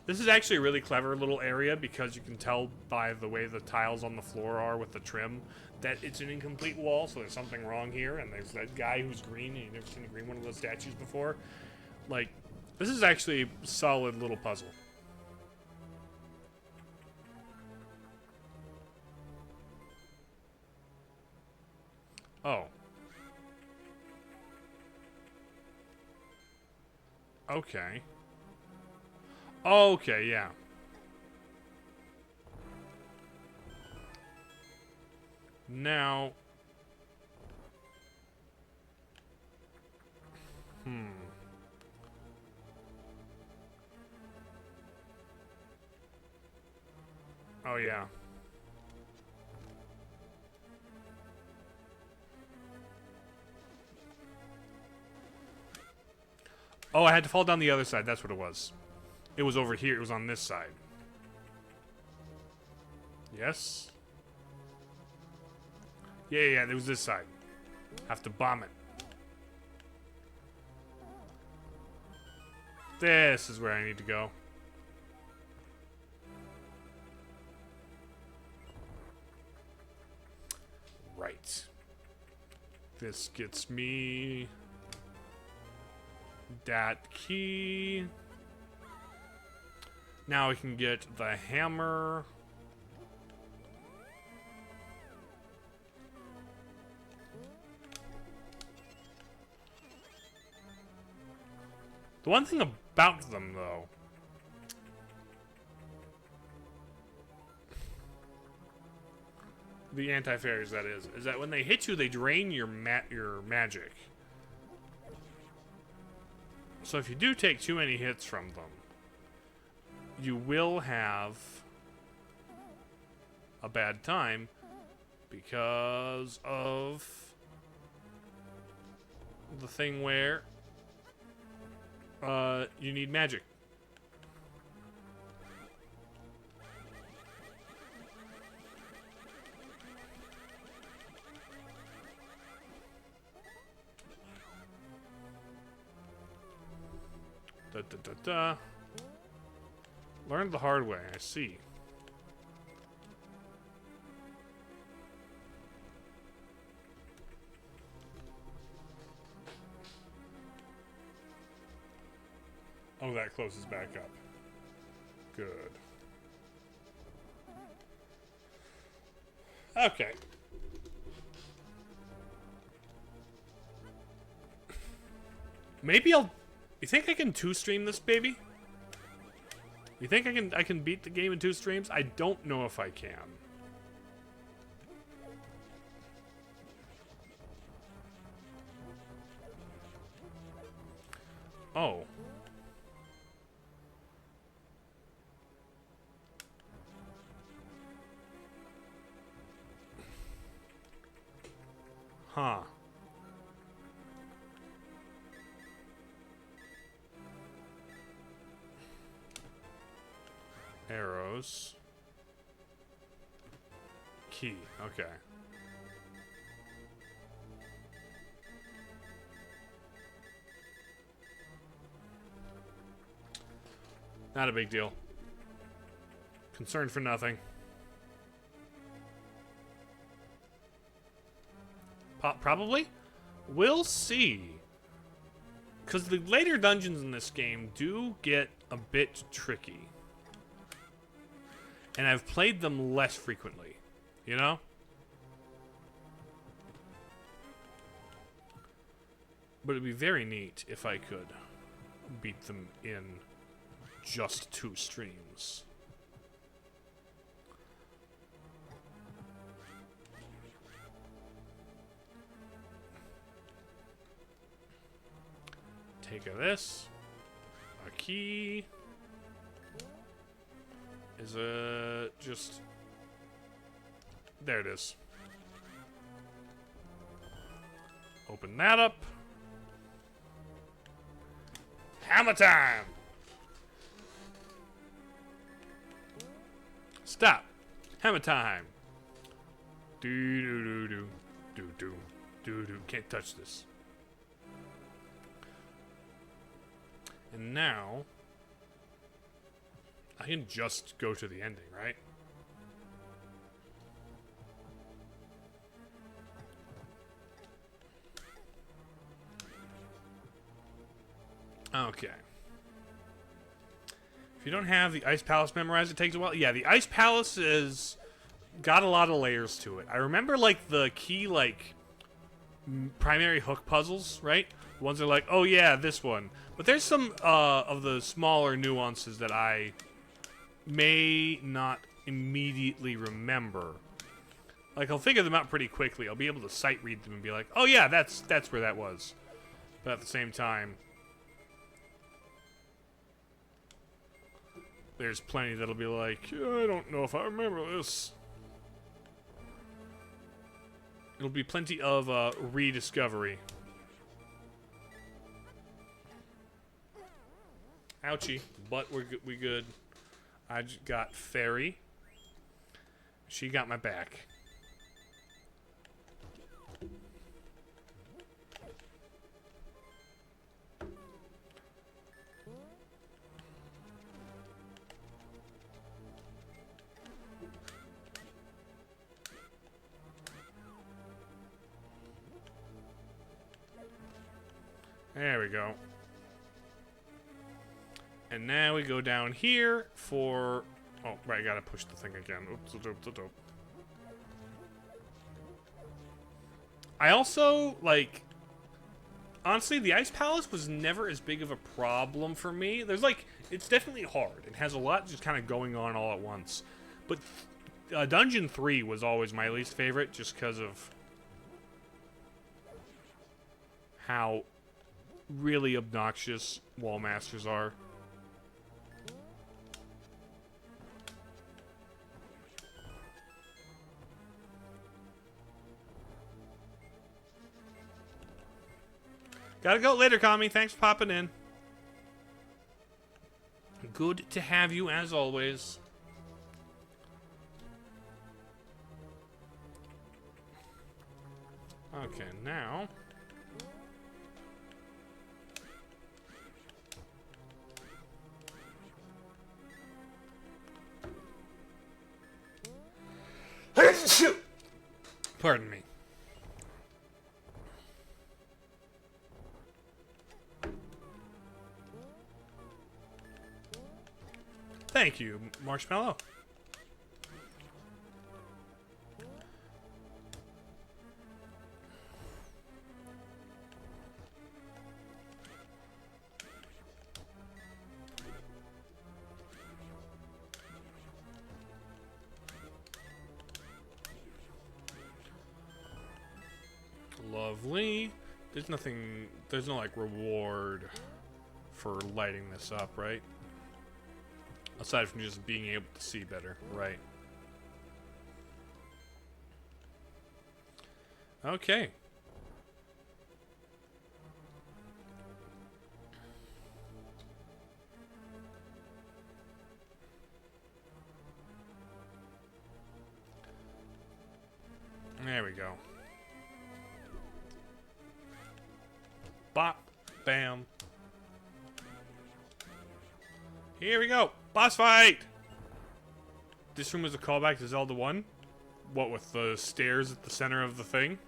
This is actually a really clever little area because you can tell by the way the tiles on the floor are with the trim that it's an incomplete wall, so there's something wrong here, and there's that guy who's green, and you've never seen a green one of those statues before. Like, this is actually a solid little puzzle. Oh. Okay. Okay, yeah. Now... Oh, yeah. Oh, I had to fall down the other side. That's what it was. It was over here. It was on this side. Yes? Yeah, it was this side. Have to bomb it. This is where I need to go. Right. This gets me that key. Now we can get the hammer. The one thing about them, though, the anti-fairies, that is that when they hit you, they drain your magic. So if you do take too many hits from them, you will have a bad time because of the thing where you need magic. Learned the hard way, I see. Oh, that closes back up. Good. Okay. Maybe I'll... You think I can two-stream this baby? You think I can beat the game in 2 streams? I don't know if I can. Oh. Huh. Arrows. Key. Okay. Not a big deal. Concerned for nothing. Probably? We'll see. Because the later dungeons in this game do get a bit tricky. And I've played them less frequently. You know? But it'd be very neat if I could beat them in just 2 streams. take this. A key. Is just... There it is. Open that up. Hammer time! Stop. Hammer time. Do. Can't touch this. And now I can just go to the ending, right? Okay. If you don't have the Ice Palace memorized, it takes a while. Yeah, the Ice Palace is got a lot of layers to it. I remember like the key like primary hook puzzles, right? The ones that are like, oh yeah, this one. But there's some of the smaller nuances that I may not immediately remember. Like I'll figure them out pretty quickly. I'll be able to sight read them and be like, oh yeah, that's where that was. But at the same time, there's plenty that'll be like, I don't know if I remember this. It'll be plenty of rediscovery. Ouchie, but we good. I just got Fairy. She got my back. There we go. And now we go down here for... Oh, right, I gotta push the thing again. Oops. I also, like... Honestly, the Ice Palace was never as big of a problem for me. There's, like... It's definitely hard. It has a lot just kind of going on all at once. But Dungeon 3 was always my least favorite just because of how really obnoxious wall masters are. Gotta go later, Kami. Thanks for popping in. Good to have you as always. Okay, now... Pardon me. Thank you, Marshmallow. Lovely. There's nothing, there's no like reward for lighting this up, right? Aside from just being able to see better, right? Okay. There we go. Bop. Bam. Here we go. Boss fight! This room was a callback to Zelda 1? What, with the stairs at the center of the thing?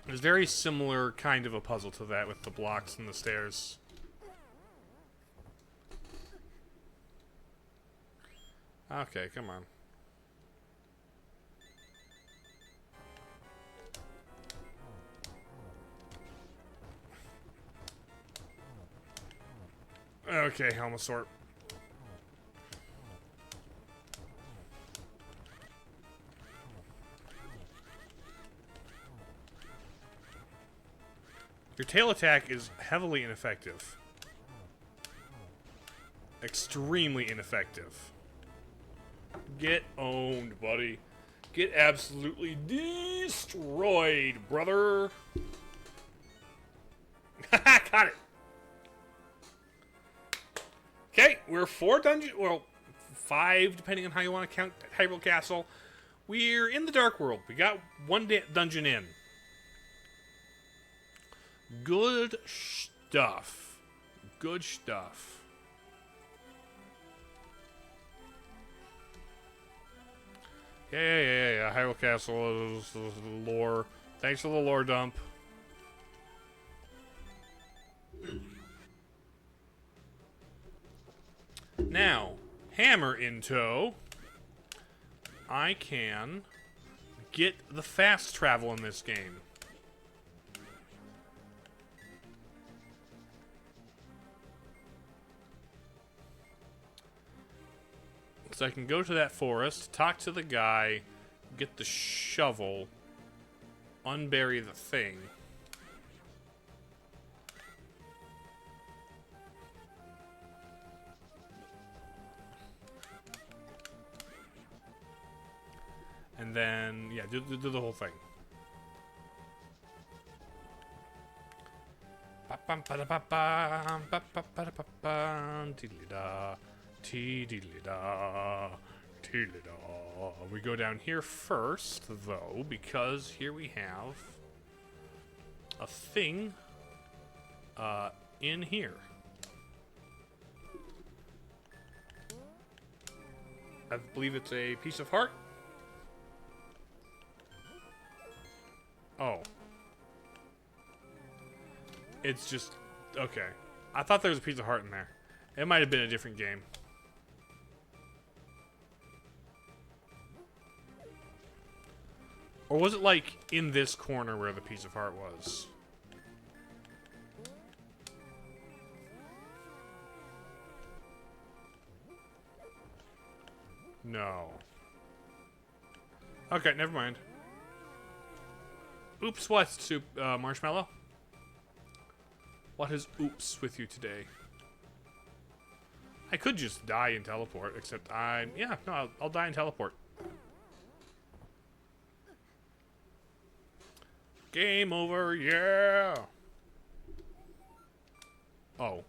There's very similar kind of a puzzle to that with the blocks and the stairs. Okay, come on. Okay, Helmasaur. Your tail attack is heavily ineffective. Extremely ineffective. Get owned, buddy. Get absolutely destroyed, brother. Got it. Okay, we're 4 dungeons. Well, 5, depending on how you want to count Hyrule Castle. We're in the Dark World. We got 1 dungeon in. Good stuff. Good stuff. Yeah. Hyrule Castle is lore. Thanks for the lore dump. Now, hammer in tow, I can get the fast travel in this game. So I can go to that forest, talk to the guy, get the shovel, unbury the thing. And then, yeah, do the whole thing. We go down here first, though, because here we have a thing in here. I believe it's a piece of heart. Oh. It's just... okay. I thought there was a piece of heart in there. It might have been a different game. Or was it, like, in this corner where the piece of heart was? No. Okay, never mind. Oops, what, Soup Marshmallow? What is oops with you today? I could just die and teleport, except yeah, no, I'll die and teleport. Game over, yeah! Oh.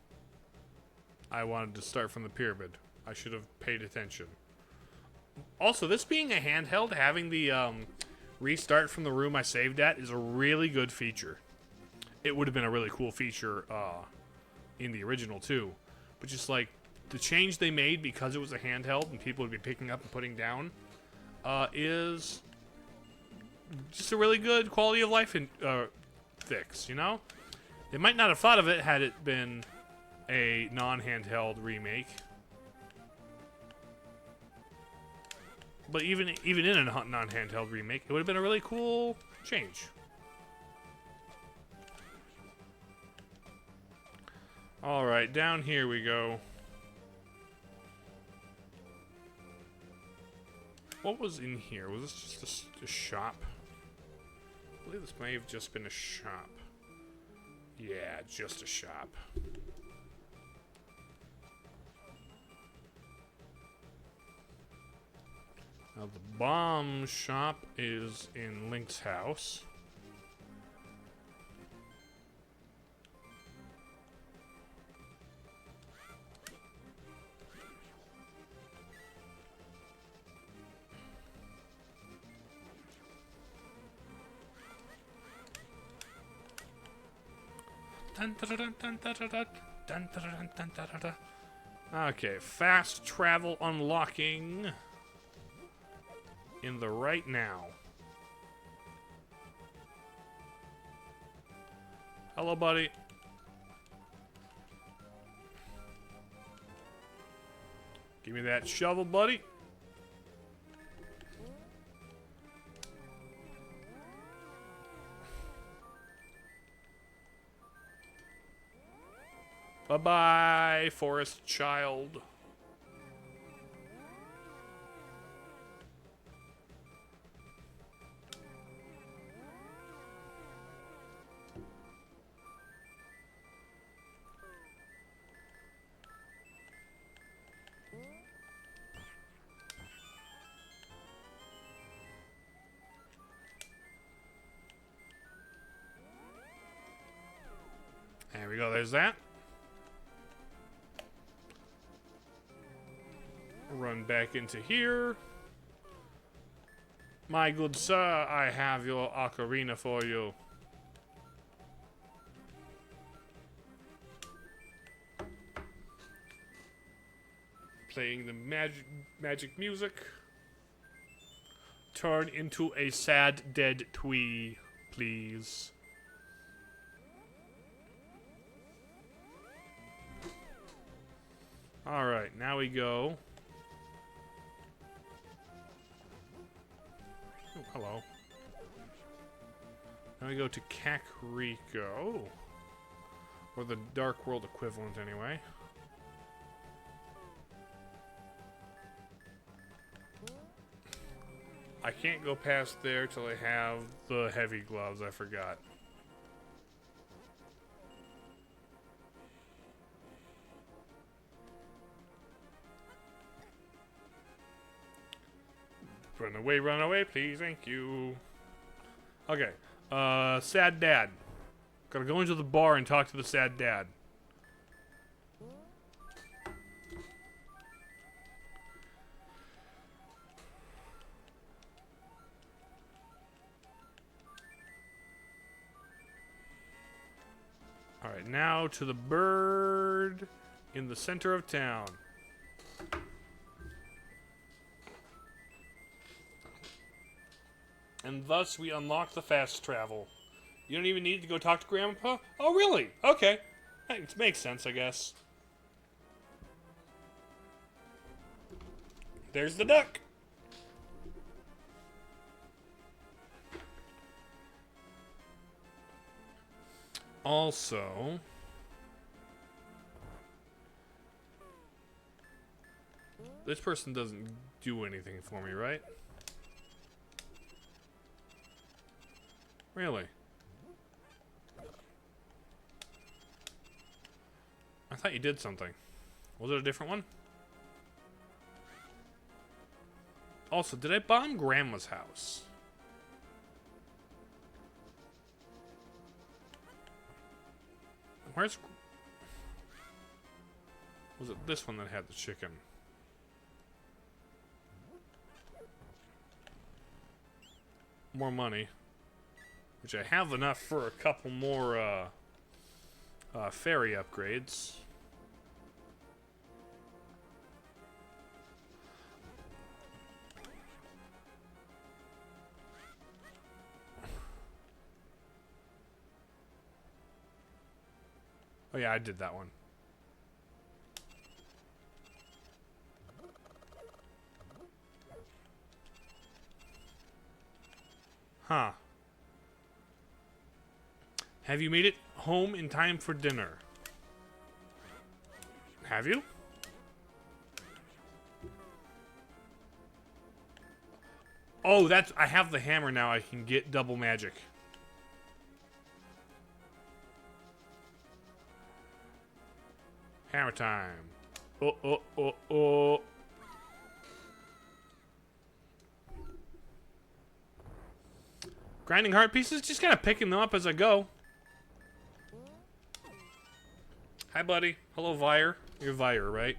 I wanted to start from the pyramid. I should have paid attention. Also, this being a handheld, having the restart from the room I saved at is a really good feature. It would have been a really cool feature in the original too. But just like the change they made because it was a handheld and people would be picking up and putting down is just a really good quality of life fix, you know? They might not have thought of it had it been a non-handheld remake. But even in a non-handheld remake, it would have been a really cool change. Alright, down here we go. What was in here? Was this just a shop? I believe this may have just been a shop. Yeah, just a shop. Now the bomb shop is in Link's house. Okay, fast travel unlocking in the right now. Hello, buddy. Give me that shovel, buddy. Bye-bye, forest child. There we go, there's that. Run back into here. My good sir, I have your ocarina for you. Playing the magic music. Turn into a sad dead twee, please. Alright, now we go. Oh, hello. Now we go to Kakariko. Or the Dark World equivalent, anyway. I can't go past there till I have the heavy gloves, I forgot. Run away, please, thank you. Okay, sad dad. Gotta go into the bar and talk to the sad dad. Alright, now to the bird in the center of town. And thus we unlock the fast travel. You don't even need to go talk to Grandpa? Oh, really? Okay. It makes sense, I guess. There's the duck. Also, this person doesn't do anything for me, right? Really? I thought you did something. Was it a different one? Also, did I bomb Grandma's house? Where's... Was it this one that had the chicken? More money. Which I have enough for a couple more, ferry upgrades. Oh yeah, I did that one. Huh. Have you made it home in time for dinner? Have you? Oh, that's... I have the hammer now. I can get double magic. Hammer time. Oh, oh, oh, oh. Grinding heart pieces? Just kind of picking them up as I go. Hi, buddy. Hello, Vire. You're Vire, right?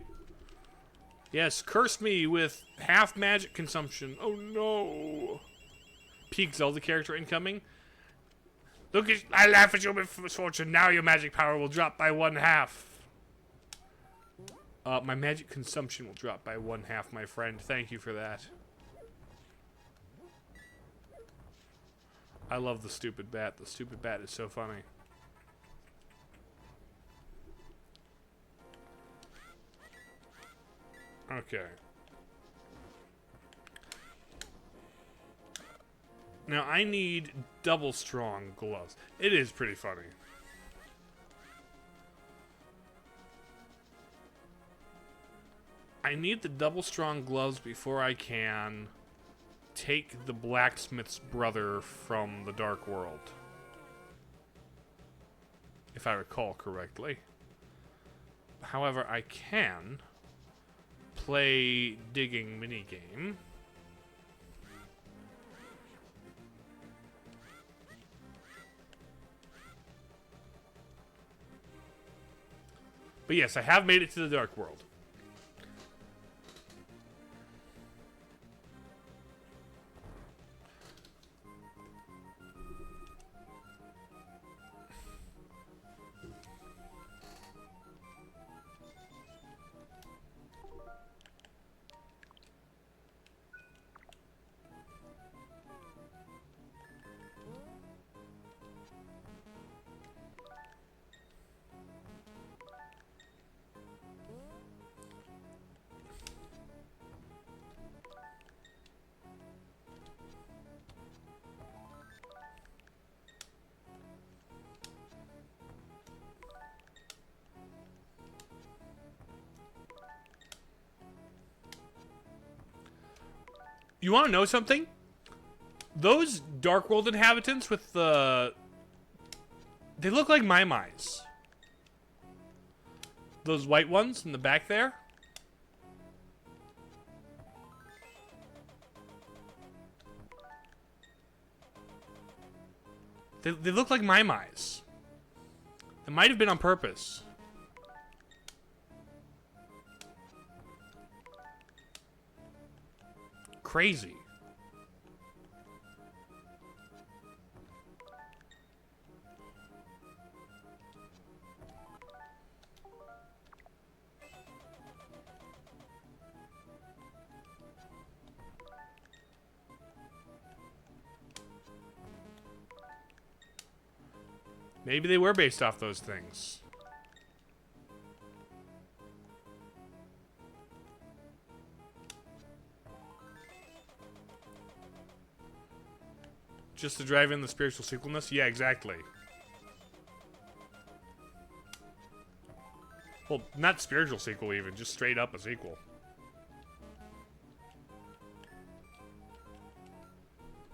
Yes, curse me with half magic consumption. Oh, no. Peak Zelda character incoming. Look, I laugh at your misfortune. Now your magic power will drop by 1/2. My magic consumption will drop by 1/2, my friend. Thank you for that. I love the stupid bat. The stupid bat is so funny. Okay. Now I need double strong gloves. It is pretty funny. I need the double strong gloves before I can take the blacksmith's brother from the Dark World. If I recall correctly. However, I can play digging minigame. But yes, I have made it to the Dark World. You want to know something? Those Dark World inhabitants with the... They look like my mice. Those white ones in the back there. They look like my mice. It might have been on purpose. Crazy. Maybe they were based off those things. Just to drive in the spiritual sequelness? Yeah, exactly. Well, not spiritual sequel even, just straight up a sequel.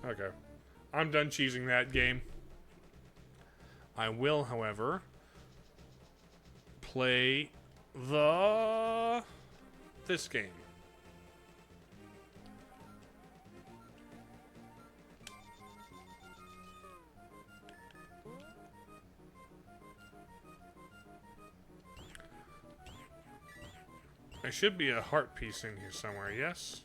Okay. I'm done cheesing that game. I will, however, play this game. There should be a heart piece in here somewhere, yes?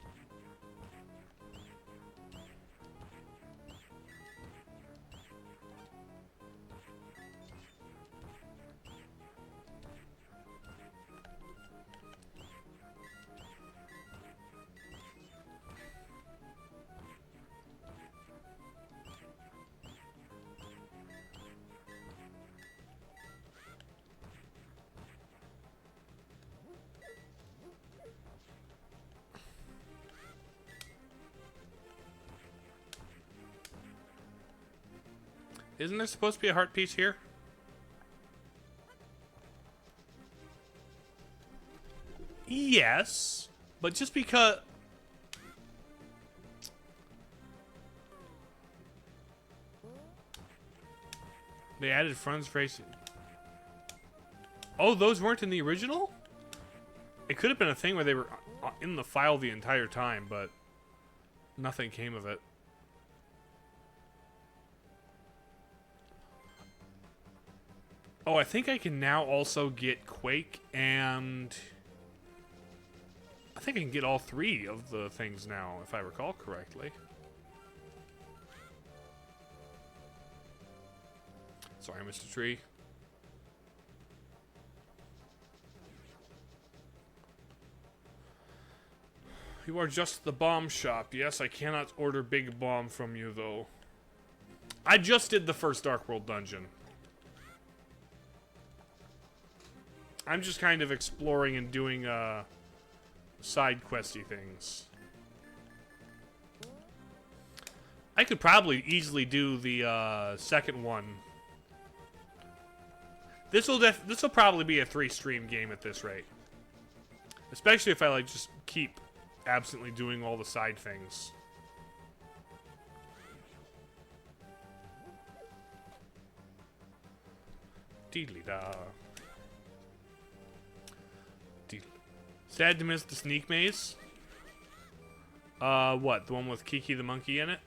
Isn't there supposed to be a heart piece here? Yes, but just because... They added Franz Racing. Oh, those weren't in the original? It could have been a thing where they were in the file the entire time, but nothing came of it. Oh, I think I can now also get Quake and... I think I can get all three of the things now, if I recall correctly. Sorry, Mr. Tree. You are just the bomb shop. Yes, I cannot order big bomb from you, though. I just did the first Dark World dungeon. I'm just kind of exploring and doing side questy things. I could probably easily do the second one. This will probably be a 3-stream game at this rate. Especially if I, like, just keep absently doing all the side things. Deedly-da. Sad to miss the sneak maze. What? The one with Kiki the monkey in it?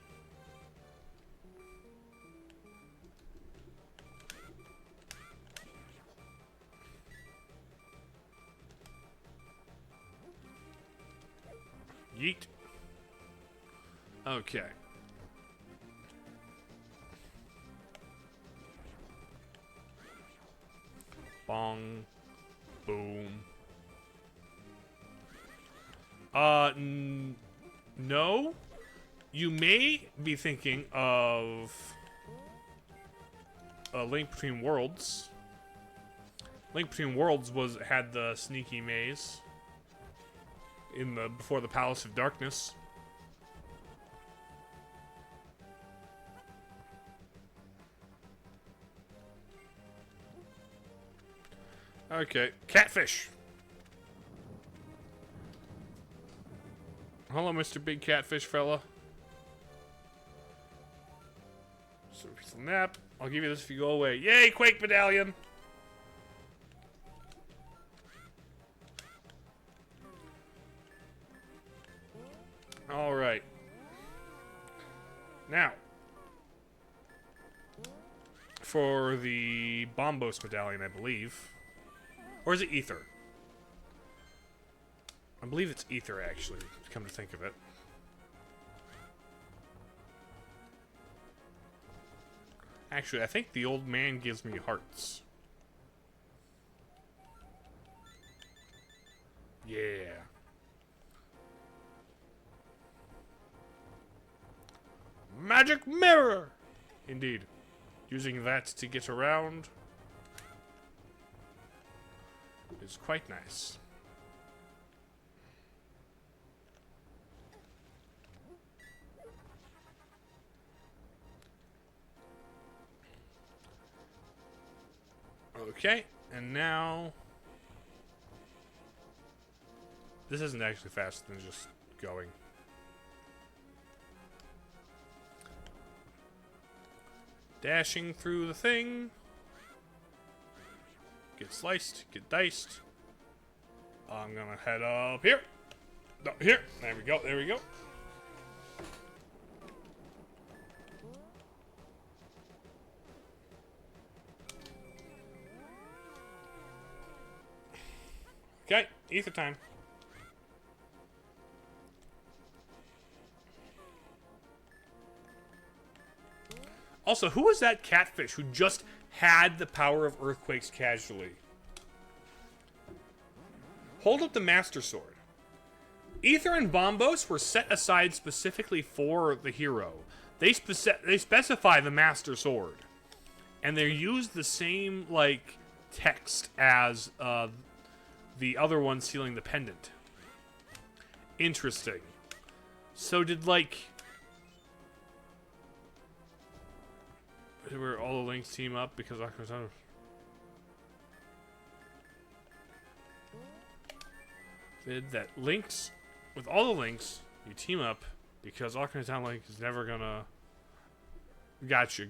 Yeet. Okay. Bong. Boom. No. You may be thinking of a Link Between Worlds. Link Between Worlds had the sneaky maze before the Palace of Darkness. Okay, catfish. Hello, Mr. Big Catfish fella. So piece of nap. I'll give you this if you go away. Yay, Quake Medallion! Alright. Now, for the Bombos Medallion, I believe. Or is it Ether? I believe it's Ether, actually, come to think of it. Actually, I think the old man gives me hearts. Yeah. Magic mirror! Indeed. Using that to get around is quite nice. Okay, and now this isn't actually faster than just going. Dashing through the thing. Get sliced, get diced. I'm gonna head up here. Up here. There we go, there we go. Okay, ether time. Also, who was that catfish who just had the power of earthquakes casually? Hold up the Master Sword. Ether and Bombos were set aside specifically for the hero. They specify the Master Sword. And they use the same, like, text as the other one sealing the pendant. Interesting. So did, like... where all the links team up because did that links with all the links you team up because Ocarina of Time Link is never gonna. Gotcha.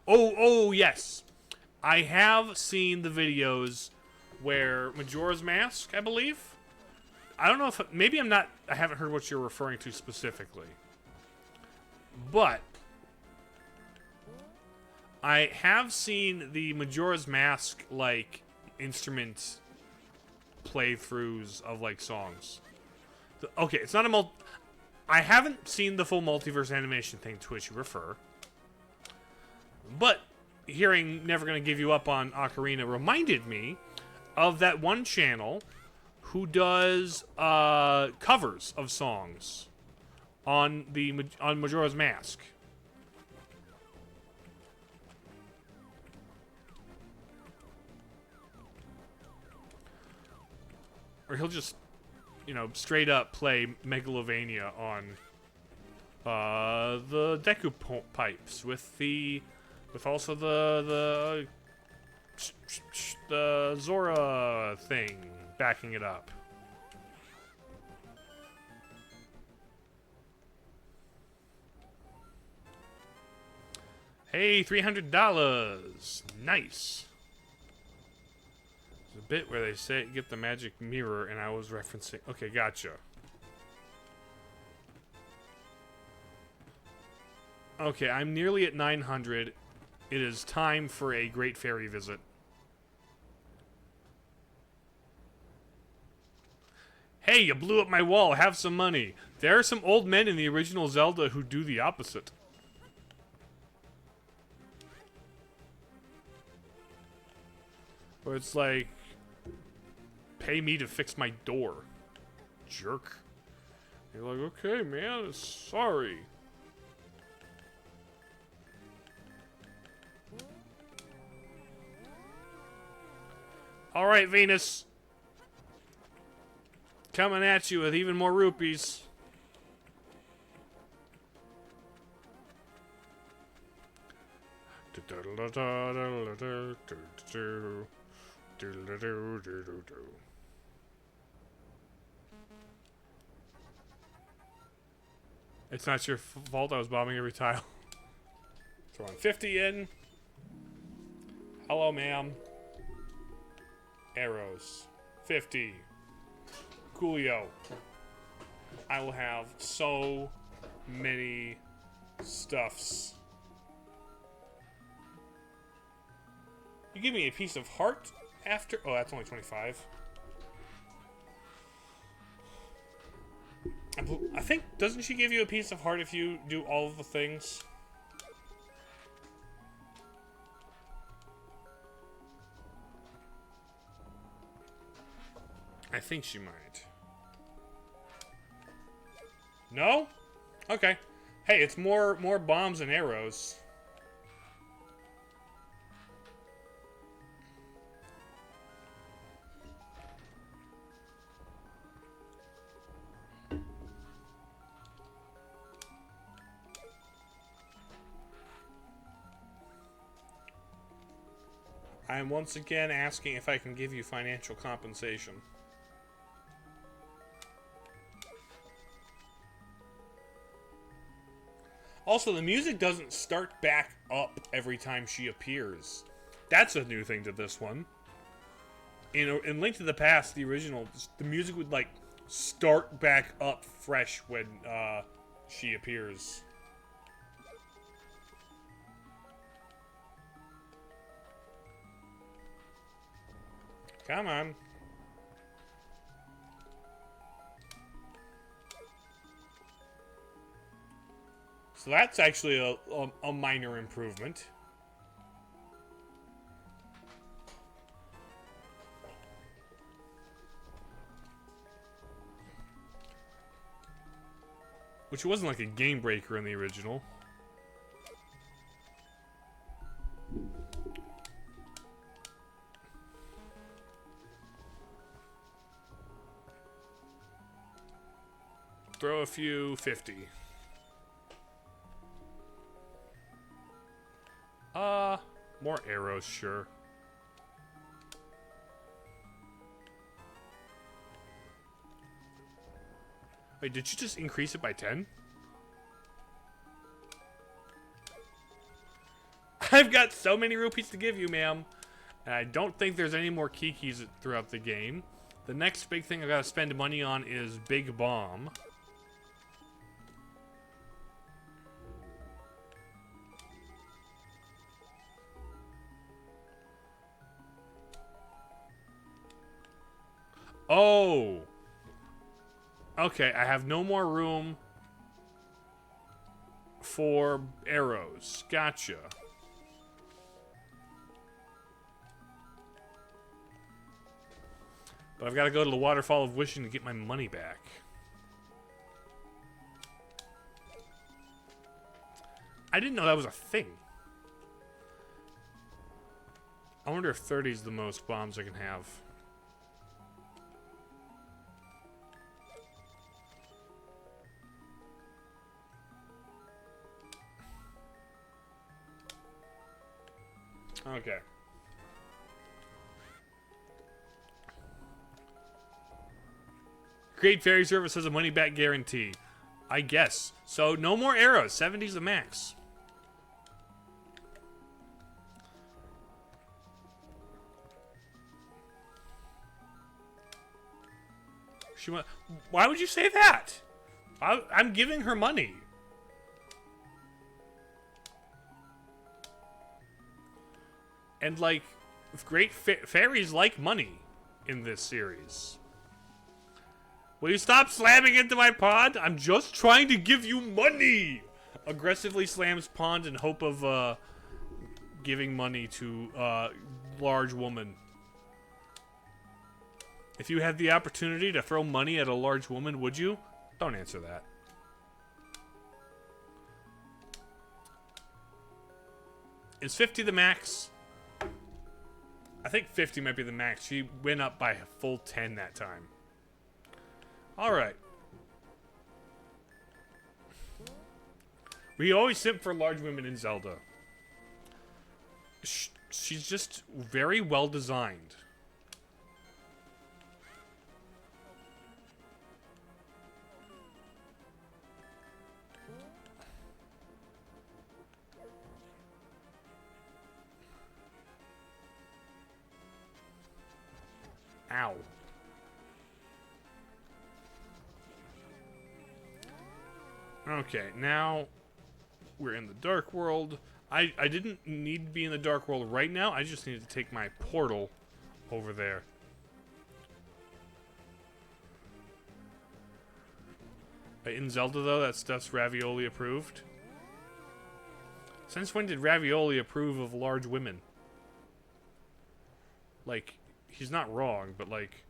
Oh yes, I have seen the videos where Majora's Mask, I believe. I don't know if maybe I haven't heard what you're referring to specifically, but I have seen the Majora's Mask, like, instrument playthroughs of, like, songs. Okay, it's not a I haven't seen the full multiverse animation thing to which you refer. But hearing Never Gonna Give You Up on Ocarina reminded me of that one channel who does covers of songs on Majora's Mask. Or he'll just, straight up play Megalovania on the Deku pipes with also the Zora thing backing it up. Hey, $300. Nice. There's a bit where they say get the magic mirror, and I was referencing. Okay, gotcha. Okay, I'm nearly at 900. It is time for a Great Fairy visit. Hey, you blew up my wall. Have some money. There are some old men in the original Zelda who do the opposite. Where it's like, pay me to fix my door. Jerk. You're like, okay, man, sorry. Alright, Venus. Coming at you with even more rupees. It's not your fault I was bombing every tile. Throwing 50 in. Hello, ma'am. Arrows. 50. Coolio. I will have so many stuffs. You give me a piece of heart after... Oh, that's only 25. I think... Doesn't she give you a piece of heart if you do all of the things? I think she might. No? Okay. Hey, it's more bombs and arrows. I am once again asking if I can give you financial compensation. Also, the music doesn't start back up every time she appears. That's a new thing to this one. In Link to the Past, the original, the music would, like, start back up fresh when she appears. Come on. So that's actually a minor improvement. Which wasn't like a game breaker in the original. Throw a few 50. More arrows, sure. Wait, did you just increase it by 10? I've got so many rupees to give you, ma'am. And I don't think there's any more Kikis throughout the game. The next big thing I gotta spend money on is Big Bomb. Oh! Okay, I have no more room for arrows. Gotcha. But I've got to go to the Waterfall of Wishing to get my money back. I didn't know that was a thing. I wonder if 30 is the most bombs I can have. Okay. Great Fairy Service has a money back guarantee. I guess. So no more arrows. 70's the max. Why would you say that? I'm giving her money. And, like, great fairies like money in this series. Will you stop slamming into my pond? I'm just trying to give you money! Aggressively slams pond in hope of, giving money to, large woman. If you had the opportunity to throw money at a large woman, would you? Don't answer that. Is 50 the max? I think 50 might be the max. She went up by a full 10 that time. Alright. We always simp for large women in Zelda. She's just very well designed. Ow. Okay, now we're in the Dark World. I didn't need to be in the Dark World right now. I just needed to take my portal over there. In Zelda, though, that stuff's Ravioli approved. Since when did Ravioli approve of large women? Like, he's not wrong, but, like,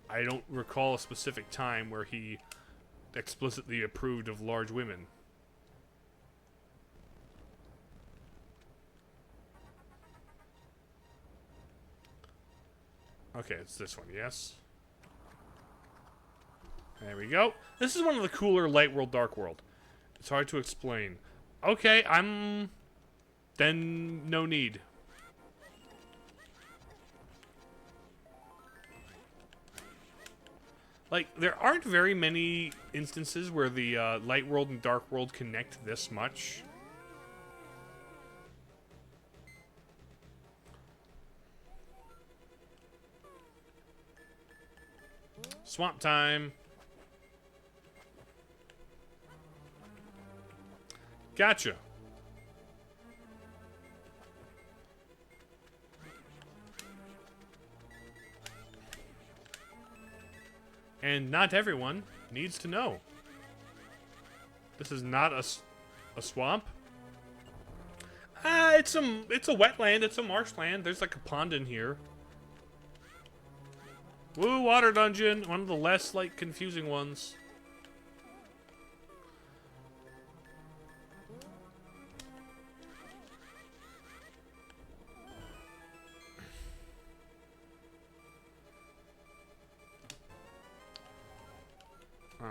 I don't recall a specific time where he explicitly approved of large women. Okay, it's this one, yes? There we go. This is one of the cooler Light World, Dark World. It's hard to explain. Okay, then no need. Like, there aren't very many instances where the Light World and Dark World connect this much. Swamp time. Gotcha. And not everyone needs to know. This is not a swamp. It's a wetland. It's a marshland. There's like a pond in here. Woo, water dungeon. One of the less, like, confusing ones.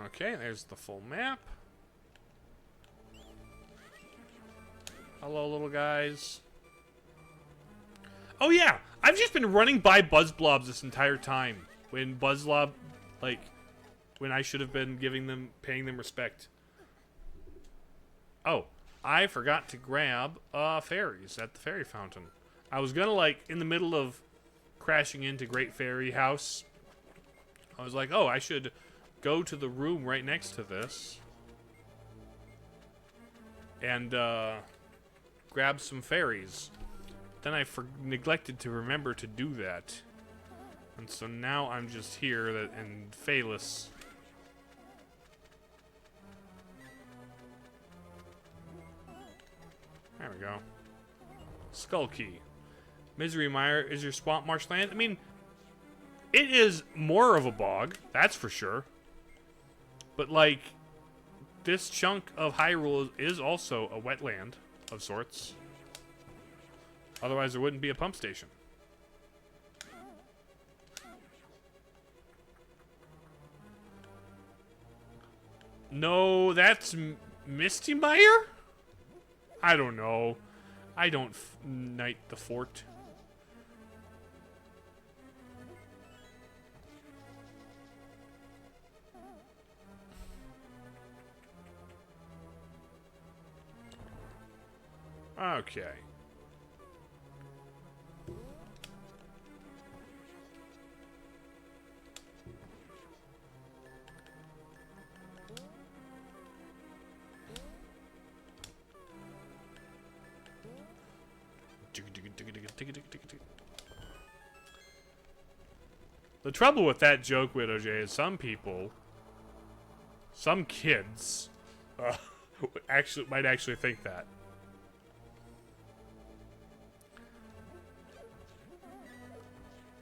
Okay, there's the full map. Hello, little guys. Oh yeah, I've just been running by Buzzblobs this entire time. When Buzzlob, like, when I should have been paying them respect. Oh, I forgot to grab fairies at the fairy fountain. I was gonna, like, in the middle of crashing into Great Fairy House, I was like, oh, I should go to the room right next to this and grab some fairies. Then I neglected to remember to do that. And so now I'm just here and fayless. There we go. Skull Key. Misery Mire is your swamp marshland. I mean, it is more of a bog, that's for sure. But, like, this chunk of Hyrule is also a wetland of sorts. Otherwise, there wouldn't be a pump station. No, that's Misty Mire? I don't know. I don't knight the fort. Okay. The trouble with that joke, Widow J, is some people, some kids, might actually think that.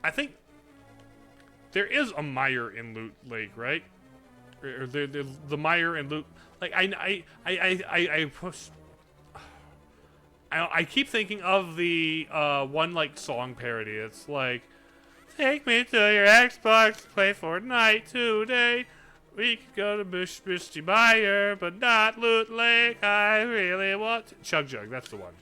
I think there is a mire in Loot Lake, right? Or the mire in Loot. Like I keep thinking of the one like song parody. It's like, take me to your Xbox, play Fortnite today. We could go to Misty Mire, but not Loot Lake. I really want to. Chug Jug, that's the one.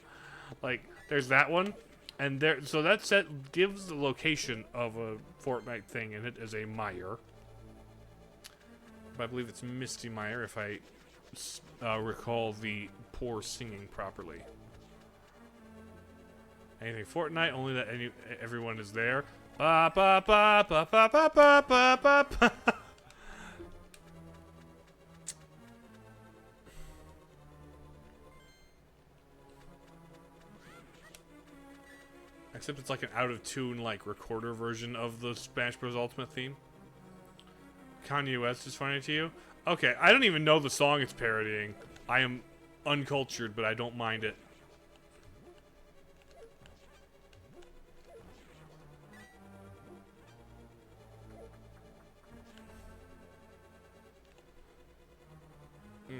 Like, there's that one, and there. So that set gives the location of a Fortnite thing, and it is a mire. I believe it's Misty Mire, if I recall the poor singing properly. Anything Fortnite, only that everyone is there. Ba ba ba ba ba ba ba ba ba ba. Except it's like an out-of-tune, like, recorder version of the Smash Bros. Ultimate theme. Kanye West is funny to you? Okay, I don't even know the song it's parodying. I am uncultured, but I don't mind it.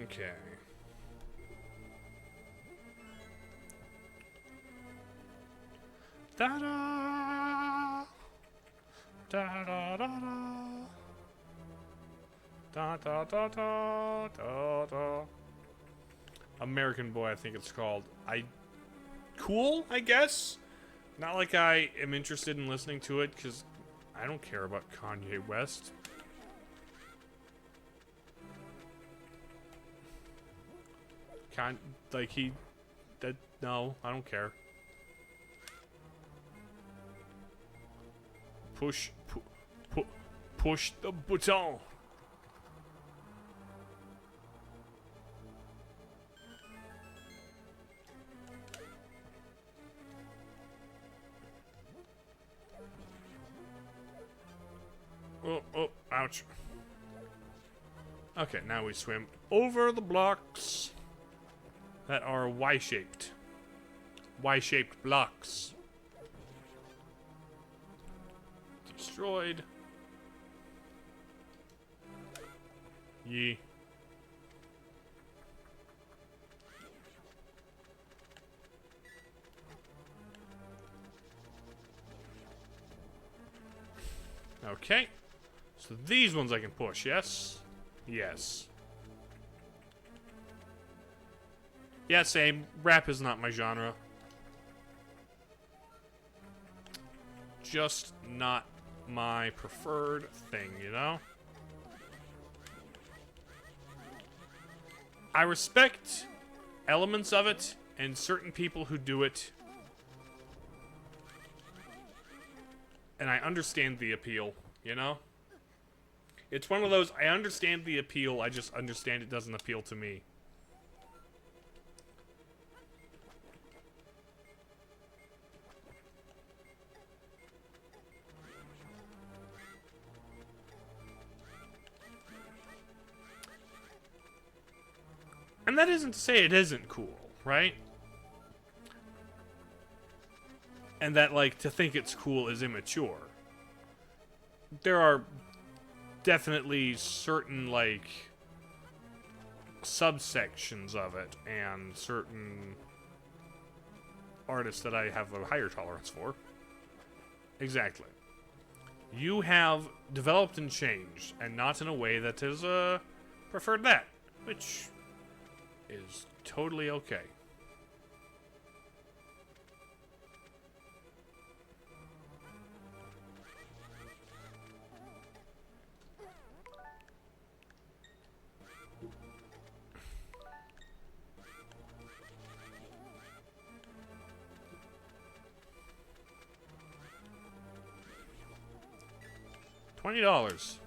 Okay. Da-da! Da-da-da-da! Da-da-da-da-da-da! American Boy, I think it's called. Cool, I guess? Not like I am interested in listening to it, because I don't care about Kanye West. No, I don't care. Push the button. Oh, ouch. Okay, now we swim over the blocks that are Y-shaped. Y-shaped blocks. Destroyed. Yee. Okay. So these ones I can push, yes? Yes. Yeah, same. Rap is not my genre. Just not my preferred thing, you know? I respect elements of it and certain people who do it. And I understand the appeal, you know? It's one of those, I understand the appeal, I just understand it doesn't appeal to me. And that isn't to say it isn't cool, right? And that, like, to think it's cool is immature. There are definitely certain, like, subsections of it and certain artists that I have a higher tolerance for. Exactly. You have developed and changed, and not in a way that is, preferred that, which is totally okay. $20.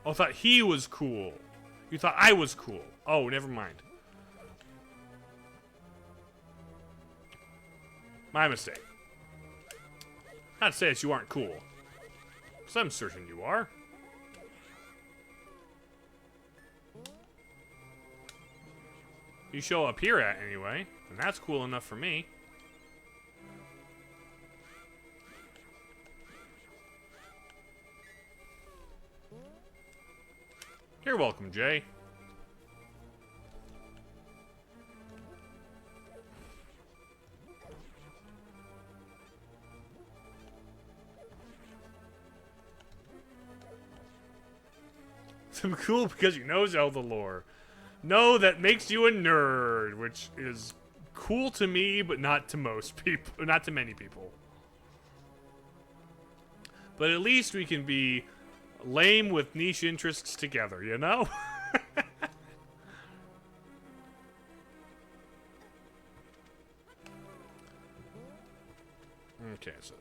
Oh, I thought he was cool. You thought I was cool. Oh, never mind. My mistake. Not to say that you aren't cool. Because I'm certain you are. You show up here at, anyway. And that's cool enough for me. You're welcome, Jay. I'm cool because you know Zelda lore. No, that makes you a nerd, which is cool to me, but not to most people, not to many people. But at least we can be lame with niche interests together, you know? Okay, so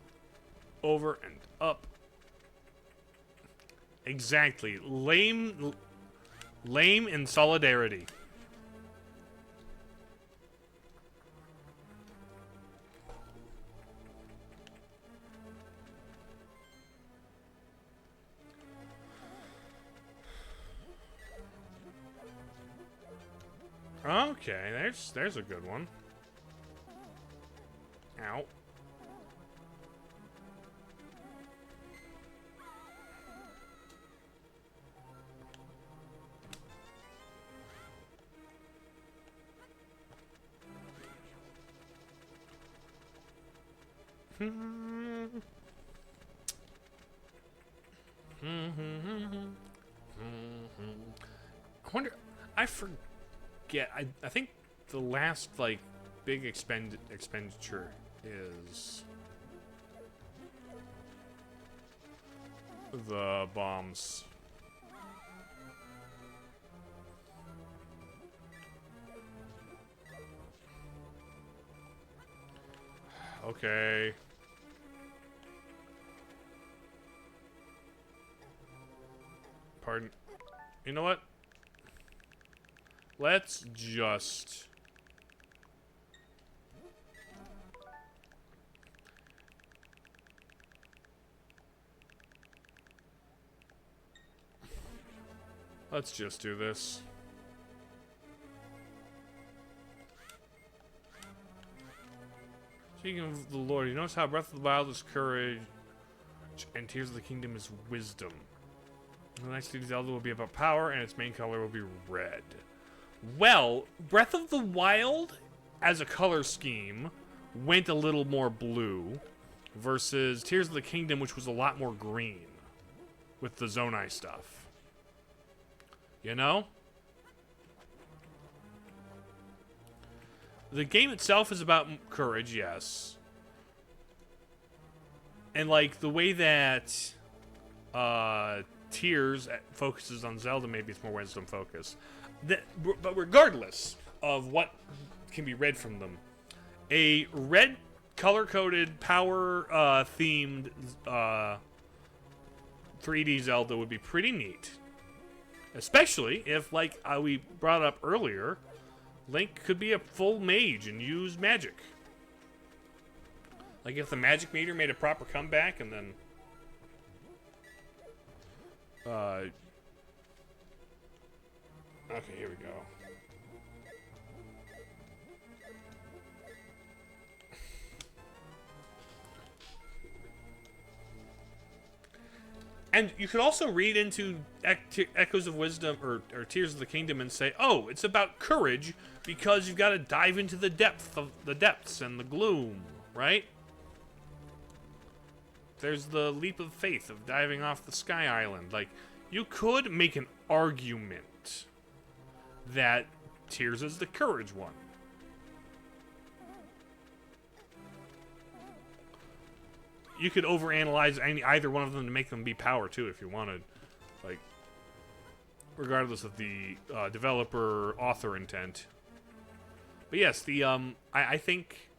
over and up. Exactly. Lame in solidarity. Okay, there's a good one. Ow. I wonder. I forget. I think the last like big expenditure is the bombs. Okay. Pardon. You know what? Let's just... Let's just do this. Speaking of the Lord, you notice how Breath of the Wild is courage and Tears of the Kingdom is wisdom. The next Zelda will be about power and its main color will be red. Well, Breath of the Wild as a color scheme went a little more blue versus Tears of the Kingdom, which was a lot more green with the Zonai stuff. You know? The game itself is about courage, yes. And, like, the way that Tears focuses on Zelda, maybe it's more wisdom focus. But regardless of what can be read from them, a red color-coded, power-themed 3D Zelda would be pretty neat. Especially if, like we brought up earlier, Link could be a full mage and use magic. Like if the magic meter made a proper comeback and then... Okay, here we go. And you could also read into Echoes of Wisdom or Tears of the Kingdom and say, oh, it's about courage because you've got to dive into the depths and the gloom, right? There's the leap of faith of diving off the Sky Island. Like, you could make an argument that Tears is the courage one. You could overanalyze either one of them to make them be power too, if you wanted, like, regardless of the developer-author intent. But yes, the I think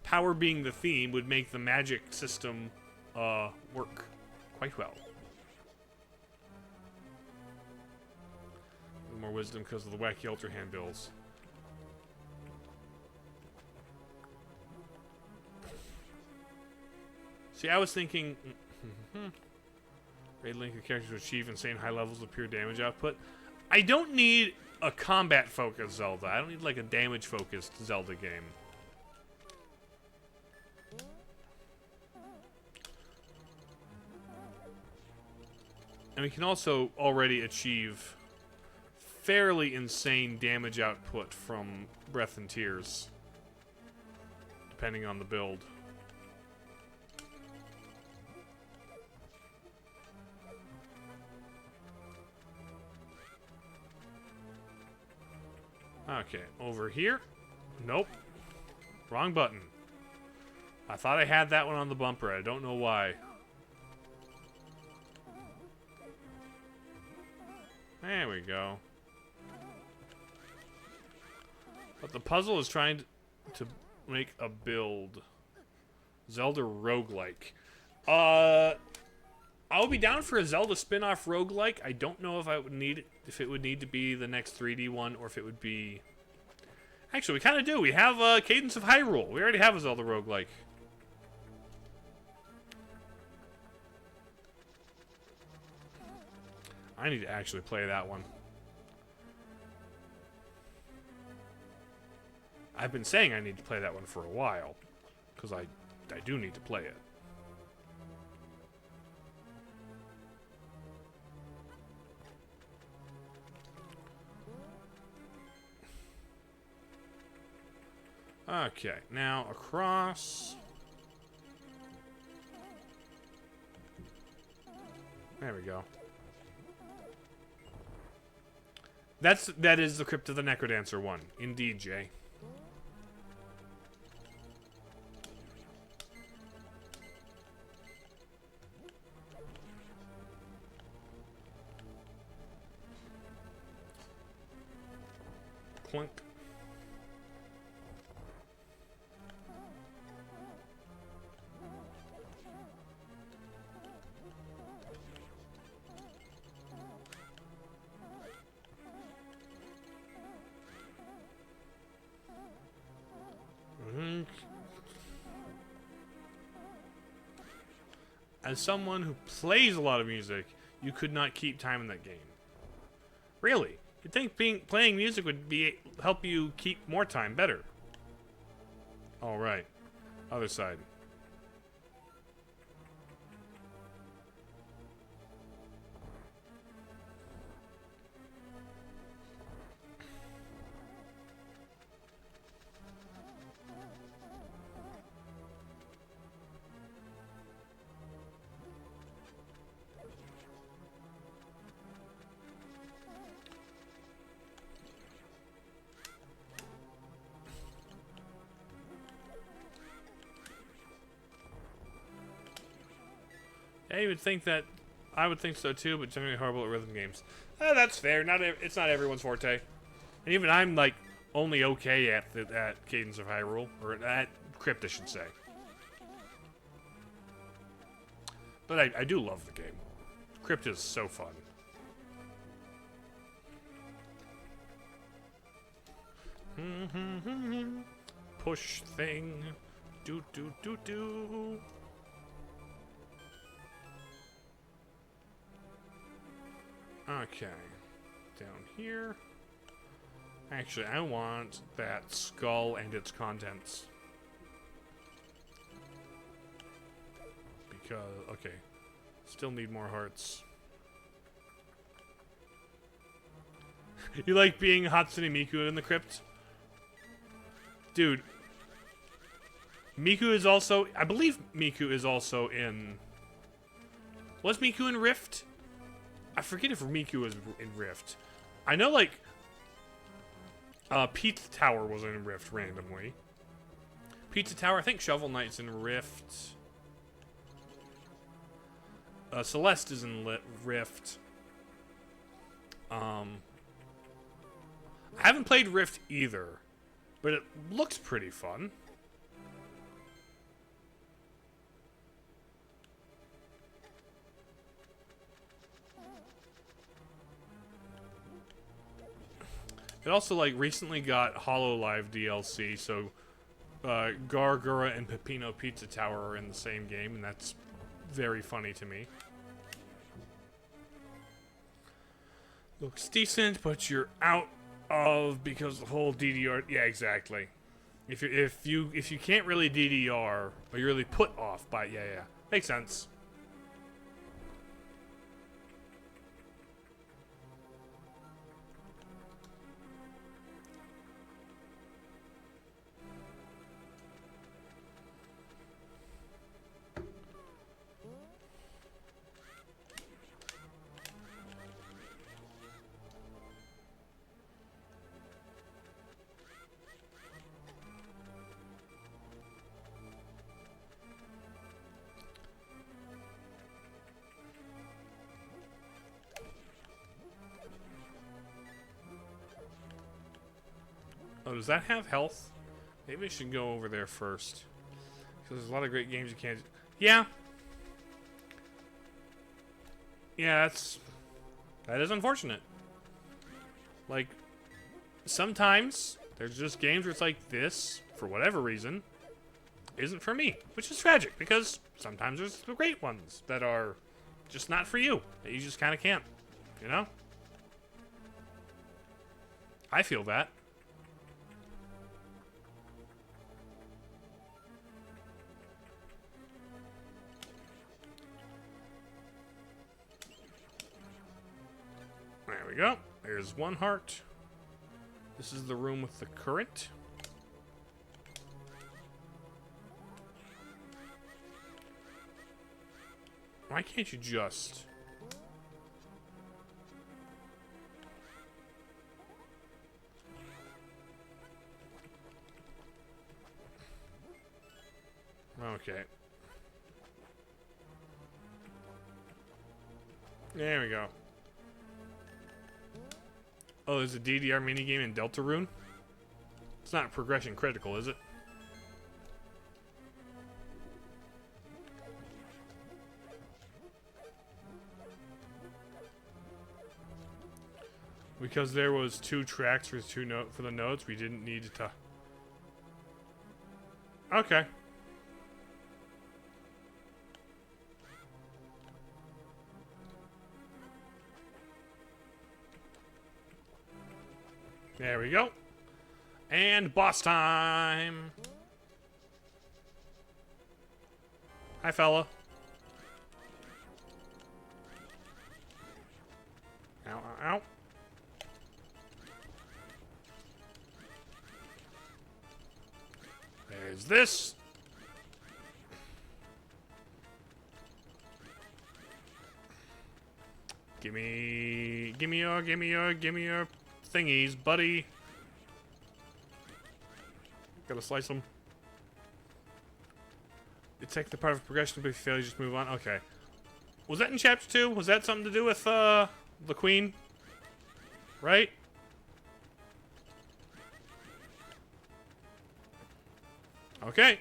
power being the theme would make the magic system work quite well. More wisdom because of the wacky Ultra Hand bills. See, I was thinking... Raid Link a character to achieve insane high levels of pure damage output. I don't need a combat-focused Zelda. I don't need, like, a damage-focused Zelda game. And we can also already achieve fairly insane damage output from Breath and Tears, depending on the build. Okay, over here. Nope. Wrong button. I thought I had that one on the bumper. I don't know why. There we go. But the puzzle is trying to make a build. Zelda roguelike. I'll be down for a Zelda spin-off roguelike. I don't know if it would need to be the next 3D one, or if it would be... Actually, we kind of do. We have Cadence of Hyrule. We already have a Zelda roguelike. I need to actually play that one. I've been saying I need to play that one for a while, because I do need to play it. Okay, now across. There we go. That is the Crypt of the Necrodancer one. Indeed, Jay. Clunk. As someone who plays a lot of music, you could not keep time in that game. Really? You'd think playing music would help you keep more time better. All right. Other side. I would think that. I would think so too, but generally horrible at rhythm games. That's fair. It's not everyone's forte, and even I'm like only okay at Cadence of Hyrule, or at Crypt, I should say. But I do love the game. Crypt is so fun. Push thing. Do do do do. Okay, down here. Actually, I want that skull and its contents. Because, okay, still need more hearts. You like being Hatsune Miku in the crypt? Dude, Miku is also, I believe Miku is also in, was Miku in Rift? I forget if Miku was in Rift. I know, like, Pizza Tower was in Rift randomly. Pizza Tower, I think Shovel Knight's in Rift. Celeste is in Rift. I haven't played Rift either, but it looks pretty fun. It also, like, recently got HoloLive DLC, so Gargura and Peppino Pizza Tower are in the same game, and that's very funny to me. Looks decent, but you're out of because the whole DDR. Yeah, exactly. If you can't really DDR or you're really put off by yeah, makes sense. Oh, does that have health? Maybe I should go over there first. Because there's a lot of great games you can't... Yeah. Yeah, that is unfortunate. Like, sometimes there's just games where it's like this, for whatever reason, isn't for me. Which is tragic, because sometimes there's the great ones that are just not for you. That you just kind of can't. You know? I feel that. There we go. There's one heart. This is the room with the current. Why can't you just... Okay. There we go. Oh, there's a DDR minigame in Deltarune? It's not progression critical, is it? Because there was 2 tracks for the notes, we didn't need to... Okay. There we go. And boss time! Hi, fella. Ow, ow, ow. There's this. Give me your thingies, buddy. Gotta slice them. Detect the part of progression, but if you fail, you just move on. Okay. Was that in chapter 2? Was that something to do with the queen? Right? Okay.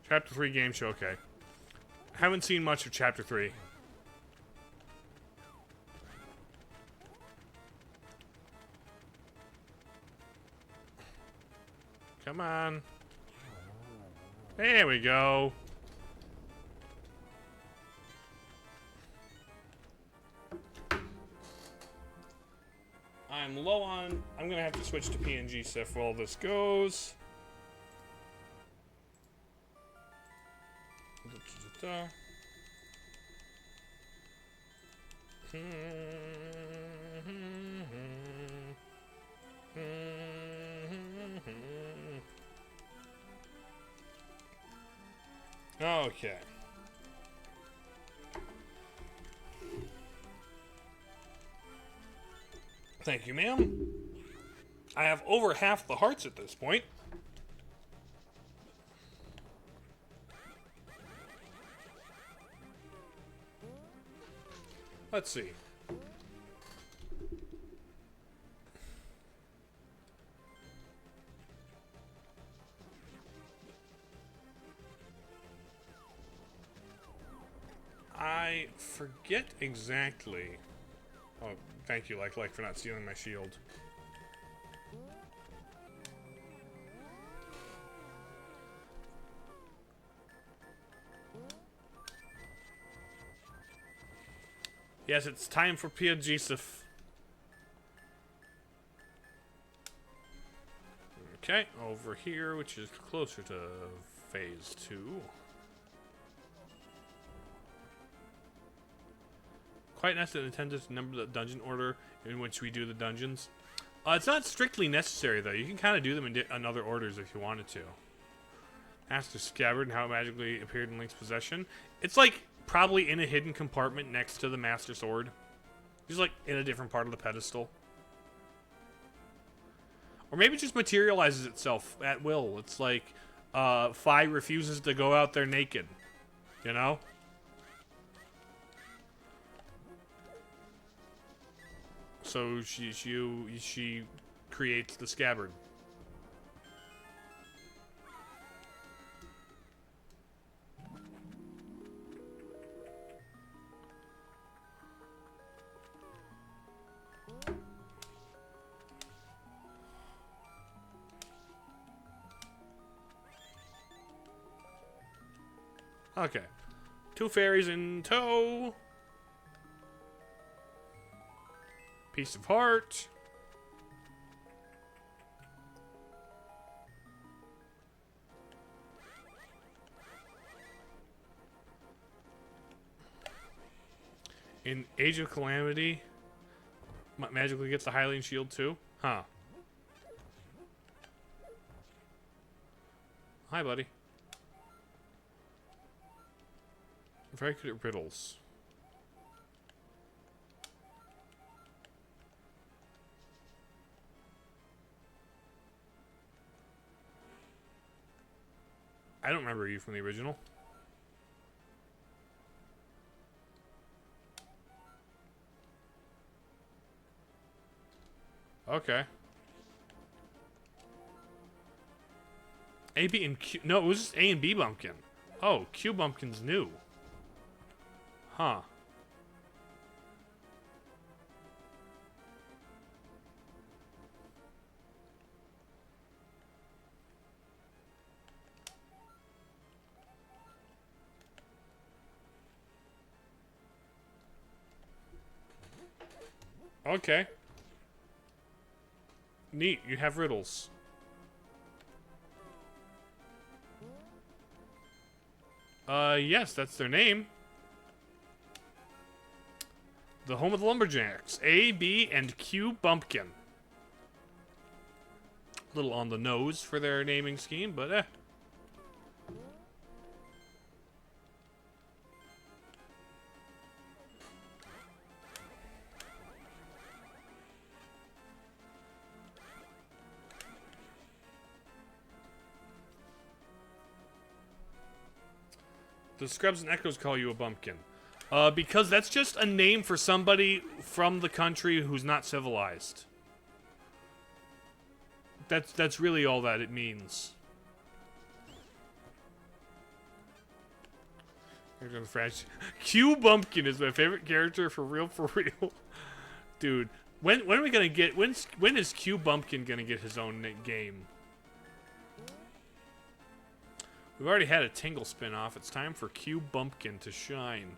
Chapter 3 game show, okay. Haven't seen much of Chapter 3. Come on. There we go. I'm low on... I'm gonna have to switch to PNG stuff while this goes. Okay. Thank you, ma'am. I have over half the hearts at this point. Let's see. I forget exactly. Oh, thank you, like for not stealing my shield. Yes, it's time for Broseph. Okay, over here, which is closer to phase 2. Quite nice that Nintendo to number the dungeon order in which we do the dungeons. It's not strictly necessary, though. You can kind of do them in other orders if you wanted to. Master Scabbard and how it magically appeared in Link's possession. It's like probably in a hidden compartment next to the Master Sword. Just like in a different part of the pedestal. Or maybe it just materializes itself at will. It's like Fi refuses to go out there naked. You know? So she creates the scabbard. Okay. 2 fairies in tow. Piece of heart. In Age of Calamity, magically gets the Hylian shield too? Huh. Hi, buddy. I'm very good at riddles. I don't remember you from the original. Okay. A, B, and Q. No, it was just A and B bumpkin. Oh, Q bumpkin's new. Huh. Okay. Neat, you have riddles. Yes, that's their name. The home of the Lumberjacks. A, B, and Q Bumpkin. A little on the nose for their naming scheme, but eh. The Scrubs and Echoes call you a bumpkin. Because that's just a name for somebody from the country who's not civilized. That's really all that it means. Q Bumpkin is my favorite character for real, dude. When are we gonna get? When is Q Bumpkin gonna get his own game? We've already had a Tingle spin-off. It's time for Q Bumpkin to shine.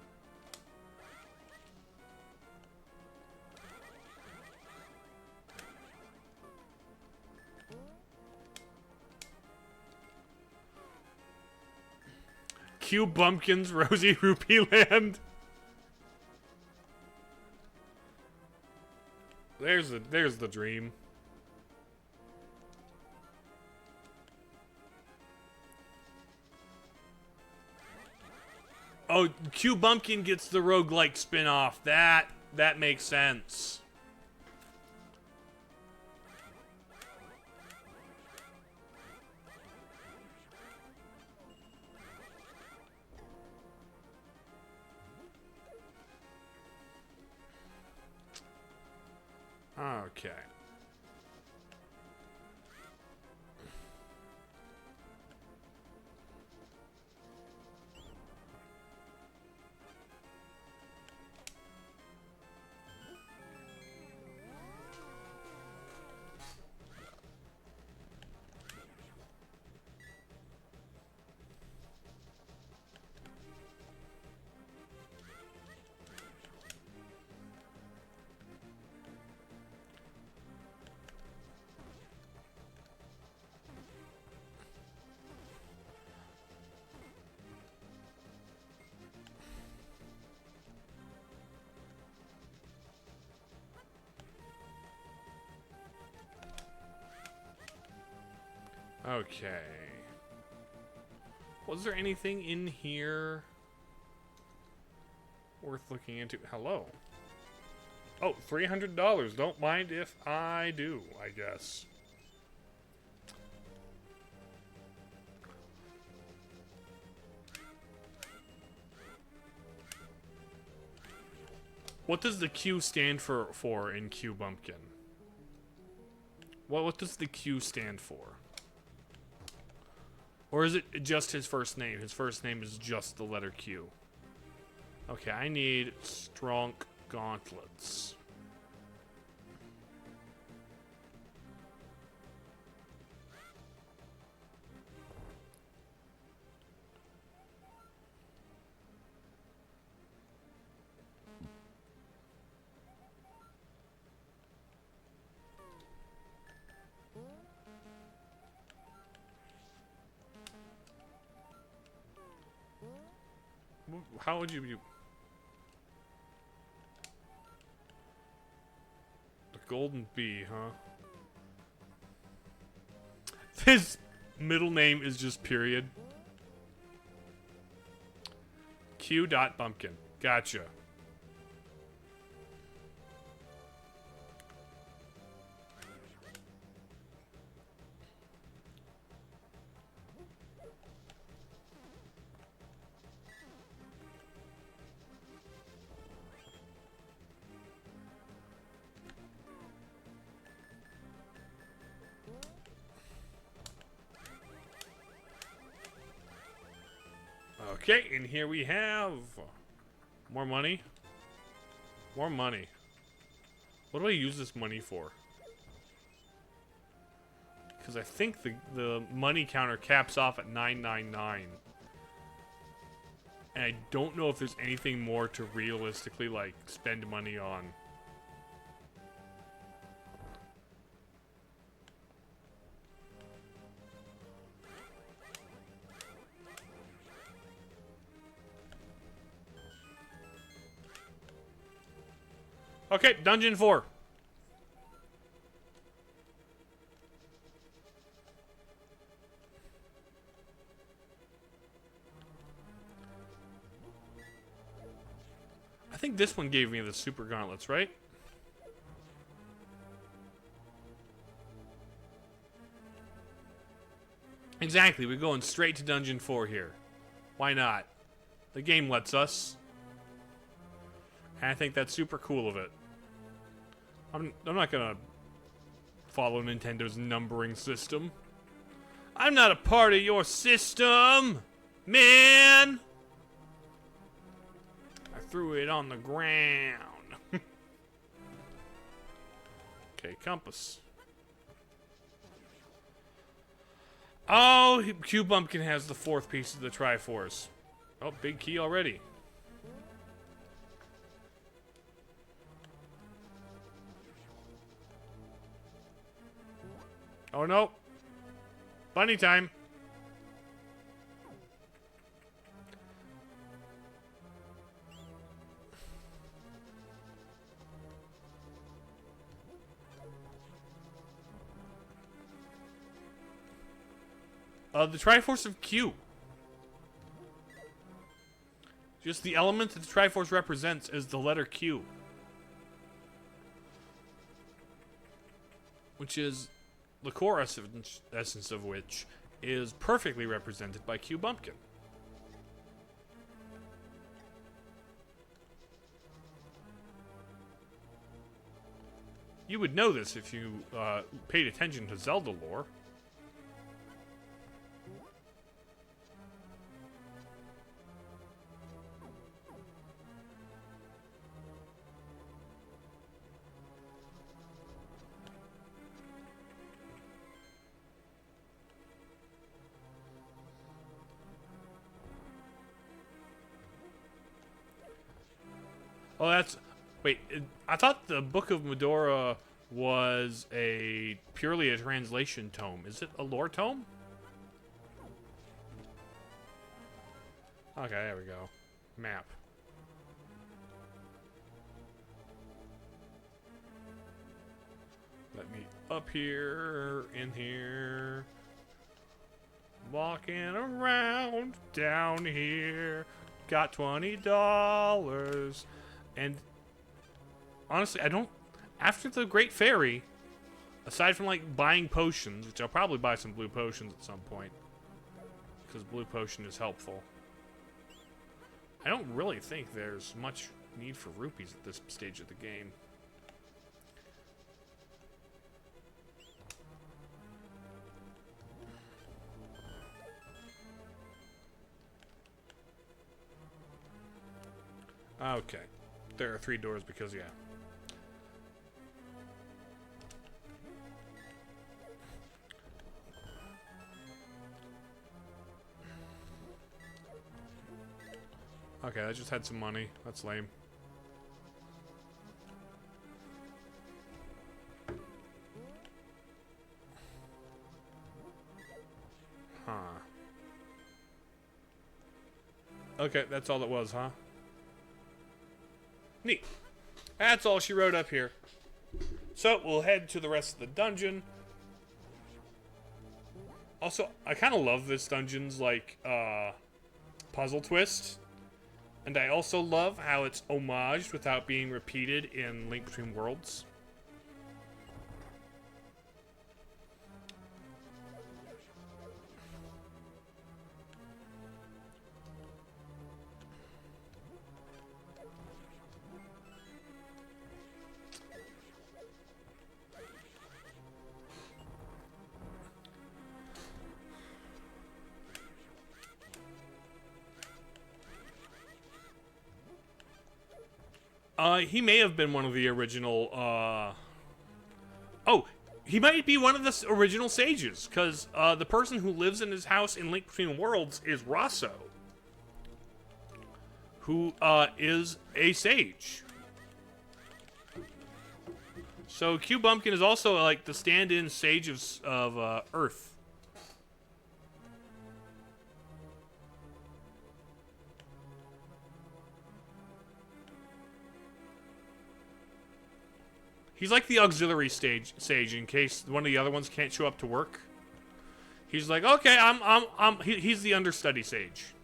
Q Bumpkin's Rosy Rupee Land. There's the dream. Oh, Q Bumpkin gets the roguelike spin-off. That makes sense. Okay. Okay. Was there anything in here worth looking into? Hello. Oh, $300. Don't mind if I do, I guess. What does the Q stand for in Q Bumpkin? What does the Q stand for? Or is it just his first name? His first name is just the letter Q. Okay, I need strong gauntlets. How would you be? The golden bee, huh? His middle name is just period. Q. Bumpkin. Gotcha. Okay, and here we have more money. More money. What do I use this money for? Because I think the money counter caps off at 999. And I don't know if there's anything more to realistically, like, spend money on. Okay, Dungeon 4. I think this one gave me the super gauntlets, right? Exactly, we're going straight to Dungeon 4 here. Why not? The game lets us. And I think that's super cool of it. I'm not gonna follow Nintendo's numbering system. I'm not a part of your system, man! I threw it on the ground. Okay, compass. Oh, Q Bumpkin has the fourth piece of the Triforce. Oh, big key already. Oh no. Bunny time. The Triforce of Q. Just the element that the Triforce represents is the letter Q. Which is the core essence of which is perfectly represented by Q Bumpkin. You would know this if you paid attention to Zelda lore. Oh, that's... Wait, I thought the Book of Medora was purely a translation tome. Is it a lore tome? Okay, there we go. Map. Let me up here, in here. Walking around down here. Got $20. And honestly, I don't... After the Great Fairy, aside from, like, buying potions, which I'll probably buy some blue potions at some point, because blue potion is helpful, I don't really think there's much need for rupees at this stage of the game. Okay. There are 3 doors because, yeah. Okay, I just had some money. That's lame. Huh. Okay, that's all it was, huh? Neat. That's all she wrote up here. So, we'll head to the rest of the dungeon. Also, I kind of love this dungeon's, like, puzzle twist. And I also love how it's homaged without being repeated in Link Between Worlds. He may have been one of the original, Oh, he might be one of the original sages, because, the person who lives in his house in Link Between Worlds is Rosso, who, is a sage. So, Q Bumpkin is also, like, the stand-in sage of Earth. He's like the auxiliary sage in case one of the other ones can't show up to work. He's like, okay, he's the understudy sage.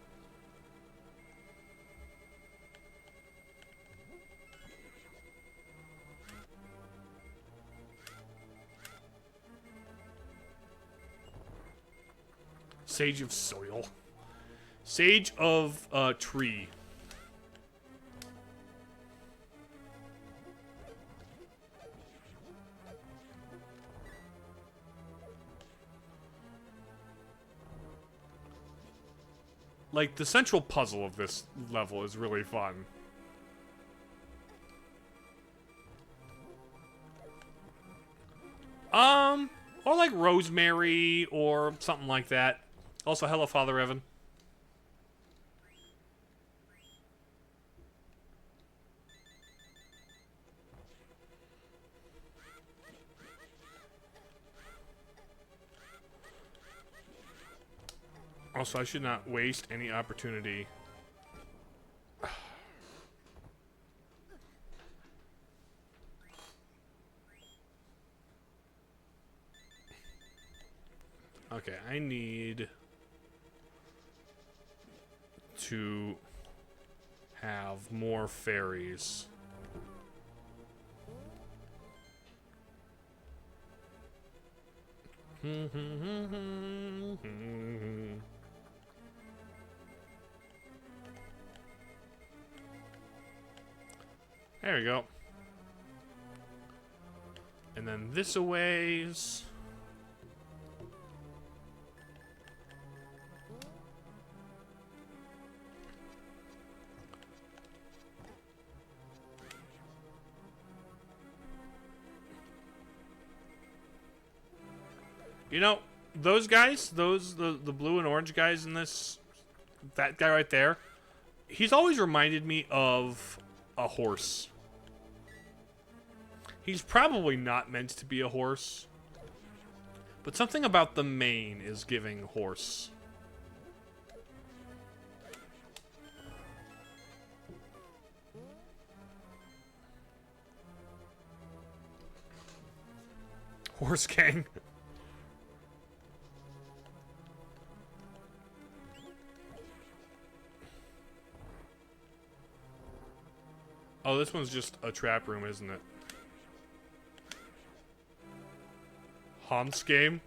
Sage of soil. Sage of, tree. Like, the central puzzle of this level is really fun. Or like Rosemary, or something like that. Also, hello, Father Evan. Also, I should not waste any opportunity. Okay, I need to have more fairies. There we go. And then this a ways. You know, those guys, the blue and orange guys in this, that guy right there, he's always reminded me of a horse. He's probably not meant to be a horse, but something about the mane is giving horse. Horse gang. Oh, this one's just a trap room, isn't it? Hans game?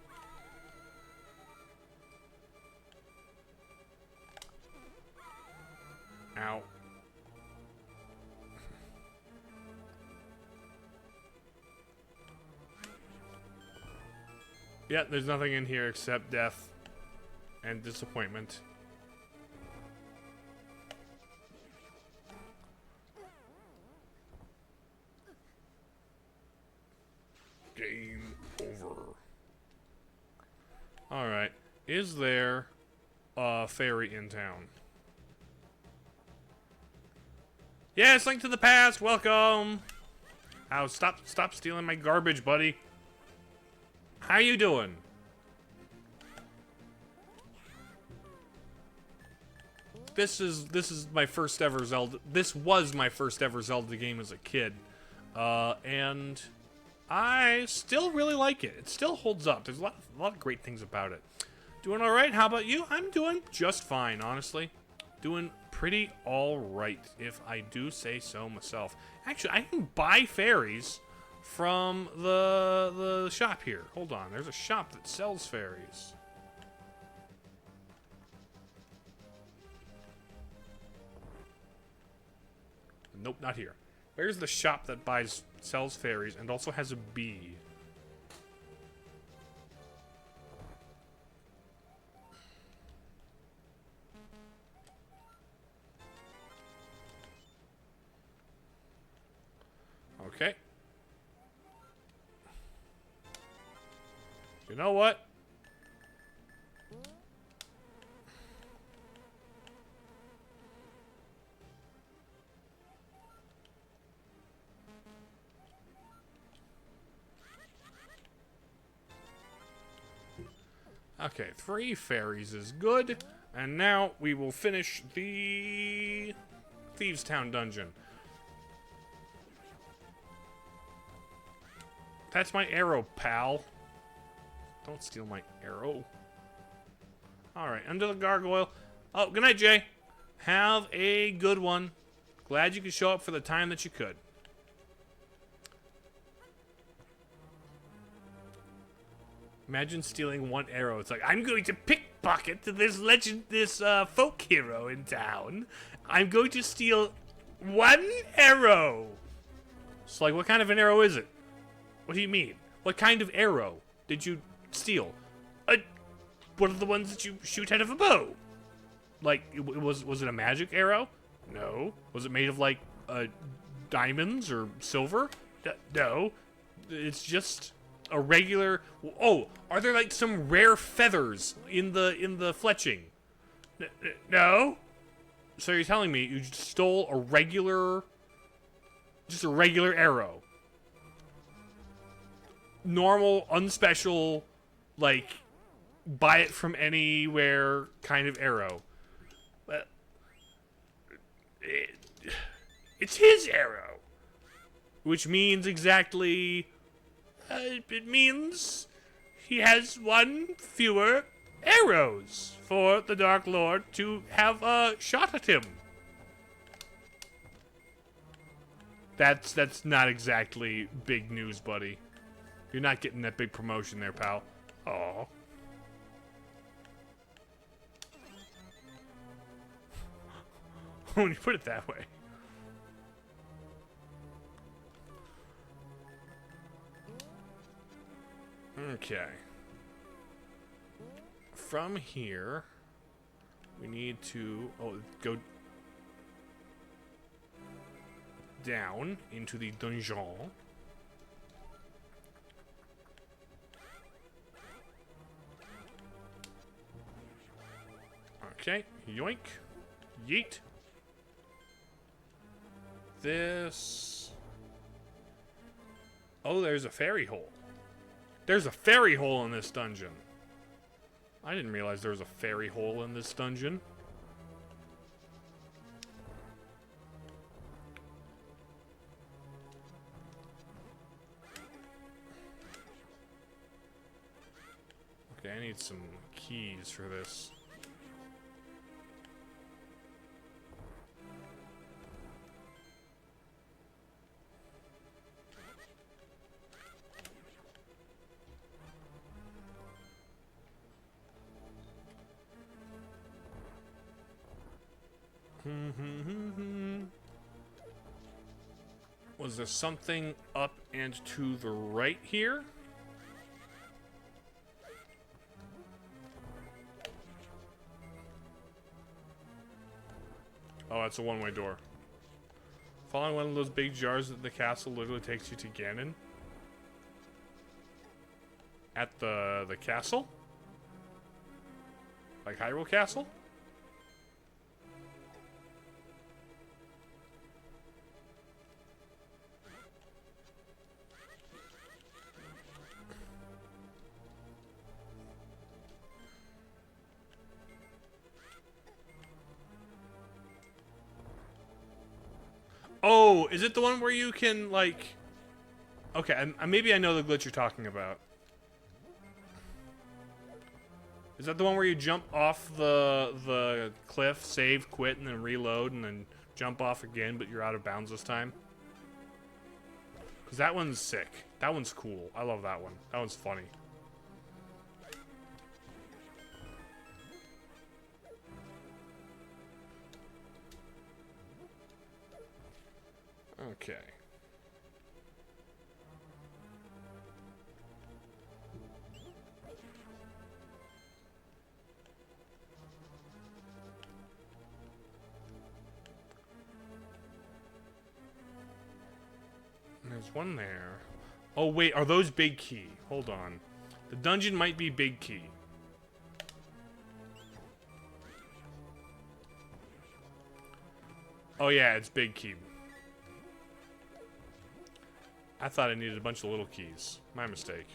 Ow. Yeah, there's nothing in here except death and disappointment. Game over. Alright. Is there a fairy in town? Yes, Link to the Past, welcome! Ow, stop stealing my garbage, buddy. How you doing? This is my first ever Zelda. This was my first ever Zelda game as a kid. And I still really like it. It still holds up. There's a lot of great things about it. Doing all right. How about you? I'm doing just fine, honestly. Doing pretty all right, if I do say so myself. Actually, I can buy fairies from the shop here. Hold on. There's a shop that sells fairies. Nope, not here. Where's the shop that sells fairies and also has a bee? Okay. You know what? Okay, 3 fairies is good. And now we will finish the Thieves' Town dungeon. That's my arrow, pal. Don't steal my arrow. Alright, under the gargoyle. Oh, good night, Jay. Have a good one. Glad you could show up for the time that you could. Imagine stealing 1 arrow. It's like, I'm going to pickpocket this folk hero in town. I'm going to steal 1 arrow. It's like, what kind of an arrow is it? What do you mean? What kind of arrow did you steal? One of the ones that you shoot out of a bow. Like, was it a magic arrow? No. Was it made of, like, diamonds or silver? No. It's just a regular... Oh, are there, like, some rare feathers in the fletching? No. So you're telling me you stole a regular... Just a regular arrow. Normal, unspecial, like, buy it from anywhere kind of arrow. Well, it's his arrow. Which means exactly... it means he has 1 fewer arrows for the Dark Lord to have a shot at him. That's not exactly big news, buddy. You're not getting that big promotion there, pal. Aw. When you put it that way. Okay. From here, we need to go down into the dungeon. Okay, yoink, yeet. This... Oh, there's a fairy hole. There's a fairy hole in this dungeon. I didn't realize there was a fairy hole in this dungeon. Okay, I need some keys for this. Was there something up and to the right here? Oh, that's a one-way door. Following one of those big jars at the castle literally takes you to Ganon. At the castle? Like Hyrule Castle? Oh, is it the one where you can, like... Okay, maybe I know the glitch you're talking about. Is that the one where you jump off the cliff, save, quit, and then reload, and then jump off again, but you're out of bounds this time? Because that one's sick. That one's cool. I love that one. That one's funny. Okay. There's one there. Oh, wait. Are those big key? Hold on. The dungeon might be big key. Oh, yeah. It's big key. I thought I needed a bunch of little keys. My mistake.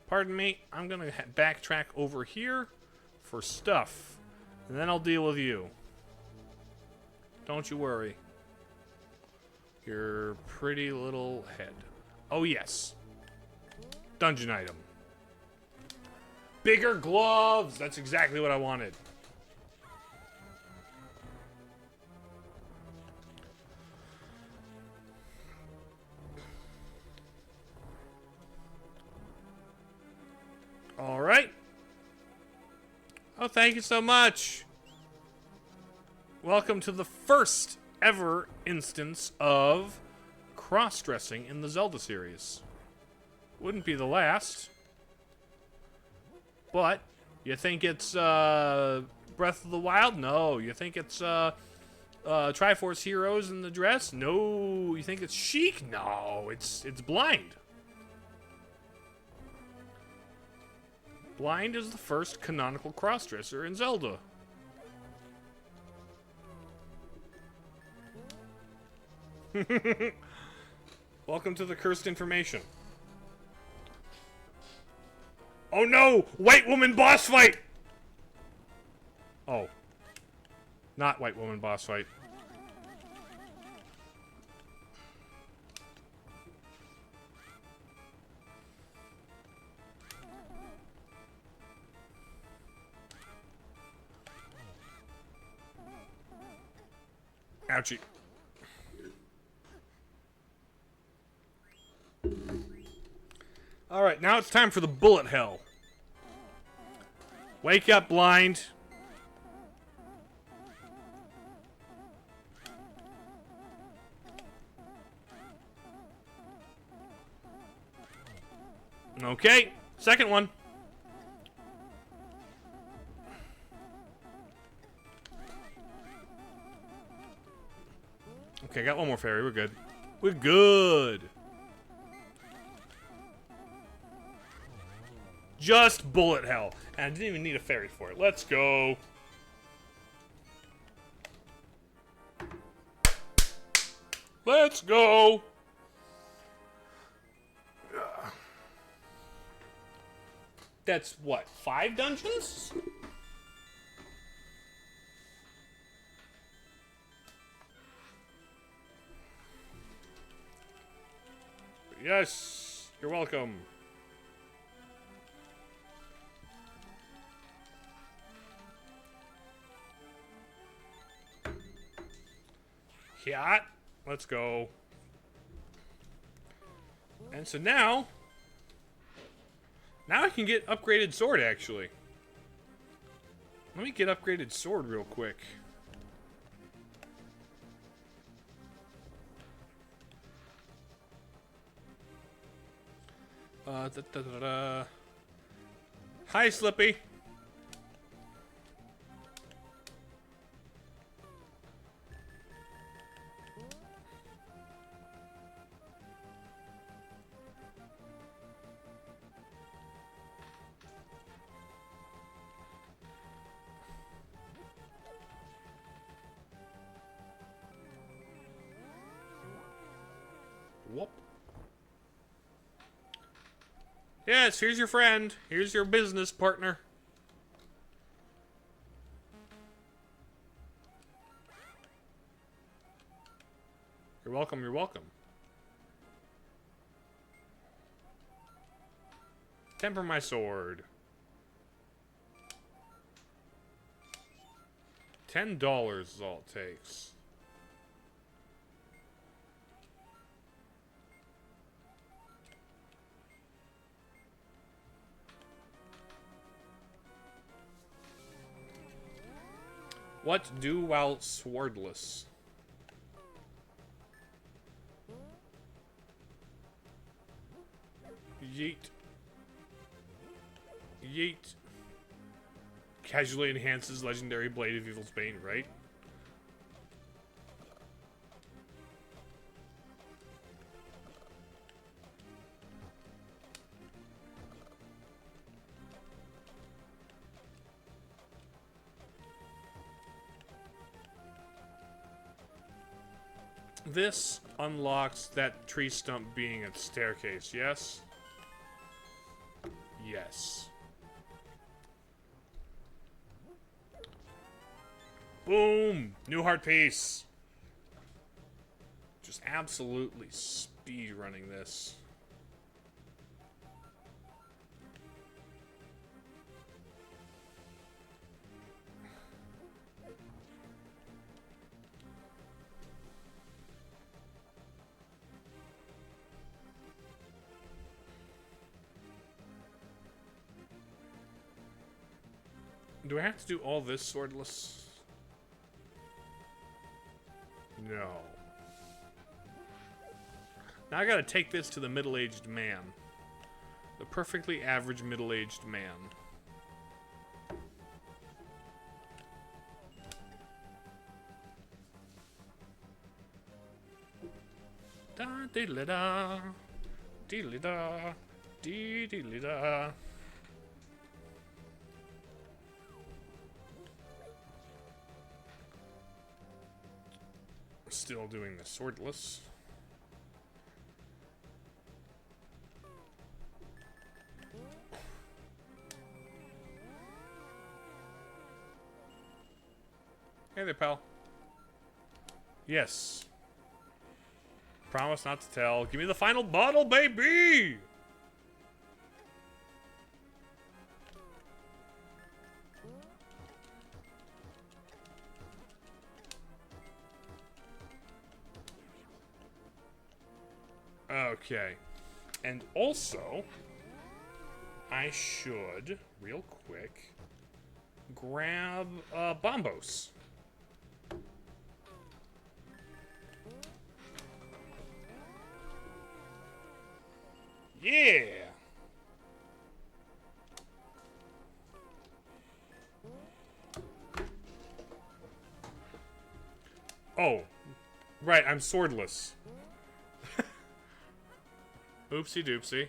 Pardon me. I'm going to backtrack over here for stuff. And then I'll deal with you. Don't you worry. Your pretty little head. Oh, yes. Dungeon item. Bigger gloves! That's exactly what I wanted. All right. Oh, thank you so much. Welcome to the first ever instance of cross-dressing in the Zelda series. Wouldn't be the last. But, you think it's Breath of the Wild? No. You think it's Triforce Heroes in the dress? No. You think it's Sheik? No. It's Blind. Blind is the first canonical crossdresser in Zelda. Welcome to the cursed information. Oh no! White woman boss fight! Oh. Not white woman boss fight. Ouchie. Alright, now it's time for the bullet hell. Wake up, Blind. Okay, second one. Okay, got one more fairy. We're good. We're good. Just bullet hell. And I didn't even need a fairy for it. Let's go. Let's go. That's what, 5 dungeons? Yes, you're welcome. Yeah, let's go. And so now, Now I can get upgraded sword, actually. Let me get upgraded sword real quick. Hi, Slippy. Whoop. Yes, here's your friend. Here's your business partner. You're welcome, you're welcome. Temper my sword. $10 is all it takes. What do while swordless? Yeet. Yeet. Casually enhances legendary Blade of Evil's Bane, right? This unlocks that tree stump being a staircase, yes? Yes. Boom! New heart piece! Just absolutely speed running this. Do I have to do all this swordless? No. Now I gotta take this to the middle-aged man. The perfectly average middle-aged man. Da diddly da, diddly da, dee diddly da. Still doing the swordless. Hey there, pal. Yes. Promise not to tell. Give me the final bottle, baby! Okay. And also, I should, real quick, grab Bombos. Yeah! Oh, right, I'm swordless. Oopsie doopsie.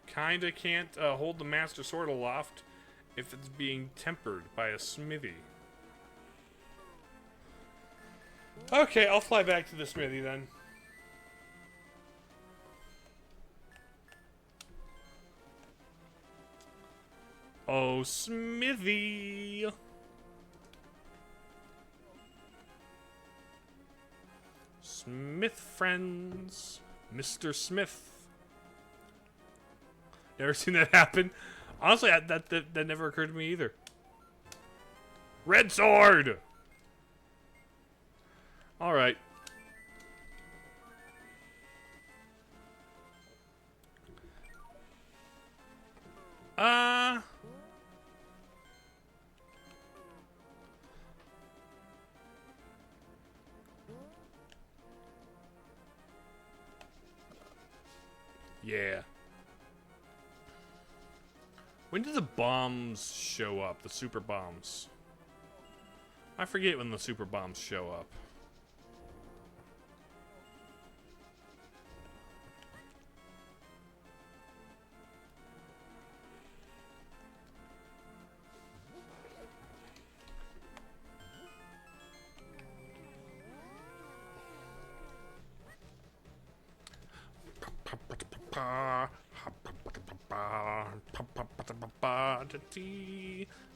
Kinda can't hold the Master Sword aloft if it's being tempered by a smithy. Okay, I'll fly back to the smithy then. Oh, smithy! Smith friends. Mr. Smith. Never seen that happen. Honestly, that never occurred to me either. Red sword! Alright. Yeah. When do the bombs show up? The super bombs. I forget when the super bombs show up.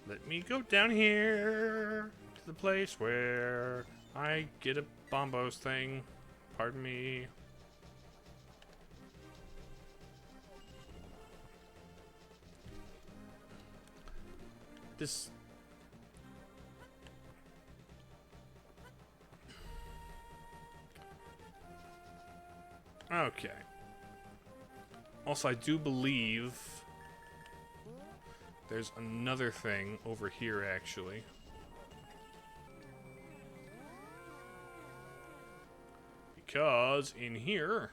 Let me go down here to the place where I get a bombos thing. Pardon me. This... Okay. Also, I do believe there's another thing over here, actually. Because in here...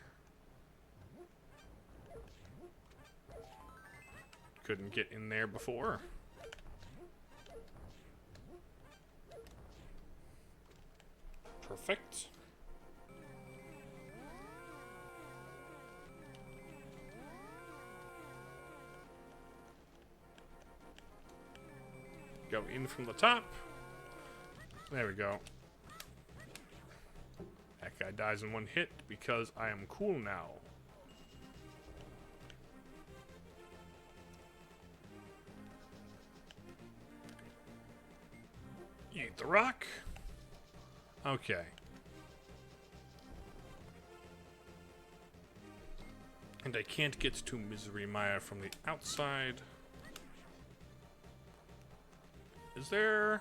couldn't get in there before. Perfect. Go in from the top. There we go. That guy dies in one hit because I am cool now. Eat the rock. Okay. And I can't get to Misery Maya from the outside. Is there...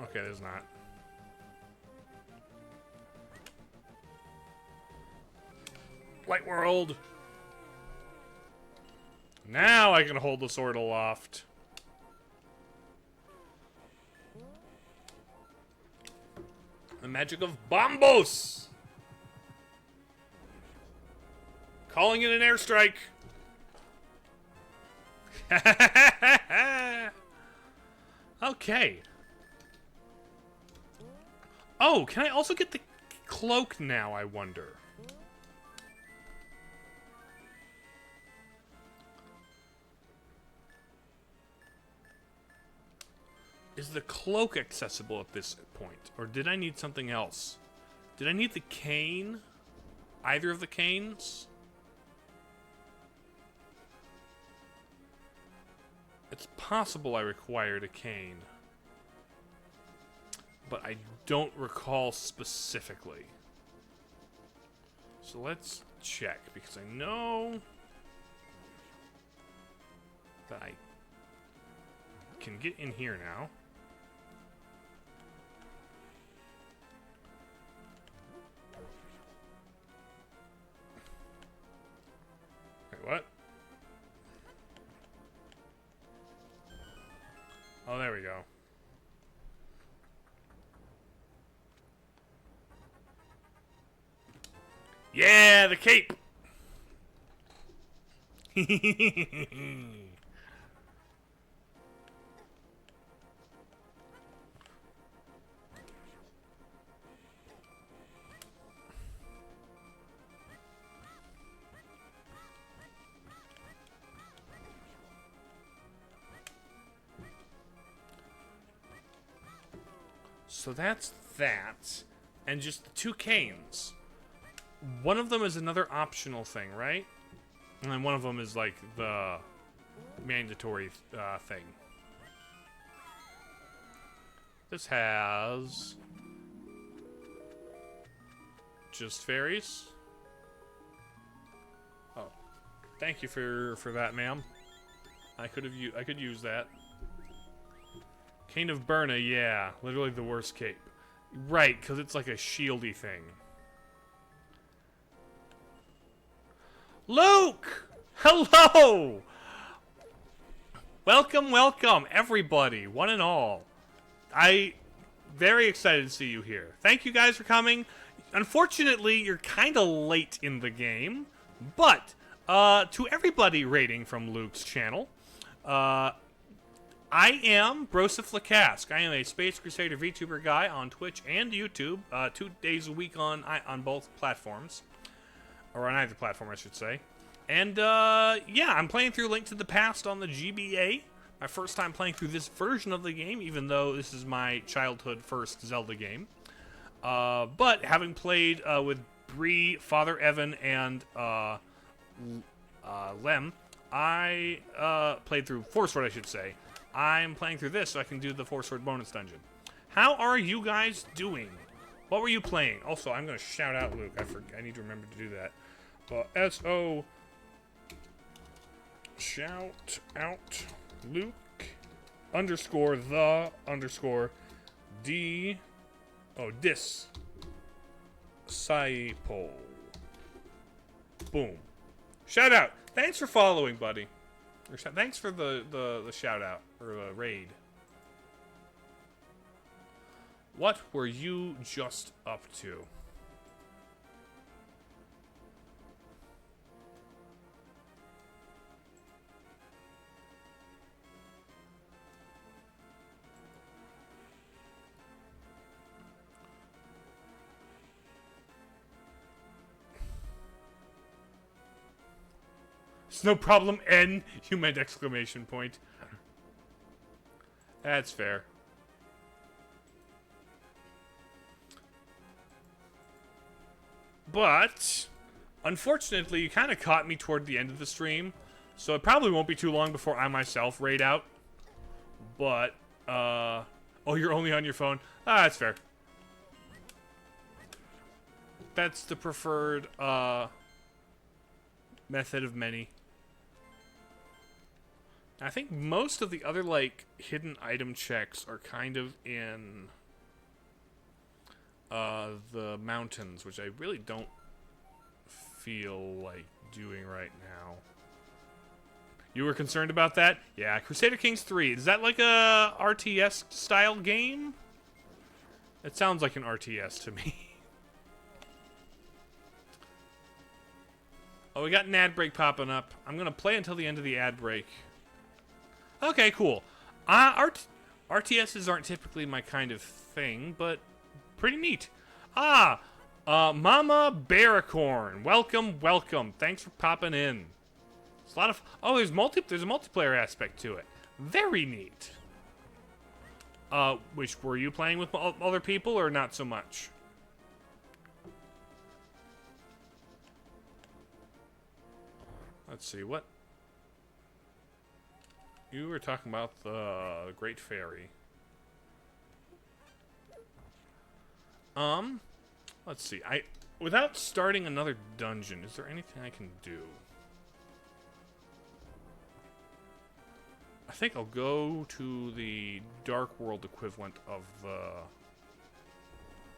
Okay, there's not. Light World! Now I can hold the sword aloft. The magic of Bombos! Calling in an airstrike! Okay. Oh, can I also get the cloak now, I wonder? Is the cloak accessible at this point? Or did I need something else? Did I need the cane? Either of the canes? It's possible I required a cane. But I don't recall specifically. So let's check, because I know that I can get in here now. Wait, what? Oh, there we go. Yeah, the cape! So that's that, and just the two canes. One of them is another optional thing, right? And then one of them is like the mandatory thing. This has just fairies. Oh, thank you for that, ma'am. I could use that. Cane of Burna, yeah, literally the worst cape. Right, because it's like a shieldy thing. Luke! Hello! Welcome, welcome, everybody, one and all. Very excited to see you here. Thank you guys for coming. unfortunately, you're kind of late in the game, but to everybody rating from Luke's channel, I am Broseph. I am a Space Crusader Vtuber Guy on Twitch and YouTube, 2 days a week on both platforms, or on either platform, I should say. And yeah, I'm playing through Link to the Past on the GBA. My first time playing through this version of the game, even though this is my childhood first Zelda game. But having played with Bree, Father Evan, and Lem, I played through Four Sword, I should say. I'm playing through this so I can do the Four Sword bonus dungeon. How are you guys doing? What were you playing? Also, I'm going to shout out Luke. I need to remember to do that. S-O... Shout out Luke underscore the underscore D... Oh, dis. Saipo. Boom. Shout out. Thanks for following, buddy. Or thanks for the shout out or the raid. What were you just up to? It's no problem, N. You meant exclamation point. That's fair. But, unfortunately, you kind of caught me toward the end of the stream, so it probably won't be too long before I myself raid out. But, oh, you're only on your phone? Ah, that's fair. That's the preferred, method of many. I think most of the other, like, hidden item checks are kind of in the mountains, which I really don't feel like doing right now. You were concerned about that? Yeah, Crusader Kings 3. Is that like a RTS style game? It sounds like an RTS to me. Oh, we got an ad break popping up. I'm going to play until the end of the ad break. Okay, cool. RTSs aren't typically my kind of thing, but pretty neat. Mama Barracorn. Welcome, welcome. Thanks for popping in. It's a lot of... Oh, there's a multiplayer aspect to it. Very neat. Which, were you playing with other people or not so much? Let's see, what? You were talking about the Great Fairy. Let's see. Without starting another dungeon, is there anything I can do? I think I'll go to the Dark World equivalent of the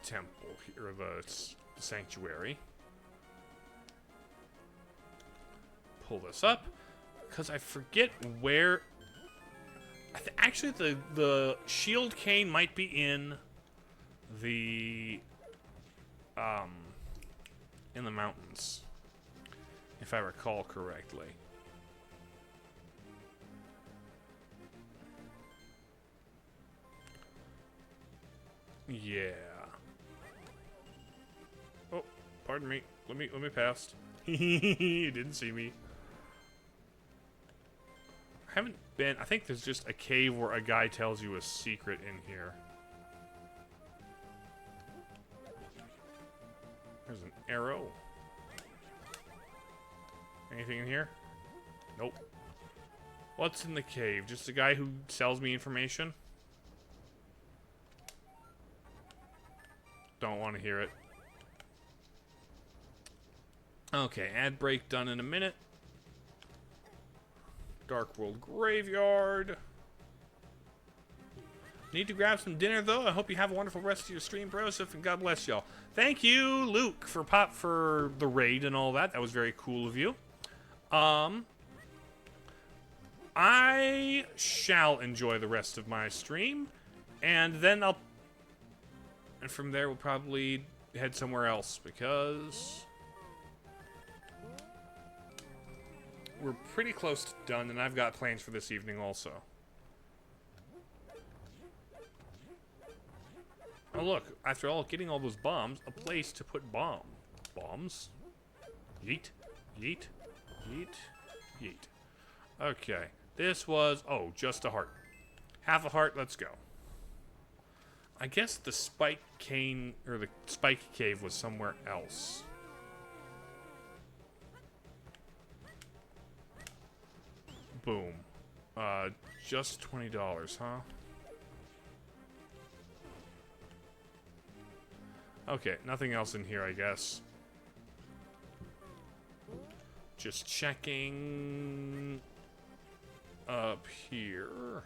temple here, or the sanctuary. Pull this up, because I forget where... actually, the shield cane might be in the mountains, if I recall correctly. Yeah. Oh, pardon me. Let me pass. You didn't see me. I haven't been... I think there's just a cave where a guy tells you a secret in here. There's an arrow. Anything in here? Nope. What's in the cave? Just a guy who sells me information? Don't want to hear it. Okay, ad break done in a minute. Dark World Graveyard. Need to grab some dinner, though. I hope you have a wonderful rest of your stream, Broseph, and God bless y'all. Thank you, Luke, for the raid and all that. That was very cool of you. I shall enjoy the rest of my stream, and then and from there we'll probably head somewhere else because we're pretty close to done, and I've got plans for this evening also. Oh look, after all, getting all those bombs, a place to put bombs. Yeet, yeet, yeet, yeet. Okay, this was, oh, just a heart. Half a heart, let's go. I guess the spike cane, or the spike cave was somewhere else. Boom. Just $20, huh? Okay, nothing else in here, I guess. Just checking up here.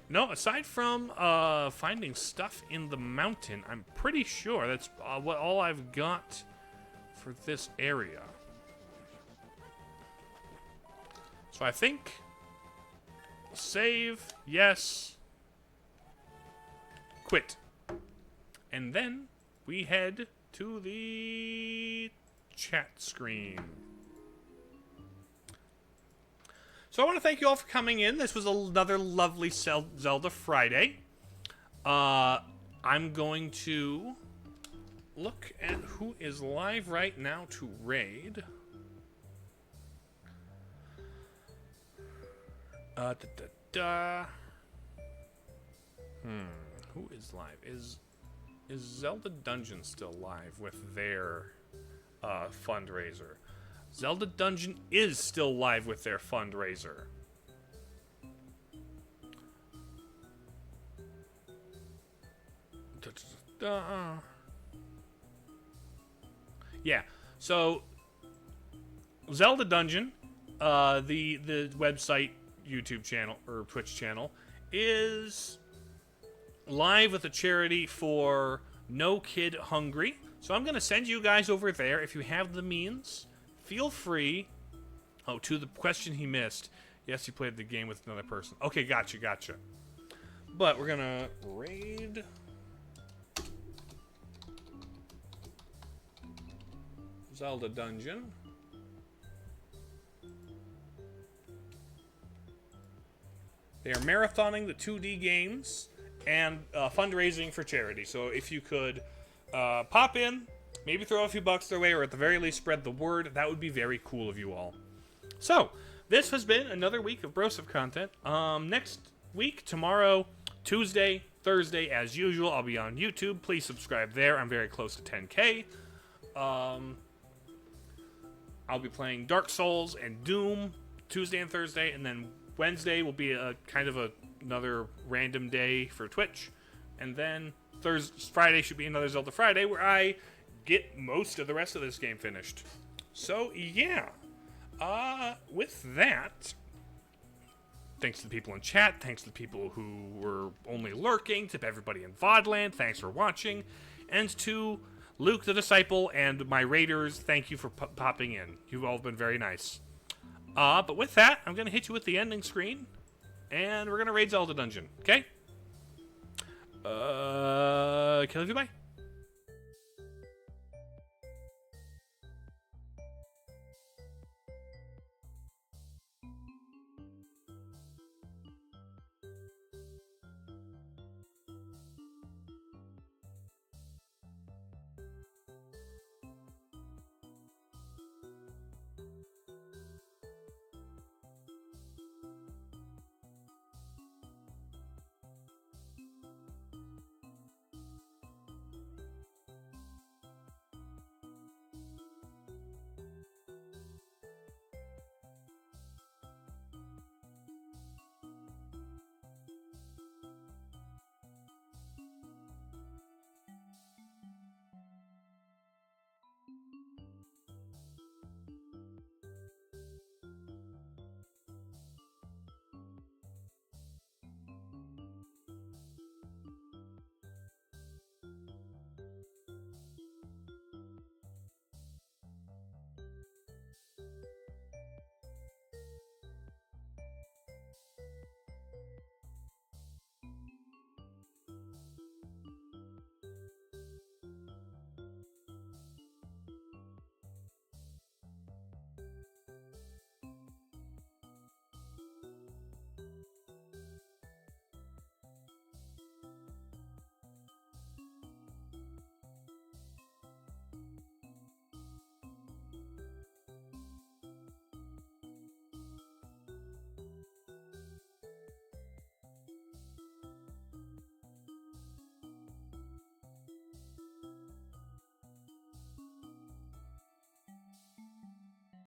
No, aside from finding stuff in the mountain, I'm pretty sure that's all I've got for this area. So I think save, yes, quit. And then we head to the chat screen. So I want to thank you all for coming in. This was another lovely Zelda Friday. I'm going to look at who is live right now to raid. Who is live? Is Zelda Dungeon still live with their fundraiser? Zelda Dungeon is still live with their fundraiser. Yeah, so Zelda Dungeon, the website, YouTube channel, or Twitch channel, is live with a charity for No Kid Hungry. So I'm going to send you guys over there if you have the means. Feel free. Oh, to the question he missed. Yes, he played the game with another person. Okay, gotcha. But we're going to raid Zelda Dungeon. They are marathoning the 2D games and fundraising for charity. So if you could pop in, maybe throw a few bucks their way, or at the very least spread the word, that would be very cool of you all. So, this has been another week of Broseph content. Next week, tomorrow, Tuesday, Thursday, as usual, I'll be on YouTube. Please subscribe there. I'm very close to 10K. I'll be playing Dark Souls and Doom Tuesday and Thursday, and then Wednesday will be a kind of another random day for Twitch, and then Friday should be another Zelda Friday where I get most of the rest of this game finished. So yeah, with that, thanks to the people in chat, thanks to the people who were only lurking, to everybody in VODland, thanks for watching, and to Luke the Disciple and my raiders, thank you for popping in. You've all been very nice. But with that, I'm going to hit you with the ending screen, and we're going to raid Zelda Dungeon, okay? Kill you, bye.